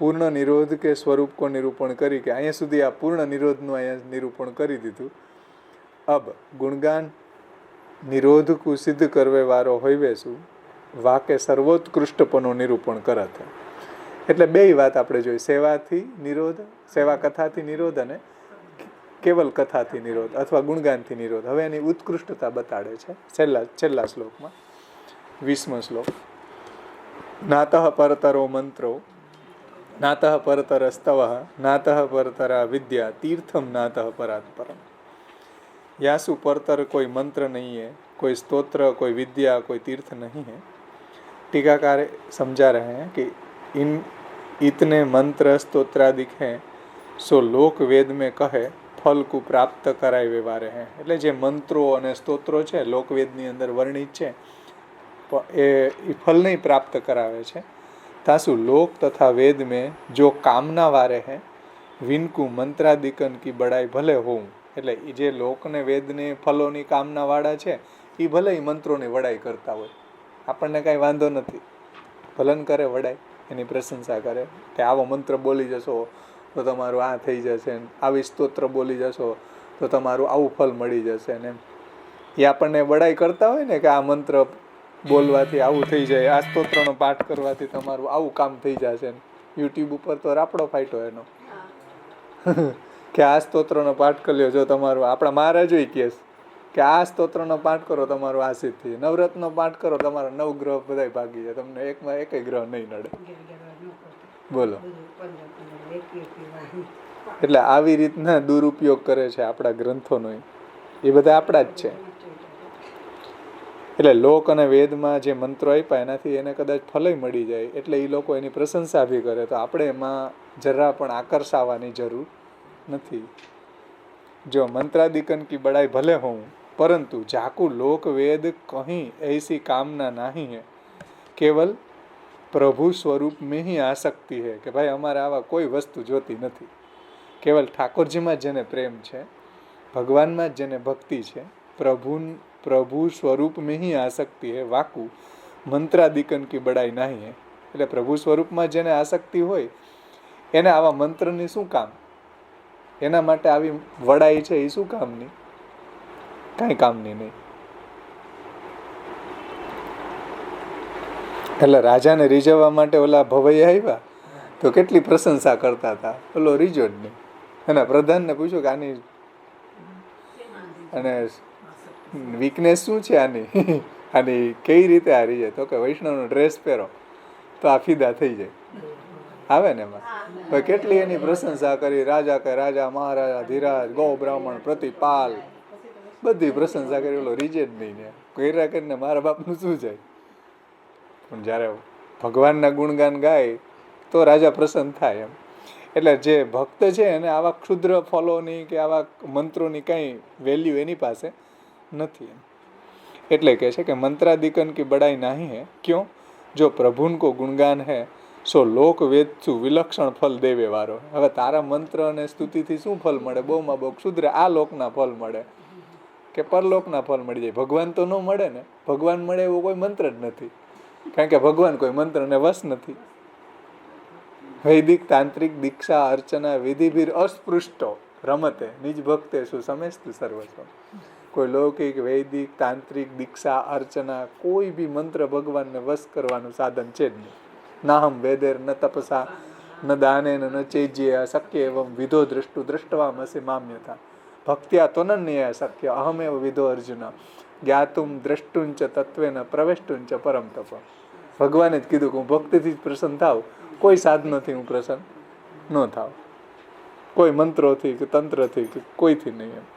પૂર્ણ નિરોધ કે સ્વરૂપ કો નિરૂપણ કરી કે અહીંયા સુધી આ પૂર્ણ નિરોધનું અહીંયા નિરૂપણ કરી દીધું. અબ ગુણગાન નિરોધ કુ સિદ્ધ કરવે વારો હોઈવે શું વાકે સર્વોત્કૃષ્ટપનું નિરૂપણ કરત. એટલે બેય વાત આપણે જોઈ. સેવાથી નિરોધ, સેવા કથાથી નિરોધ અને કેવલ કથાથી નિરોધ અથવા ગુણગાનથી નિરોધ. હવે એની ઉત્કૃષ્ટતા બતાડે છે છેલ્લા શ્લોકમાં, 20મો શ્લોક. નાતઃ પરતરો મંત્રો, નાતઃ પરતર સ્તવ, નાતઃ પરતરા વિદ્યા, તીर्थम नातः परात् परम. यासु परतर कोई मंत्र नहीं है, कोई स्तोत्र, कोई विद्या, कोई तीर्थ नहीं है. टीकाकार समझा रहे हैं कि इतने मंत्र स्तोत्रादिक हैं सो लोक वेद में कहे फल को प्राप्त कराय व्यवहार हैं. એટલે જે મંત્રો અને સ્તોત્રો છે લોકવેદની અંદર વર્ણિત છે એ ફલ નહીં પ્રાપ્ત કરાવે છે. तासु लोक तथा वेद में जो कामना वारे हैं विनको मंत्रादिकन की बड़ाई भले होऊं. એટલે જે લોક ને વેદ ને ફલોની કામના વાળા છે એ ભલે મંત્રોની વડાઈ કરતા હોય, આપણને કાંઈ વાંધો નથી. ભલન કરે વડાઈ, એની પ્રશંસા કરે કે આવો મંત્ર બોલી જશો તો તમારું આ થઈ જશે, આવી સ્તોત્ર બોલી જશો તો તમારું આવું ફલ મળી જશે ને. એ આપણને વડાઈ કરતા હોય ને કે આ મંત્ર બોલવાથી આવું થઈ જાય, આ સ્તોત્રનો પાઠ કરવાથી તમારું આવું કામ થઈ જશે. યુટ્યુબ ઉપર તો રાપડો ફાટ્યો એનો કે આ સ્તોત્રનો પાઠ કર્યો જો તમારું, આપણા મહારાજ કહે કે આ સ્તોત્રનો પાઠ કરો તમારું આ સિદ્ધિ, નવરત્નનો પાઠ કરો તમારા 9 ગ્રહ બધા ભાગી જાય, તમને એકમાં એકેય ગ્રહ નહીં નડે. બોલો. એટલે આવી રીતના દુરુપયોગ કરે છે આપણા ગ્રંથોનો, એ બધા આપણા જ છે. એટલે લોક અને વેદમાં જે મંત્રો આપ્યા એનાથી એને કદાચ ફલય મળી જાય એટલે એ લોકો એની પ્રશંસા બી કરે, તો આપણે એમાં જરા પણ આકર્ષાવાની જરૂર નથી. જો મંत्रादिकन की बड़ाई भले हों परंतु जाकू लोक वेद कहीं ऐसी कामना नहीं है, केवल प्रभु स्वरूप में ही आसक्ति है कि भाई हमारे आवा कोई वस्तु जोती નથી. केवल ઠાકોરજીમાં જ જેને પ્રેમ છે, ભગવાનમાં જ જેને ભક્તિ છે, प्रभु स्वरूप में ही आसक्ति है, वाकू मंत्रादिकन की बड़ाई नहीं है. એટલે પ્રભુ સ્વરૂપમાં જેને આસક્તિ હોય એને આવા મંત્રની શું કામ, એના માટે આવી વડાઈ છે એ શું કામની? કાંઈ કામની નહીં. એટલે રાજાને રીઝવવા માટે ઓલા ભવૈયા આવ્યા તો કેટલી પ્રશંસા કરતા હતા. ઓલો રીજો જ નહીં. એના પ્રધાનને પૂછ્યું કે આની અને વીકનેસ શું છે આની આની કઈ રીતે હારી જાય? તો કે વૈષ્ણવનો ડ્રેસ પહેરો તો આ ફીદા થઈ જાય. આવે ને એમાં ભાઈ કેટલી એની પ્રશંસા કરી. રાજા કે રાજા, મહારાજા, ધીરાજ, ગૌ બ્રાહ્મણ, પ્રતિપાલ, બધી પ્રશંસા કરી. ઓલો રીજે જ નહીં ને કર્યા કરીને મારા બાપનું શું જાય? પણ જ્યારે ભગવાનના ગુણગાન ગાય તો રાજા પ્રસન્ન થાય એમ. એટલે જે ભક્ત છે એને આવા ક્ષુદ્ર ફલોની કે આવા મંત્રોની કંઈ વેલ્યુ એની પાસે નથી એમ. એટલે કહે છે કે મંત્રાદિકન કી બડાઈ નહીં હે ક્यों જો પ્રભુન કો ગુણગાન હે સો લોક વેદસુ વિલક્ષણ ફલ દેવે વારો. હવે તારા મંત્ર અને સ્તુતિથી શું ફલ મળે? બહુમાં બહુ ક્ષુદ્ર આ લોકના ફલ મળે કે પરલોકના ફલ મળી જાય. ભગવાન તો ન મળે ને. ભગવાન મળે એવો કોઈ મંત્ર જ નથી, કારણ કે ભગવાન કોઈ મંત્રને વશ નથી. વૈદિક તાંત્રિક દીક્ષા અર્ચના વિધિભીર અસ્પૃષ્ટો રમતે નિજ ભક્તે શું સમેસ્તુ સર્વસ્વ. કોઈ લૌકિક વૈદિક તાંત્રિક દીક્ષા અર્ચના કોઈ બી મંત્ર ભગવાનને વશ કરવાનું સાધન છે જ નહીં. નાહમ વેદેર ન તપસા ન દાનેન ન ચેજ્ય શક્ય એવં વિધો દ્રષ્ટુ દ્રષ્ટવામસી મામ્યતા ભક્ત્યા ત્વનન્યયા શક્ય અહમેવ વિધો અર્જુન જ્ઞાતુમ દ્રષ્ટુંચ તત્વેન પ્રવેષ્ટુંચ પરમ તપ. ભગવાને જ કીધું કે હું ભક્તિથી જ પ્રસન્ન થાવ, કોઈ સાધનોથી હું પ્રસન્ન ન થાવ, કોઈ મંત્રોથી કે તંત્રથી કે કોઈથી નહીં એમ.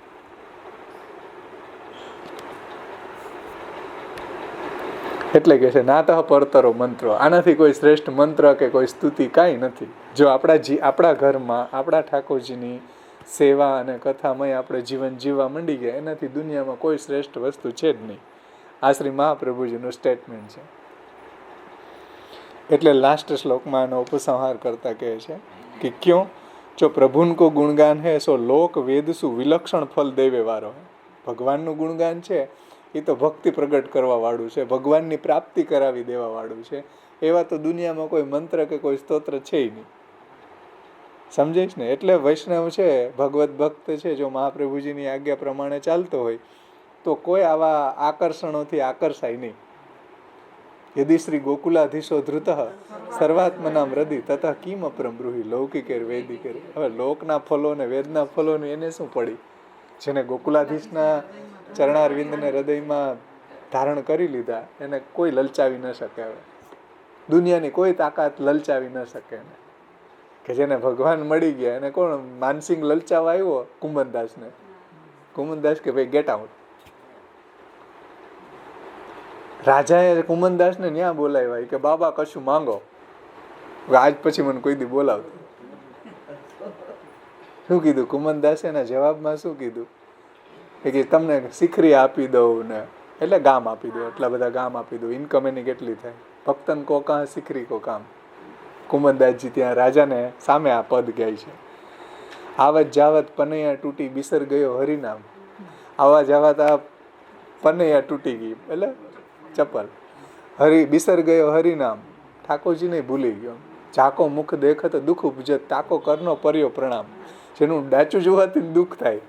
એટલે કે છે નાતઃ પરતરો મંત્રો. આનાથી કોઈ શ્રેષ્ઠ મંત્ર કે કોઈ સ્તુતિ કાંઈ નથી. જો આપણા ઘરમાં આપણા ઠાકોરજીની સેવા અને કથામય આપણે જીવન જીવવા માંડી ગયા, એનાથી દુનિયામાં કોઈ શ્રેષ્ઠ વસ્તુ છે જ નહીં. આ શ્રી મહાપ્રભુજીનું સ્ટેટમેન્ટ છે. એટલે લાસ્ટ શ્લોકમાં એનો ઉપસંહાર કરતા કહે છે કે ક્यों જો પ્રભુન કો ગુણગાન હે સો લોક વેદસુ વિલક્ષણ ફલ દેવે વારો. ભગવાનનું ગુણગાન છે એ તો ભક્તિ પ્રગટ કરવા વાળું છે, ભગવાનની પ્રાપ્તિ કરાવી દેવા વાળું છે. એવા તો દુનિયામાં કોઈ મંત્ર કે કોઈ સ્તોત્ર છે નહીં. સમજાઈશ ને? એટલે વૈષ્ણવ છે, ભગવત ભક્ત છે, જો મહાપ્રભુજીની આજ્ઞા પ્રમાણે ચાલતો હોય તો કોઈ આવા આકર્ષણોથી આકર્ષાય નહીં. યદિ શ્રી ગોકુલાધીશો ધૃત સર્વાત્મના મૃદી તથા કિમ અપ્રમૃહી લૌકિકેર વૈદિકેર. હવે લોકના ફલો ને વેદના ફલોની એને શું પડી? જેને ગોકુલાધીશના ચરણારવિંદને હૃદયમાં ધારણ કરી લીધા એને કોઈ લલચાવી ન શકે. હવે દુનિયાની કોઈ તાકાત લલચાવી ન શકે એને. કે જેને ભગવાન મળી ગયા એને કોણ માનસિંગ લલચાવા આવ્યો? કુંભનદાસને. કુંભનદાસ કે ભાઈ ગેટ આઉટ. રાજાએ કુંભનદાસને ન્યા બોલાવ્યા કે બાબા કશું માંગો, આજ પછી મને કોઈ દી બોલાવતું. શું કીધું કુંભનદાસે એના જવાબમાં? શું કીધું કે તમને શીખરી આપી દઉં ને, એટલે ગામ આપી દો, એટલા બધા ગામ આપી દો. ઇન્કમ એની કેટલી થાય? ભક્તન કો કાં શીખરી કો કામ. કુંભનદાસજી ત્યાં રાજાને સામે આ પદ ગાય છે. આવત જાવત પનૈયા તૂટી બિસર ગયો હરિનામ. આવા જાવત આ પનૈયા તૂટી ગઈ એટલે ચપ્પલ. બિસર ગયો હરિનામ. ઠાકોરજીને ભૂલી ગયો. ઝાકો મુખ દેખત દુઃખ ઉપજત તાકો કરનો પર્યો પ્રણામ. જેનું ડાચું જોવાથી દુઃખ થાય.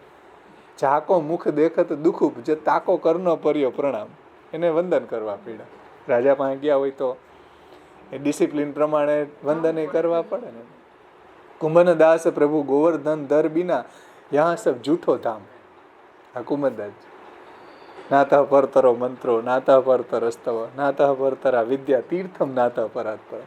ઝાકો મુખ દેખત દુઃખ ઉપજત તાકો કરનો પર્યો પ્રણામ. એને વંદન કરવા પીડા. રાજા પાસે ગયા હોય તો એ ડિસિપ્લિન પ્રમાણે વંદન કરવા પડે ને. કુંભનદાસ પ્રભુ ગોવર્ધન દર બીના યહાં સબ જૂઠો ધામ. આ કુંભનદાસ. નાતઃ પરતરો મંત્રો નાતઃ પરતરસ્તવ નાતઃ પરતરા વિદ્યા તીર્થમ નાતઃ પરાત્પર.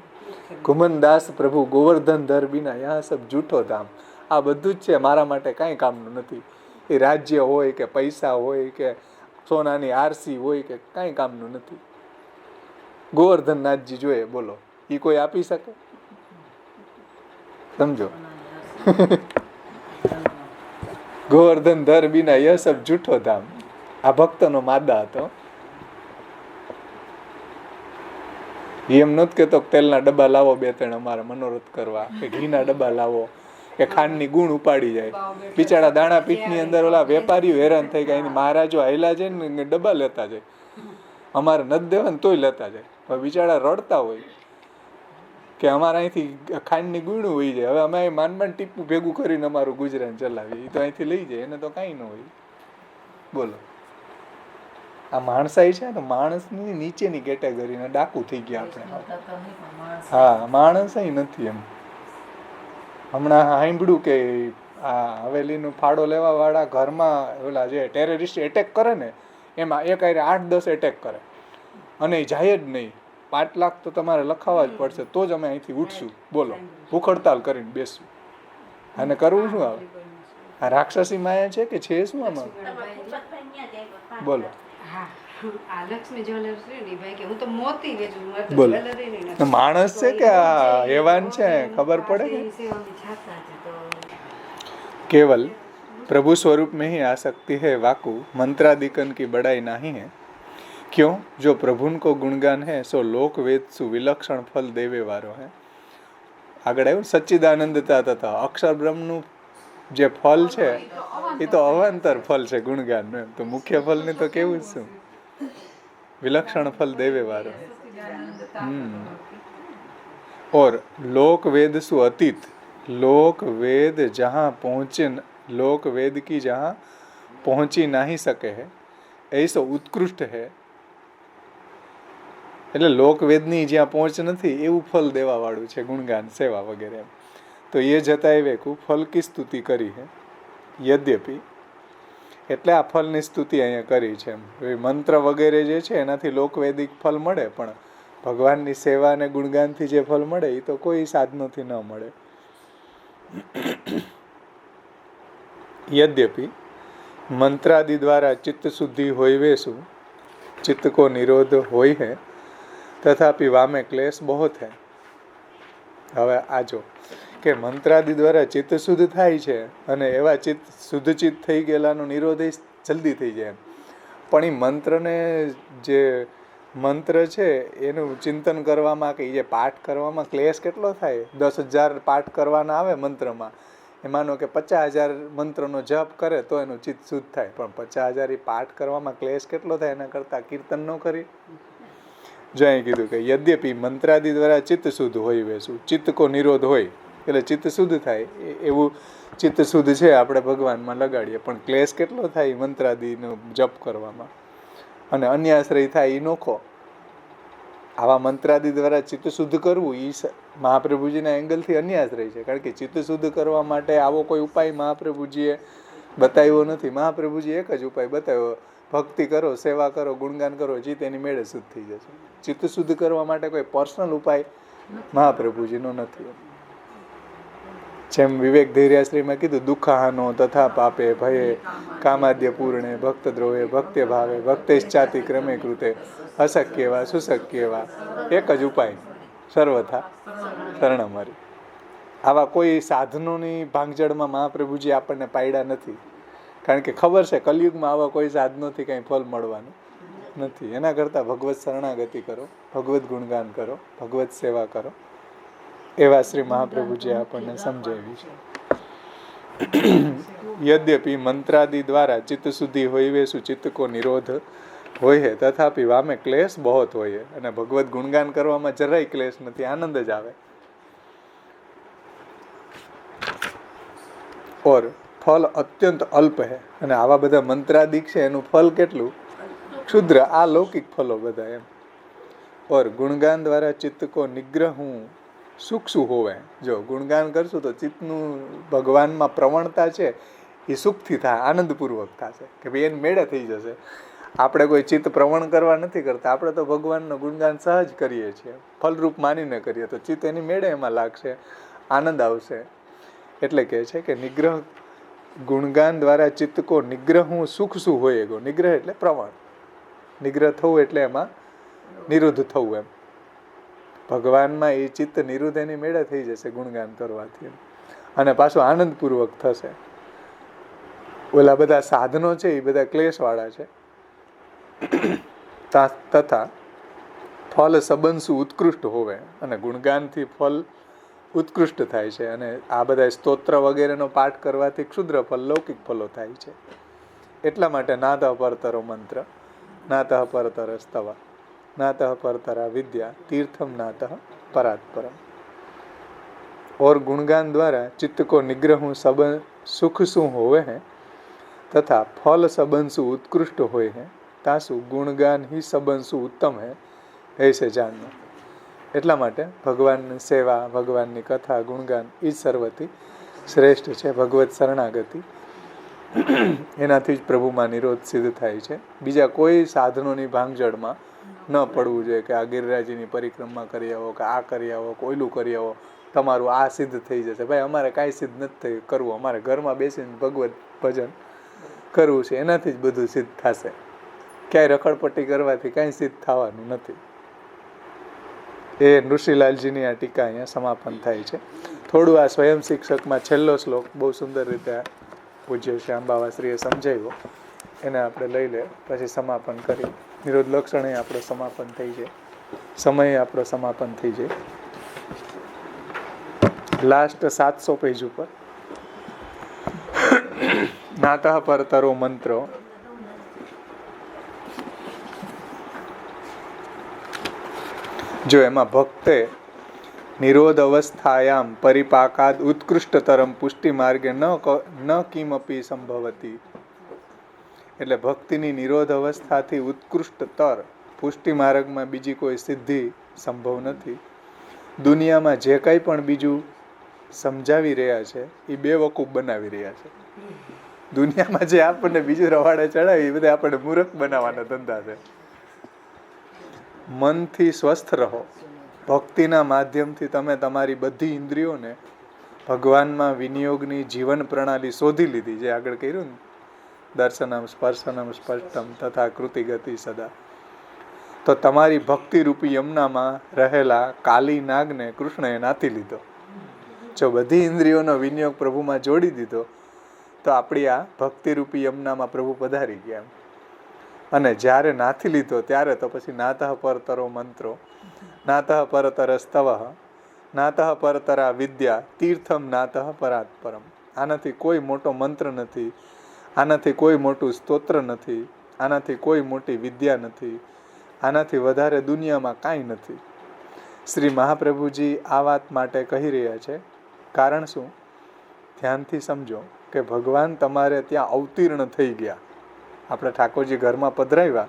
કુંભનદાસ પ્રભુ ગોવર્ધન દર બીના યહાં સબ જૂઠો ધામ. આ બધું જ છે, મારા માટે કાંઈ કામનું નથી. એ રાજ્ય હોય કે પૈસા હોય કે સોનાની આરસી હોય કે કાંઈ કામનું નથી. ગોવર્ધનનાથજી જોઈએ બોલો, એ કોઈ આપી શકે? સમજો. ગોવર્ધન દર બીના યહ સબ જૂઠો ધામ. આ ભક્તનો માદા હતો. એમ નહોતું કેતો તેલના ડબ્બા લાવો 2-3 અમારે મનોરથ કરવા, કે ઘીના ડબ્બા લાવો, કે ખાંડની ગુણ ઉપાડી જાય. બિચારા દાણા પીઠની અંદર ઓલા વેપારીઓ હેરાન થઈ ગયા. એની મહારાજો હાયલા જાય ને ડબ્બા લેતા જાય. અમારે નથી દેવા ને તોય લેતા જાય. હવે બિચારા રડતા હોય કે અમારે અહીંથી ખાંડની ગુણ હોઈ જાય. હવે અમે માંડ ટીપું ભેગું કરીને અમારું ગુજરાન ચલાવીએ. એ તો અહીંથી લઈ જાય, એને તો કાંઈ ન હોય. બોલો. આ માણસાઈ છે તો માણસની નીચેની કેટેગરીને ડાકુ થઈ ગયા આપણે. હા, માણસાઈ નથી એમ. હમણાં સાંભળ્યું કે આ હવેલીનું ફાળો લેવા વાળા ઘરમાં ઓલા જે ટેરરિસ્ટ એટેક કરે ને એમાં એક આરે 8-10 એટેક કરે અને એ જાય જ નહીં. 5 લાખ તો તમારે લખાવવા જ પડશે તો જ અમે અહીંથી ઉઠશું. બોલો, ભૂખ હડતાલ કરીને બેસશું. અને કરવું શું આવે? આ રાક્ષસી માયા છે કે છે શું આમાં? બોલો બોલો, માણસ છે કે આ હેવાન છે? ખબર પડે કે केवल प्रभु स्वरूप में ही आसक्ति है वाकु मंत्रादिकन की बड़ाई नहीं है. क्यों? जो प्रभु को गुणगान है सो लोक वेद सु विलक्षण फल देवे वारो है. આગળ આવ્યું સચ્ચિદાનંદતા તથા અક્ષર બ્રહ્મનું જે ફલ છે એ તો અવાંતર ફલ છે ગુણગાનનું. એમ તો મુખ્ય ફલને તો કેવું શું? विलक्षण फल देवे वारो. और लोक वेद सु अतीत, लोक वेद जहाँ पहुँचे, लोक वेद की जहाँ पहुँची नहीं सके है ऐसो उत्कृष्ट है. એટલે લોકવેદની જ્યાં પહોંચ નથી એવું ફલ દેવા વાળું છે ગુણગાન સેવા વગેરે. તો એ જતા એવેકું ફલ કી સ્તુતિ કરી હે યદ્યપિ. એટલે આ ફલની સ્તુતિ અહીંયા કરી છે. મંત્ર વગેરે જે છે એનાથી લોકવેદિક ફલ મળે, પણ ભગવાનની સેવા અને ગુણગાનથી જે ફલ મળે એ તો કોઈ સાધનોથી ન મળે. यद्यपि मंत्रादि द्वारा चित्त शुद्धि होइवेसु चित्त को निरोध होय है तथापि वामे क्लेश बहुत है. હવે આજો કે મંત્રાદિ દ્વારા ચિત્ત શુદ્ધ થાય છે અને એવા ચિત્ત શુદ્ધ ચિત્ત થઈ ગયેલાનો નિરોધ જલ્દી થઈ જાય. પણ એ મંત્રને જે મંત્ર છે એનું ચિંતન કરવામાં કે જે પાઠ કરવામાં ક્લેશ કેટલો થાય. 10,000 પાઠ કરવાના આવે મંત્રમાં, એમાંનો કે 50,000 મંત્રનો જપ કરે તો એનું ચિત્ત શુદ્ધ થાય. પણ 50,000 એ પાઠ કરવામાં ક્લેશ કેટલો થાય, એના કરતાં કીર્તન ન કરી. જો અહીં કીધું કે યદ્યપિ મંત્રાદિ દ્વારા ચિત્ત શુદ્ધ હોય વેસું, ચિત્ત કો નિરોધ હોય એટલે ચિત્ત શુદ્ધ થાય. એવું ચિત્ત શુદ્ધ છે આપણે ભગવાનમાં લગાડીએ, પણ ક્લેશ કેટલો થાય મંત્રાદિનો જપ કરવામાં, અને અન્યાશ્રય થાય એ નોખો. આવા મંત્રાદિ દ્વારા ચિત્ત શુદ્ધ કરવું એ મહાપ્રભુજીના એંગલથી અન્યાશ્રય છે. કારણ કે ચિત્ત શુદ્ધ કરવા માટે આવો કોઈ ઉપાય મહાપ્રભુજીએ બતાવ્યો નથી. મહાપ્રભુજી એક જ ઉપાય બતાવ્યો, ભક્તિ કરો, સેવા કરો, ગુણગાન કરો, ચિત્ત એની મેળે શુદ્ધ થઈ જશે. ચિત્ત શુદ્ધ કરવા માટે કોઈ પર્સનલ ઉપાય મહાપ્રભુજીનો નથી. જેમ વિવેક ધૈર્યાશ્રીમાં કીધું, દુઃખાનો તથા પાપે ભયે કામાદ્ય પૂર્ણે ભક્ત દ્રોહે ભક્તે ભાવે ભક્તેશ્ચાતિ ક્રમે કૃતે અશક્યવા સુશક્યવા. એક જ ઉપાય, સર્વથા શરણમરી. આવા કોઈ સાધનોની ભાંગજળમાં મહાપ્રભુજી આપણને પાડ્યા નથી. કારણ કે ખબર છે કલયુગમાં આવા કોઈ સાધનોથી કંઈ ફલ મળવાનું નથી. એના કરતાં ભગવત શરણાગતિ કરો, ભગવત ગુણગાન કરો, ભગવત સેવા કરો. એવા શ્રી મહાપ્રભુજી આપણને સમજાવ્યું છે. યદ્યપિ મંત્રાદિ દ્વારા ચિત્ત શુદ્ધિ હોઈવેસુ ચિત્ત કો નિરોધ હોય હે તથાપિ વામે ક્લેશ બહોત હોય. અને ભગવત ગુણગાન કરવામાં જરાય ક્લેશ નથી, આનંદ જ આવે. ઓર ફલ અત્યંત અલ્પ હે. અને આવા બધા મંત્રાદિક છે એનું ફલ કેટલું ક્ષુદ્ર, આ લૌકિક ફલો બધા એમ. ઓર ગુણગાન દ્વારા ચિત્ત કો નિગ્રહ હું સુખસુ હોવે. જો ગુણગાન કરશું તો ચિત્તનું ભગવાનમાં પ્રવણતા છે એ સુખથી થાય, આનંદપૂર્વક થશે કે ભાઈ એને મેળે થઈ જશે. આપણે કોઈ ચિત્ત પ્રવણ કરવા નથી કરતા, આપણે તો ભગવાનનું ગુણગાન સહજ કરીએ છીએ, ફલરૂપ માનીને કરીએ તો ચિત્ત એની મેળે એમાં લાગશે, આનંદ આવશે. એટલે કહે છે કે નિગ્રહ ગુણગાન દ્વારા ચિત્ત કો નિગ્રહ હું સુખ શું હોય ગો. નિગ્રહ એટલે પ્રવણ, નિગ્રહ થવું એટલે એમાં નિરુદ્ધ થવું એમ. ભગવાનમાં એ ચિત્ત નિરુદ્ધ એની મેળે થઈ જશે ગુણગાન કરવાથી, અને પાછું આનંદપૂર્વક થશે. ઓલા બધા સાધનો છે એ બધા ક્લેશવાળા છે. તથા ફલ સંબંધ ઉત્કૃષ્ટ હોવે. અને ગુણગાનથી ફલ ઉત્કૃષ્ટ થાય છે. અને આ બધા સ્તોત્ર વગેરેનો પાઠ કરવાથી ક્ષુદ્ર ફલ, લૌકિક ફલો થાય છે. એટલા માટે નાતઃ પરતરો મંત્ર, નાતઃ પરતર સ્તવ, નાતઃ પરતરા વિદ્યા, તીર્થમ નાતઃ પરાત્પરમ. और गुणगान द्वारा चित्त को निग्रह सुख सु होवे हैं तथा फल संबंध सु उत्कृष्ट होए हैं તાસુ ગુણગાન હિ સબંસુ ઉત્તમ હે એસે જાણનો. એટલા માટે ભગવાનની સેવા, ભગવાનની કથા, ગુણગાન એ જ સર્વથી શ્રેષ્ઠ છે. ભગવત શરણાગતિ, એનાથી જ પ્રભુમાં નિરોધ સિદ્ધ થાય છે. બીજા કોઈ સાધનોની ભાંગજળમાં ન પડવું જોઈએ કે આ ગિરિરાજીની પરિક્રમા કરી આવો, કે આ કરી આવો, કોયલું કરી આવો, તમારું આ સિદ્ધ થઈ જશે. ભાઈ અમારે કાંઈ સિદ્ધ નથી કરવું, અમારે ઘરમાં બેસીને ભગવત ભજન કરવું છે, એનાથી જ બધું સિદ્ધ થશે. ક્યાંય રખડપટ્ટી કરવાથી કાંઈ સિદ્ધ થવાનું નથી. એ નૃસિંહલાલજીની આ ટીકા અહીંયા સમાપન થાય છે. થોડું આ સ્વયં શિક્ષકમાં છેલ્લો શ્લોક બહુ સુંદર રીતે પૂજ્ય શ્યામ બાવાશ્રીએ સમજાવ્યો, એને આપણે લઈ લે, પછી સમાપન કરી. નિરોધ લક્ષણે આપણો સમાપન થઈ જાય, સમયે આપણો સમાપન થઈ જાય. લાસ્ટ 700 પેજ ઉપર નાતઃ પરતરો મંત્રો. જો એમાં ભક્તે નિરોધ અવસ્થાયામ પરિપાકાદ ઉત્કૃષ્ટતરમ પુષ્ટિ માર્ગે ન કિમપી સંભવતી. એટલે ભક્તિની નિરોધ અવસ્થાથી ઉત્કૃષ્ટતર પુષ્ટિ માર્ગમાં બીજી કોઈ સિદ્ધિ સંભવ નથી. દુનિયામાં જે કંઈ પણ બીજું સમજાવી રહ્યા છે એ બેવકૂફ બનાવી રહ્યા છે. દુનિયામાં જે આપણને બીજું રવાડે ચડાવી એ બધા આપણને મૂર્ખ બનાવવાના ધંધા છે. મનથી સ્વસ્થ રહો. ભક્તિના માધ્યમથી તમે તમારી બધી ઇન્દ્રિયોને ભગવાનમાં વિનિયોગની જીવન પ્રણાલી શોધી લીધી, જે આગળ કર્યું ને, દર્શનમ સ્પર્શનમ સ્પષ્ટમ તથા કૃતિ ગતિ સદા. તો તમારી ભક્તિરૂપી યમુનામાં રહેલા કાલી નાગને કૃષ્ણએ નાથી લીધો. જો બધી ઇન્દ્રિયોનો વિનિયોગ પ્રભુમાં જોડી દીધો તો આપણી આ ભક્તિરૂપી યમુનામાં પ્રભુ પધારી ગયા. અને જ્યારે નાથી લીધો ત્યારે તો પછી નાતઃ પરતરો મંત્રો, નાતઃ પરતર સ્તવ, નાતઃ પરતરા વિદ્યા, તીર્થમ નાતઃ પરાત પરમ. આનાથી કોઈ મોટો મંત્ર નથી, આનાથી કોઈ મોટું સ્તોત્ર નથી, આનાથી કોઈ મોટી વિદ્યા નથી, આનાથી વધારે દુનિયામાં કાંઈ નથી. શ્રી મહાપ્રભુજી આ વાત માટે કહી રહ્યા છે. કારણ શું? ધ્યાનથી સમજો કે ભગવાન તમારે ત્યાં અવતીર્ણ થઈ ગયા. આપણે ઠાકોરજી ઘરમાં પધરાવ્યા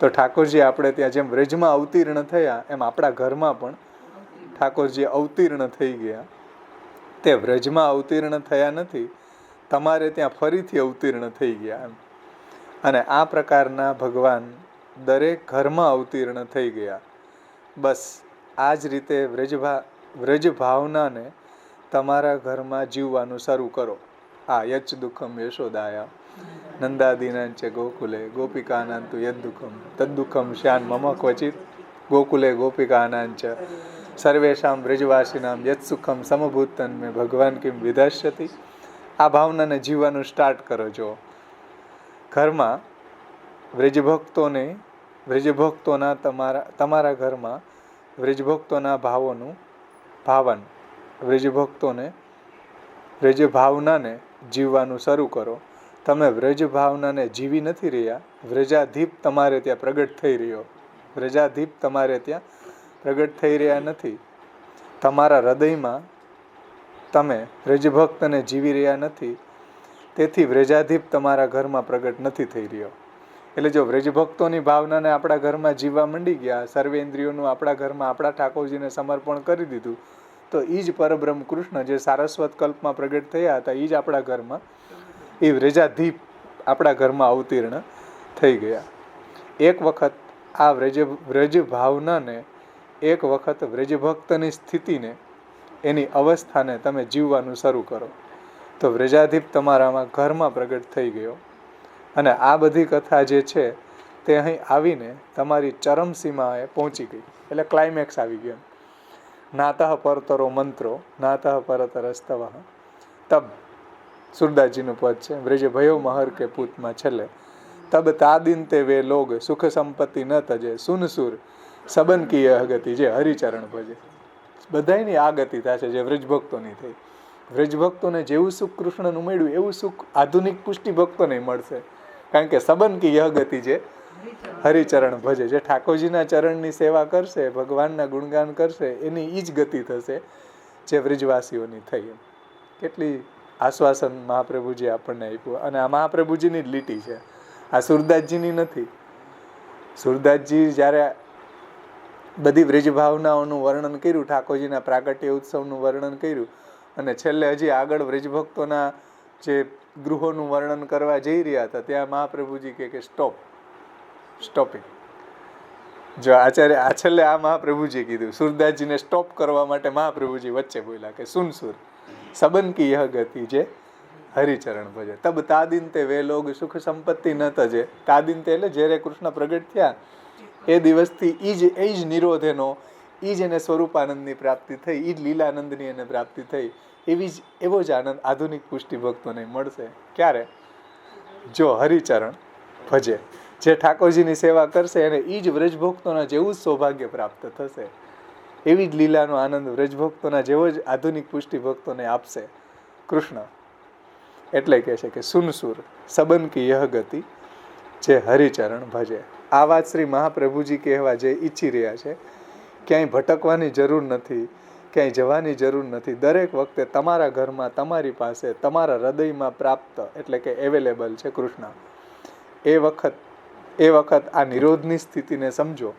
તો ઠાકોરજી આપણે ત્યાં જેમ વ્રજમાં અવતીર્ણ થયા એમ આપણા ઘરમાં પણ ઠાકોરજી અવતીર્ણ થઈ ગયા. તે વ્રજમાં અવતીર્ણ થયા નથી, તમારે ત્યાં ફરીથી અવતીર્ણ થઈ ગયા એમ. અને આ પ્રકારના ભગવાન દરેક ઘરમાં અવતીર્ણ થઈ ગયા. બસ આ જ રીતે વ્રજ ભાવનાને તમારા ઘરમાં જીવવાનું શરૂ કરો. આ યચ દુઃખમ યશોદાયા નંદાદીનાંચ ગોકુલે ગોપિકાનાંતુ યદ દુઃખમ તદ દુઃખમ શ્યાન મમ ક્વચિત ગોકુલે ગોપિકાનાંચ સર્વેશામ વ્રજવાસીનામ યત સુખમ સમભૂતન મેં ભગવાન કિમ વિધાસ્યતિ. આ ભાવનાને જીવવાનું સ્ટાર્ટ કરો. જો ઘરમાં વ્રજભક્તોના તમારા ઘરમાં વ્રજભક્તોના ભાવોનું ભાવન, વ્રજ ભાવનાને જીવવાનું શરૂ કરો. તમે વ્રજ ભાવનાને જીવી નથી રહ્યા, વ્રજાધીપ તમારે ત્યાં પ્રગટ થઈ રહ્યો. વ્રજાધીપ તમારે ત્યાં પ્રગટ થઈ રહ્યા નથી. તમારા હૃદયમાં તમે વ્રજભક્તને જીવી રહ્યા નથી, તેથી વ્રજાધીપ તમારા ઘરમાં પ્રગટ નથી થઈ રહ્યો. એટલે જો વ્રજભક્તોની ભાવનાને આપણા ઘરમાં જીવવા માંડી ગયા, સર્વેન્દ્રિયોનું આપણા ઘરમાં આપણા ઠાકોરજીને સમર્પણ કરી દીધું, તો એ જ પરબ્રહ્મ કૃષ્ણ જે સારસ્વત કલ્પમાં પ્રગટ થયા હતા એ જ આપણા ઘરમાં, એ વ્રજાધીપ આપણા ઘરમાં અવતીર્ણ થઈ ગયા. એક વખત આ વ્રજ ભાવનાને, એક વખત વ્રજભક્તની સ્થિતિને, એની અવસ્થાને તમે જીવવાનું શરૂ કરો તો વ્રજાધીપ તમારામાં ઘરમાં પ્રગટ થઈ ગયો. અને આ બધી કથા જે છે તે અહીં આવીને તમારી ચરમ સીમાએ પહોંચી ગઈ, એટલે ક્લાઇમેક્સ આવી ગયો. નાતઃ પરતરો મંત્રો, નાતઃ પરતર સ્તવ. તબ સુરદાસજીનું પદ છે, વ્રજ ભયો મહર કે પૂતમાં છેલ્લે. તબ તાદિન તે વે લોગ સુખ સંપત્તિ ન તજે, સુન સુર સબન કી ગતિ, જે હરિચરણ ભજે. બધાયની આ ગતિ થશે જે વ્રજભક્તોની થઈ. વ્રજભક્તોને જેવું સુખ કૃષ્ણનું મળ્યું એવું સુખ આધુનિક પુષ્ટિ ભક્તોને મળશે. કારણ કે સબન કી ગતિ, જે હરિચરણ ભજે, જે ઠાકોરજીના ચરણની સેવા કરશે, ભગવાનના ગુણગાન કરશે, એની એ જ ગતિ થશે જે વ્રજવાસીઓની થઈ. કેટલી આશ્વાસન મહાપ્રભુજી આપણને આપ્યું. અને આ મહાપ્રભુજીની જ લીટી છે, આ સુરદાસજીની નથી. સુરદાસજી જ્યારે બધી વ્રજ ભાવનાઓનું વર્ણન કર્યું, ઠાકોરજીના પ્રાગટ્ય ઉત્સવનું વર્ણન કર્યું, અને છેલ્લે હજી આગળ વ્રજભક્તોના જે ગૃહોનું વર્ણન કરવા જઈ રહ્યા હતા, ત્યાં મહાપ્રભુજી કે સ્ટોપિંગ. જો આચાર્ય છેલ્લે આ મહાપ્રભુજી કીધું, સુરદાસજીને સ્ટોપ કરવા માટે મહાપ્રભુજી વચ્ચે બોલ્યા કે સુન સુર સબન કી યહ ગતિ જે હરિચરણ ભજે તબ તાદિન તે વે લોગ સુખ સંપત્તિ ન તજે. તાદિન તે એટલે જ્યારે કૃષ્ણ પ્રગટ થયા એ દિવસથી એ જ નિરોધેનો, એ જ એને સ્વરૂપાનંદની પ્રાપ્તિ થઈ, એ જ લીલાનંદની એને પ્રાપ્તિ થઈ. એવો જ આનંદ આધુનિક પુષ્ટિ ભક્તોને મળશે. ક્યારે? જો હરિચરણ ભજે, જે ઠાકોરજીની સેવા કરશે એને એ જ વ્રજભક્તોના જેવું જ સૌભાગ્ય પ્રાપ્ત થશે. એવી જ લીલાનો આનંદ વ્રજભક્તોના જેવો જ આધુનિક પુષ્ટિ ભક્તોને આપશે કૃષ્ણ. એટલે કહે છે કે સુનસુર સબન કી યહ ગતિ જે હરિચરણ ભજે. આ વાત શ્રી મહાપ્રભુજી કહેવા જે ઈચ્છી રહ્યા છે. ક્યાંય ભટકવાની જરૂર નથી, ક્યાંય જવાની જરૂર નથી. દરેક વખતે તમારા ઘરમાં, તમારી પાસે, તમારા હૃદયમાં પ્રાપ્ત એટલે કે એવેલેબલ છે કૃષ્ણ. એ વખત આ નિરોધની સ્થિતિને સમજો,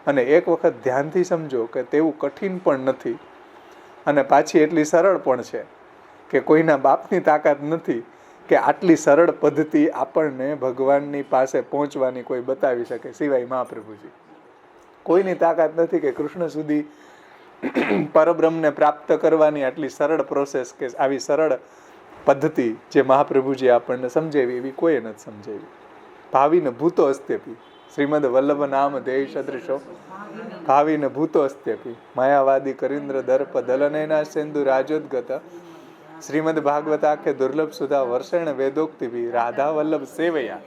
અને એક વખત ધ્યાનથી સમજો કે તેવું કઠિન પણ નથી, અને પાછી એટલી સરળ પણ છે કે કોઈના બાપની તાકાત નથી કે આટલી સરળ પદ્ધતિ આપણને ભગવાનની પાસે પહોંચવાની કોઈ બતાવી શકે સિવાય મહાપ્રભુજી. કોઈની તાકાત નથી કે કૃષ્ણ સુધી પરબ્રહ્મને પ્રાપ્ત કરવાની આટલી સરળ પ્રોસેસ કે આવી સરળ પદ્ધતિ જે મહાપ્રભુજી આપણને સમજાવી એવી કોઈએ નથી સમજાવી. ભાવિને ભૂતો અસ્ત્યપી શ્રીમદ વલ્લભ નામ દેહ સદૃશો ભાવિને ભૂતો અસ્ત્યપી માયાવાદી કરીન્દ્ર દર્પ દલનૈના સિંધુ રાજોદગત શ્રીમદ ભાગવતાખ્ય દુર્લભ સુધા વર્ષેણ વેદોક્તિભી રાધા વલ્લભ સેવયા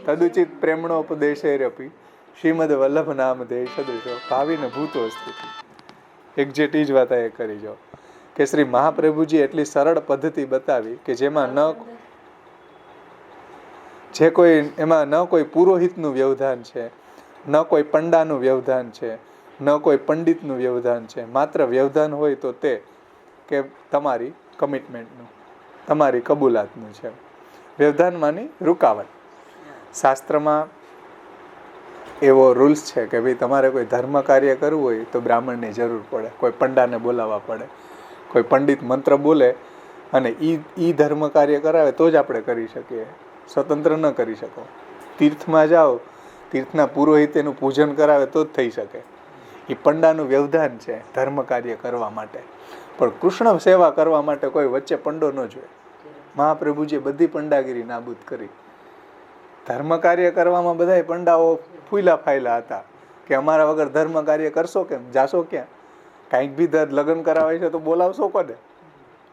તદુચિત પ્રેમણોપદેશેરપી શ્રીમદ વલ્લભ નામ દેહ સદૃશો ભાવિને ભૂતો અસ્ત્યપી. એક્ઝેક્ટ જ વાત એ કરી જાઓ કે શ્રી મહાપ્રભુજી એટલી સરળ પદ્ધતિ બતાવી કે જેમાં એમાં ન કોઈ પુરોહિતનું વ્યવધાન છે, ન કોઈ પંડાનું વ્યવધાન છે, ન કોઈ પંડિતનું વ્યવધાન છે. માત્ર વ્યવધાન હોય તો તે કે તમારી કમિટમેન્ટનું, તમારી કબૂલાતનું છે. વ્યવધાનમાંની રૂકાવટ. શાસ્ત્રમાં એવો રૂલ્સ છે કે ભાઈ તમારે કોઈ ધર્મ કાર્ય કરવું હોય તો બ્રાહ્મણની જરૂર પડે, કોઈ પંડાને બોલાવવા પડે, કોઈ પંડિત મંત્ર બોલે અને ઈ ધર્મ કાર્ય કરાવે તો જ આપણે કરી શકીએ, સ્વતંત્ર ન કરી શકો. તીર્થમાં જાઓ, તીર્થના પુરોહિત એનું પૂજન કરાવે તો જ થઈ શકે. એ પંડાનું વ્યવધાન છે ધર્મ કાર્ય કરવા માટે. પણ કૃષ્ણ સેવા કરવા માટે કોઈ વચ્ચે પંડો ન જોઈએ. મહાપ્રભુજીએ બધી પંડાગીરી નાબૂદ કરી. ધર્મ કાર્ય કરવામાં બધા પંડાઓ ફૂલા ફાયલા હતા કે અમારા વગર ધર્મ કાર્ય કરશો કેમ, જાશો ક્યાં? કાંઈક બી લગ્ન કરાવે છે તો બોલાવશો કોને?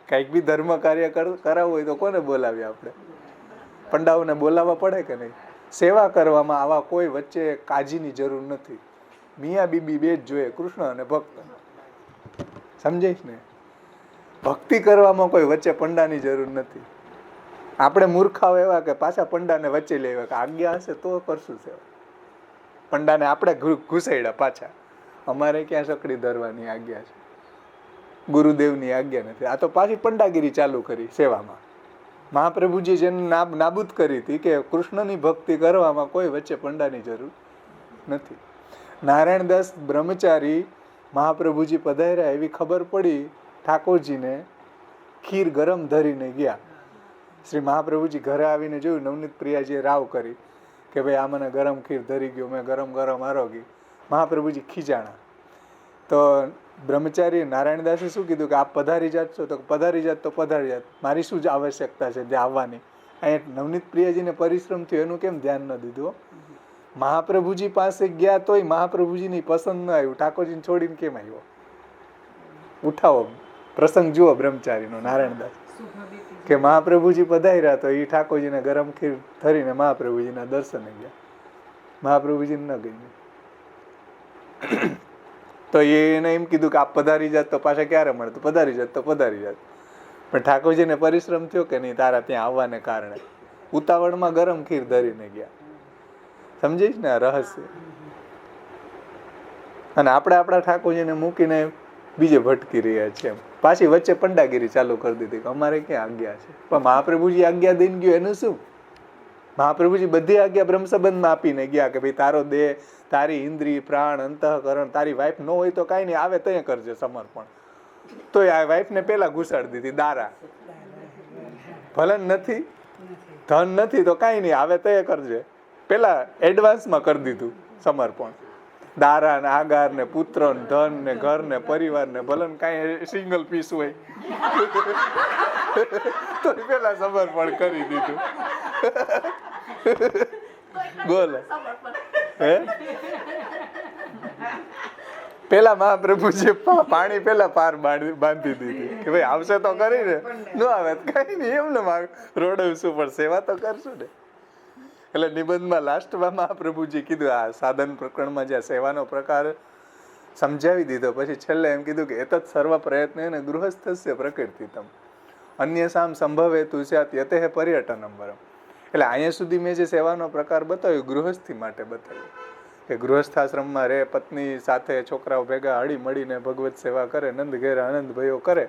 કાંઈક બી ધર્મ કાર્ય કરાવવું હોય તો કોને બોલાવીએ આપણે? પંડાઓને બોલાવવા પડે કે નહીં? સેવા કરવામાં આવા કોઈ વચ્ચે કાજીની જરૂર નથી. મિયા બીબી બે જ જોઈએ, કૃષ્ણ અને ભક્ત. સમજાઈશ ને? ભક્તિ કરવામાં કોઈ વચ્ચે પંડાની જરૂર નથી. આપણે મૂર્ખાઓ એવા કે પાછા પંડાને વચ્ચે લેવા કે આજ્ઞા હશે તો કરશું સેવા. પંડાને આપણે ઘુસાડ્યા પાછા. અમારે ક્યાં સકડી ધરવાની આજ્ઞા છે? ગુરુદેવની આજ્ઞા નથી. આ તો પાછી પંડાગીરી ચાલુ કરી સેવામાં. મહાપ્રભુજી જેને નાબૂદ કરી હતી કે કૃષ્ણની ભક્તિ કરવામાં કોઈ વચ્ચે પંડાની જરૂર નથી. નારાયણદાસ બ્રહ્મચારી મહાપ્રભુજી પધાર્યા એવી ખબર પડી ઠાકોરજીને, ખીર ગરમ ધરીને ગયા. શ્રી મહાપ્રભુજી ઘરે આવીને જોયું, નવનીત પ્રિયાજીએ રાવ કરી કે ભાઈ આ મને ગરમ ખીર ધરી ગયો, મેં ગરમ ગરમ આરોગી. મહાપ્રભુજી ખીજાણા. તો બ્રહ્મચારી નારાયણદાસે શું કીધું કે આપ પધારી જાત છો? તો પધારી જાત તો પધારી જાત, મારી શું જ આવશ્યકતા છે ત્યાં આવવાની? અહીંયા નવનીત પ્રિયાજીને પરિશ્રમ થયો એનું કેમ ધ્યાન ન દીધું? મહાપ્રભુજી પાસે ગયા તોય મહાપ્રભુજીની પસંદ ન આવ્યું, ઠાકોરજીને છોડીને કેમ આવ્યો? ઉઠાવો પ્રસંગ જુઓ બ્રહ્મચારીનો. નારાયણદાસ કે મહાપ્રભુજી પધાર્યા તો એ ઠાકોરજીને ગરમ ખીર ધરીને મહાપ્રભુજીના દર્શને ગયા. મહાપ્રભુજીને ન ગઈ તો એને એમ કીધું કે આપ પધારી જાત તો પાછા ક્યારે મળે? તો પધારી જાત તો પધારી જાત. પણ ઠાકોરજીને પરિશ્રમ થયો કે નહીં તારા ત્યાં આવવાને કારણે. ઉતાવળમાં ગરમ ખીર ધરીને ગયા. સમજીશ ને આ રહસ્ય? અને આપણે આપણા ઠાકોરજીને મૂકીને બીજે ભટકી રહ્યા છીએ. પાછી વચ્ચે પંડાગીરી ચાલુ કરી દીધી કે અમારે ક્યાં આજ્ઞા છે. પણ મહાપ્રભુજી આજ્ઞા દઈને ગયો એનું શું? મહાપ્રભુજી બધી આજ્ઞા બ્રહ્મસંબંધમાં આપીને ગયા કે ભાઈ તારો દેહ, તારી ઇન્દ્રિય, પ્રાણ, અંતઃકરણ, તારી વાઈફ ન હોય તો કાંઈ નહીં, આવે તય કરજે સમર્પણ. તો આ વાઈફને પેલા ઘુસાડી દીધી દારા. ભલન નથી, ધન નથી તો કાંઈ નહીં, આવે તય કરજે, પેલા એડવાન્સમાં કરી દીધું સમર્પણ. દારા ને આગાર ને પુત્ર ને ધન ને ઘર ને પરિવાર ને ભલન કાંઈ સિંગલ પીસ હોય તો પેલા સમર્પણ કરી દીધું. બોલો હે, પેલા મહાપ્રભુજી પાણી પેલા પાર બાંધી દીધી કે ભાઈ આવશે તો કરી ને, ન આવે કઈ નહીં, એમને રોડવશું પણ સેવા તો કરશું ને. એટલે નિબંધમાં લાસ્ટમાં મહાપ્રભુજી કીધું, આ સાધન પ્રકરણમાં જ્યાં સેવાનો પ્રકાર સમજાવી દીધો, પછી છેલ્લે એમ કીધું કે એતત સર્વ પ્રયત્ન ગૃહસ્થસ્ય પ્રકૃતિતમ અન્ય સામ સંભવે તુ સ્યાત યતેહ પર્યટનમ વરમ. એટલે અહીંયા સુધી મેં જે સેવાનો પ્રકાર બતાવ્યો ગૃહસ્થી માટે બતાવ્યું કે ગૃહસ્થાશ્રમમાં રહે, પત્ની સાથે છોકરાઓ ભેગા હળી મળીને ભગવત સેવા કરે, નંદ ઘેરા આનંદ ભયો કરે,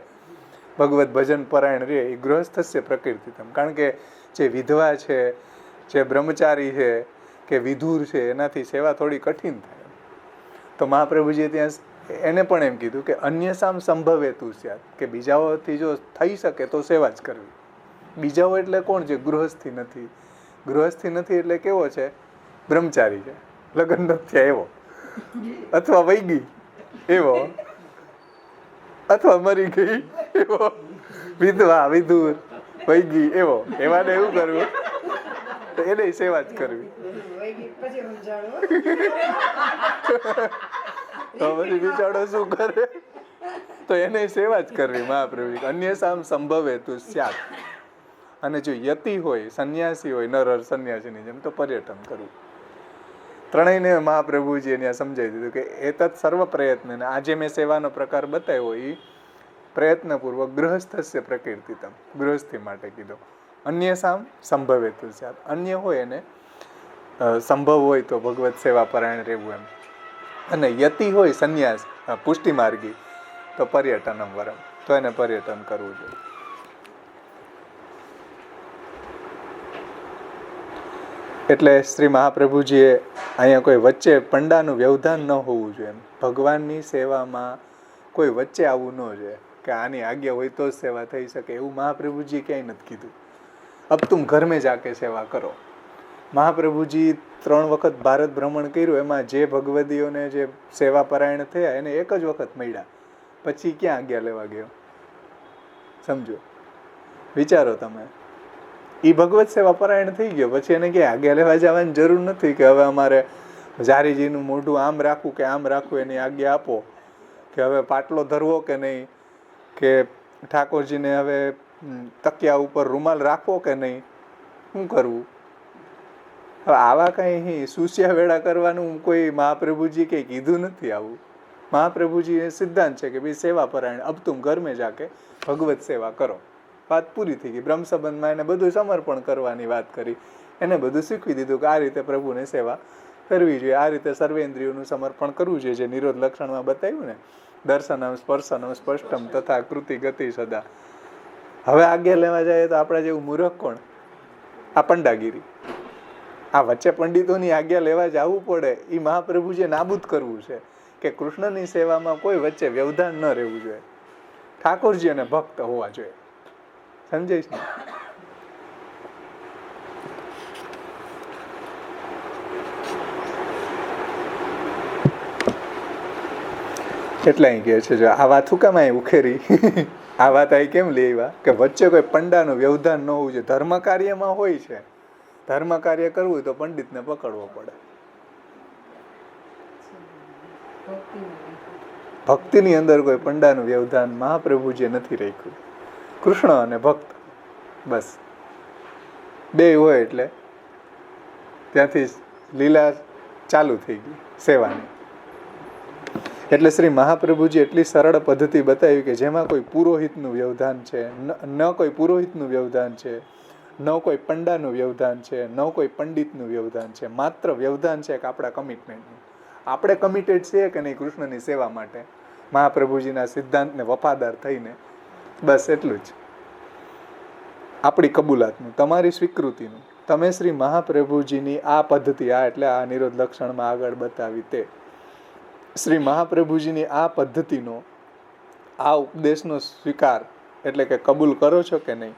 ભગવત ભજન પરાયણ રહે, એ ગૃહસ્થસ્ય પ્રકૃતિતમ. કારણ કે જે વિધવા છે, જે બ્રહ્મચારી છે કે વિધુર છે, એનાથી સેવા થોડી કઠિન થાય. તો મહાપ્રભુજીએ ત્યાં એને પણ એમ કીધું કે અન્ય સામ સંભવે તું સ્યાત, કે બીજાઓથી જો થઈ શકે તો સેવા જ કરવી. બીજાઓ એટલે કોણ છે? ગૃહસ્થી નથી. ગૃહસ્થી નથી એટલે કેવો છે? બ્રહ્મચારી છે, લગ્ન નથી થયા એવો, અથવા વહી ગઈ એવો, અથવા મરી ગઈ એવો, વિધવા, વિધુર, વહી ગઈ એવો, એવાને એવું કરવું, તો એને સેવા જ કરવી. તો પછી બિચારો શું કરે? તો એને સેવા જ કરવી. મહાપ્રભુ અન્ય સામ સંભવે તું સ્યાત. અને જો યતિ હોય, સંન્યાસી હોય, નર સંન્યાસીની જેમ, તો પર્યટન કરવું. ત્રણેયને મહાપ્રભુજીએ ત્યાં સમજાવી દીધું કે એતત સર્વ પ્રયત્ન, ને આજે મેં સેવાનો પ્રકાર બતાવ્યો એ પ્રયત્નપૂર્વક ગૃહસ્થસ્ય પ્રકૃતિતમ, ગૃહસ્થી માટે કીધો. અન્ય સામ સંભવે તું સ્યાત, અન્ય હોય એને સંભવ હોય તો ભગવત સેવા પરાયણ રહેવું એમ. અને યતિ હોય સંન્યાસ પુષ્ટિ માર્ગી તો પર્યટનમ વરમ, તો એને પર્યટન કરવું જોઈએ. એટલે શ્રી મહાપ્રભુજીએ અહીંયા કોઈ વચ્ચે પંડાનું વ્યવધાન ન હોવું જોઈએ. ભગવાનની સેવામાં કોઈ વચ્ચે આવવું ન જોઈએ કે આની આજ્ઞા હોય તો જ સેવા થઈ શકે, એવું મહાપ્રભુજીએ ક્યાંય નથી કીધું. અબ તુમ ઘર મેં જાકે સેવા કરો. મહાપ્રભુજી 3 વખત ભારત ભ્રમણ કર્યું, એમાં જે ભગવદીઓને જે સેવા પરાયણ થયા એને એક જ વખત મળ્યા, પછી ક્યાં આજ્ઞા લેવા ગયો? સમજો, વિચારો તમે. એ ભગવત સેવા પરાયણ થઈ ગયો, પછી એને ક્યાં આજ્ઞા લેવા જવાની જરૂર નથી કે હવે અમારે જારીજીનું મોઢું આમ રાખવું કે આમ રાખવું, એની આજ્ઞા આપો, કે હવે પાટલો ધરવો કે નહીં, કે ઠાકોરજીને હવે તકિયા ઉપર રૂમાલ રાખવો કે નહીં, શું કરવું? હવે આવા કંઈ સુસ્યા વેળા કરવાનું કોઈ મહાપ્રભુજી કંઈ કીધું નથી. આવું મહાપ્રભુજી સિદ્ધાંત છે કે ભાઈ સેવા પરાયણ, અબ તુમ ઘર મેં જાકે ભગવત સેવા કરો. વાત પૂરી થઈ ગઈ. બ્રહ્મ સંબંધમાં એને બધું સમર્પણ કરવાની વાત કરી, એને બધું શીખવી દીધું કે આ રીતે પ્રભુને સેવા કરવી જોઈએ, આ રીતે સર્વેન્દ્રિયોનું સમર્પણ કરવું જોઈએ, જે નિરોધ લક્ષણમાં બતાવ્યું ને, દર્શનમ સ્પર્શનમ સ્પષ્ટમ તથા કૃતિ ગતિ સદા. હવે આજ્ઞા લેવા જાય તો આપણા જેવું મૂર્ખ કોણ? આ પંડાગીરી. આ વચ્ચે પંડિતોની આજ્ઞા લેવા જવું પડે, એ મહાપ્રભુજીએ નાબૂદ કરવું છે કે કૃષ્ણની સેવામાં કોઈ વચ્ચે વ્યવધાન ન રહેવું જોઈએ. ઠાકોરજી અને ભક્ત હોવા જોઈએ. સમજાઈશ ને? એટલે અહીં કહે છે, જો આ વાત શું કામ અહીં ઉખેરી, આ વાત અહીં કેમ લેવા કે વચ્ચે કોઈ પંડાનું વ્યવધાન ન હોવું જોઈએ. ધર્મ કાર્યમાં હોય છે, ધર્મ કાર્ય કરવું હોય તો પંડિતને પકડવો પડે. ભક્તિની અંદર કોઈ પંડાનું વ્યવધાન મહાપ્રભુજીએ નથી રાખ્યું. કૃષ્ણ અને ભક્ત બસ બે હોય એટલે ત્યાંથી લીલા ચાલુ થઈ ગઈ સેવાની. એટલે શ્રી મહાપ્રભુજી એટલી સરળ પદ્ધતિ બતાવી કે જેમાં કોઈ પુરોહિતનું વ્યવધાન છે, ન કોઈ પુરોહિતનું વ્યવધાન છે, ન કોઈ પંડાનું વ્યવધાન છે, ન કોઈ પંડિતનું વ્યવધાન છે. માત્ર વ્યવધાન છે કે આપણા કમિટમેન્ટનું. આપણે કમિટેડ છીએ કે નહીં કૃષ્ણની સેવા માટે, મહાપ્રભુજીના સિદ્ધાંતને વફાદાર થઈને, બસ એટલું જ. આપણી કબૂલાતનું, તમારી સ્વીકૃતિનું. તમે શ્રી મહાપ્રભુજીની આ પદ્ધતિ, આ એટલે આ નિરોધ લક્ષણમાં આગળ બતાવી તે શ્રી મહાપ્રભુજીની આ પદ્ધતિનો, આ ઉપદેશનો સ્વીકાર એટલે કે કબૂલ કરો છો કે નહીં,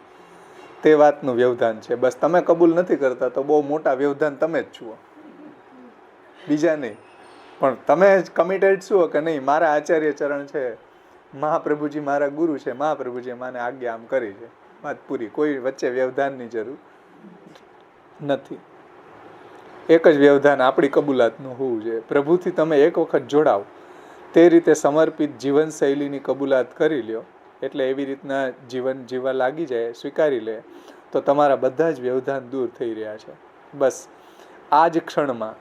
તે વાતનું વ્યવધાન છે. બસ તમે કબૂલ નથી કરતા તો બહુ મોટા વ્યવધાન તમે જ છો, બીજા નહીં. પણ તમે કમિટેડ છો કે નહીં, મારા આચાર્ય ચરણ છે, મહાપ્રભુજી મારા ગુરુ છે, મહાપ્રભુજીએ મને આજ્ઞા આમ કરી છે, વાત પૂરી. કોઈ વચ્ચે વ્યવધાનની જરૂર નથી. એક જ વ્યવધાન આપણી કબૂલાતનું હોવું જોઈએ. પ્રભુથી તમે એક વખત જોડાવ, તે રીતે સમર્પિત જીવનશૈલીની કબૂલાત કરી લ્યો, એટલે એવી રીતના જીવન જીવવા લાગી જાય, સ્વીકારી લે, તો તમારા બધા જ વ્યવધાન દૂર થઈ રહ્યા છે. બસ આ જ ક્ષણમાં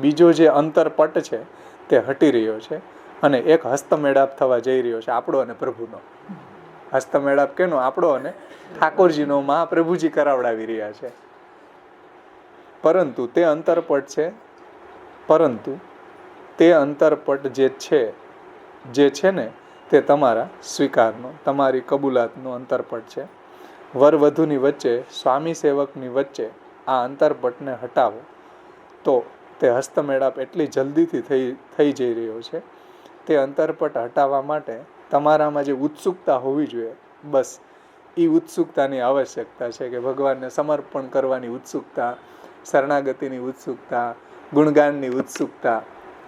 બીજો જે અંતરપટ છે તે હટી રહ્યો છે અને એક હસ્તમેળાપ થવા જઈ રહ્યો છે, આપણો અને પ્રભુનો. હસ્તમેળાપ કેનો? આપણો અને ઠાકોરજીનો. મહાપ્રભુજી કરાવડાવી રહ્યા છે. પરંતુ તે અંતરપટ છે, પરંતુ તે અંતરપટ જે છે ને તે તમારા સ્વીકારનો, તમારી કબૂલાતનો અંતરપટ છે. વરવધુની વચ્ચે, સ્વામી સેવકની વચ્ચે આ અંતરપટને હટાવો તો તે હસ્તમેળાપ એટલી જલ્દીથી થઈ જઈ રહ્યો છે. તે અંતરપટ હટાવવા માટે તમારામાં જે ઉત્સુકતા હોવી જોઈએ, બસ એ ઉત્સુકતાની આવશ્યકતા છે. કે ભગવાનને સમર્પણ કરવાની ઉત્સુકતા, શરણાગતિની ઉત્સુકતા, ગુણગાનની ઉત્સુકતા,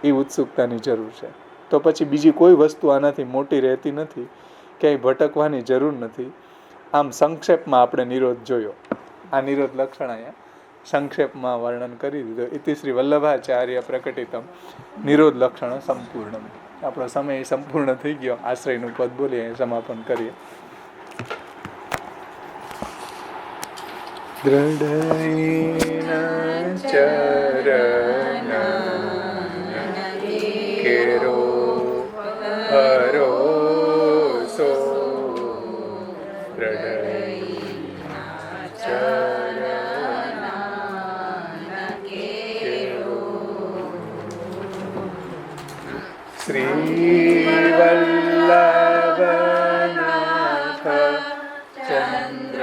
એ ઉત્સુકતાની જરૂર છે. તો પછી બીજી કોઈ વસ્તુ આનાથી મોટી રહેતી નથી, ક્યાંય ભટકવાની જરૂર નથી. આમ સંક્ષેપમાં આપણે નિરોધ જોયો. આ નિરોધ લક્ષણ અહીંયા સંક્ષેપમાં વર્ણન કરી દીધું. ઇતિ શ્રી વલ્લભાચાર્ય પ્રકટિતમ નિરોધ લક્ષણ સંપૂર્ણ. આપણો સમય સંપૂર્ણ થઈ ગયો. આશ્રયનું પદ બોલી અહીં સમાપન કરીએ. દ્રઢૈના ચરણ કેરો ભરોસો, દ્રઢૈના ચરણ કેરો. શ્રી વલ્લભનાથ ચંદ્ર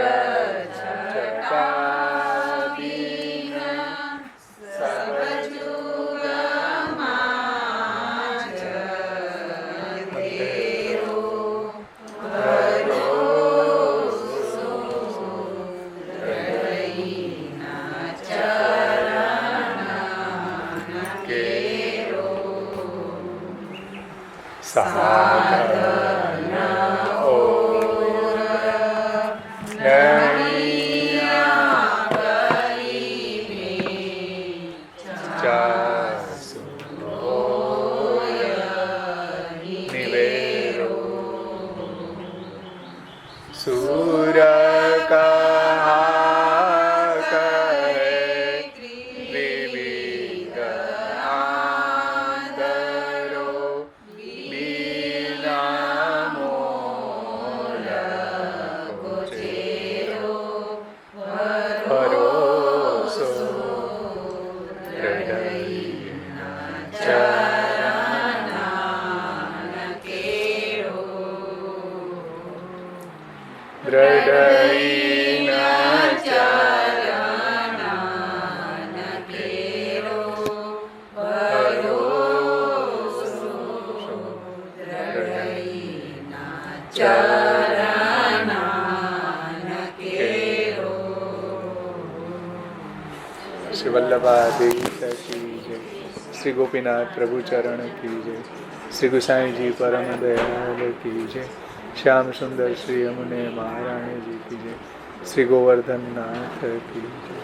શ્રી વલ્લભાધીશ કી જય. શ્રી ગોપીનાથ પ્રભુ ચરણ કી જય. શ્રી ગુસાઈજી પરમ દયાલ કી જય. શ્યામ સુંદર શ્રી અમને મહારાણીજી કી જય. શ્રી ગોવર્ધનનાથ કી જય.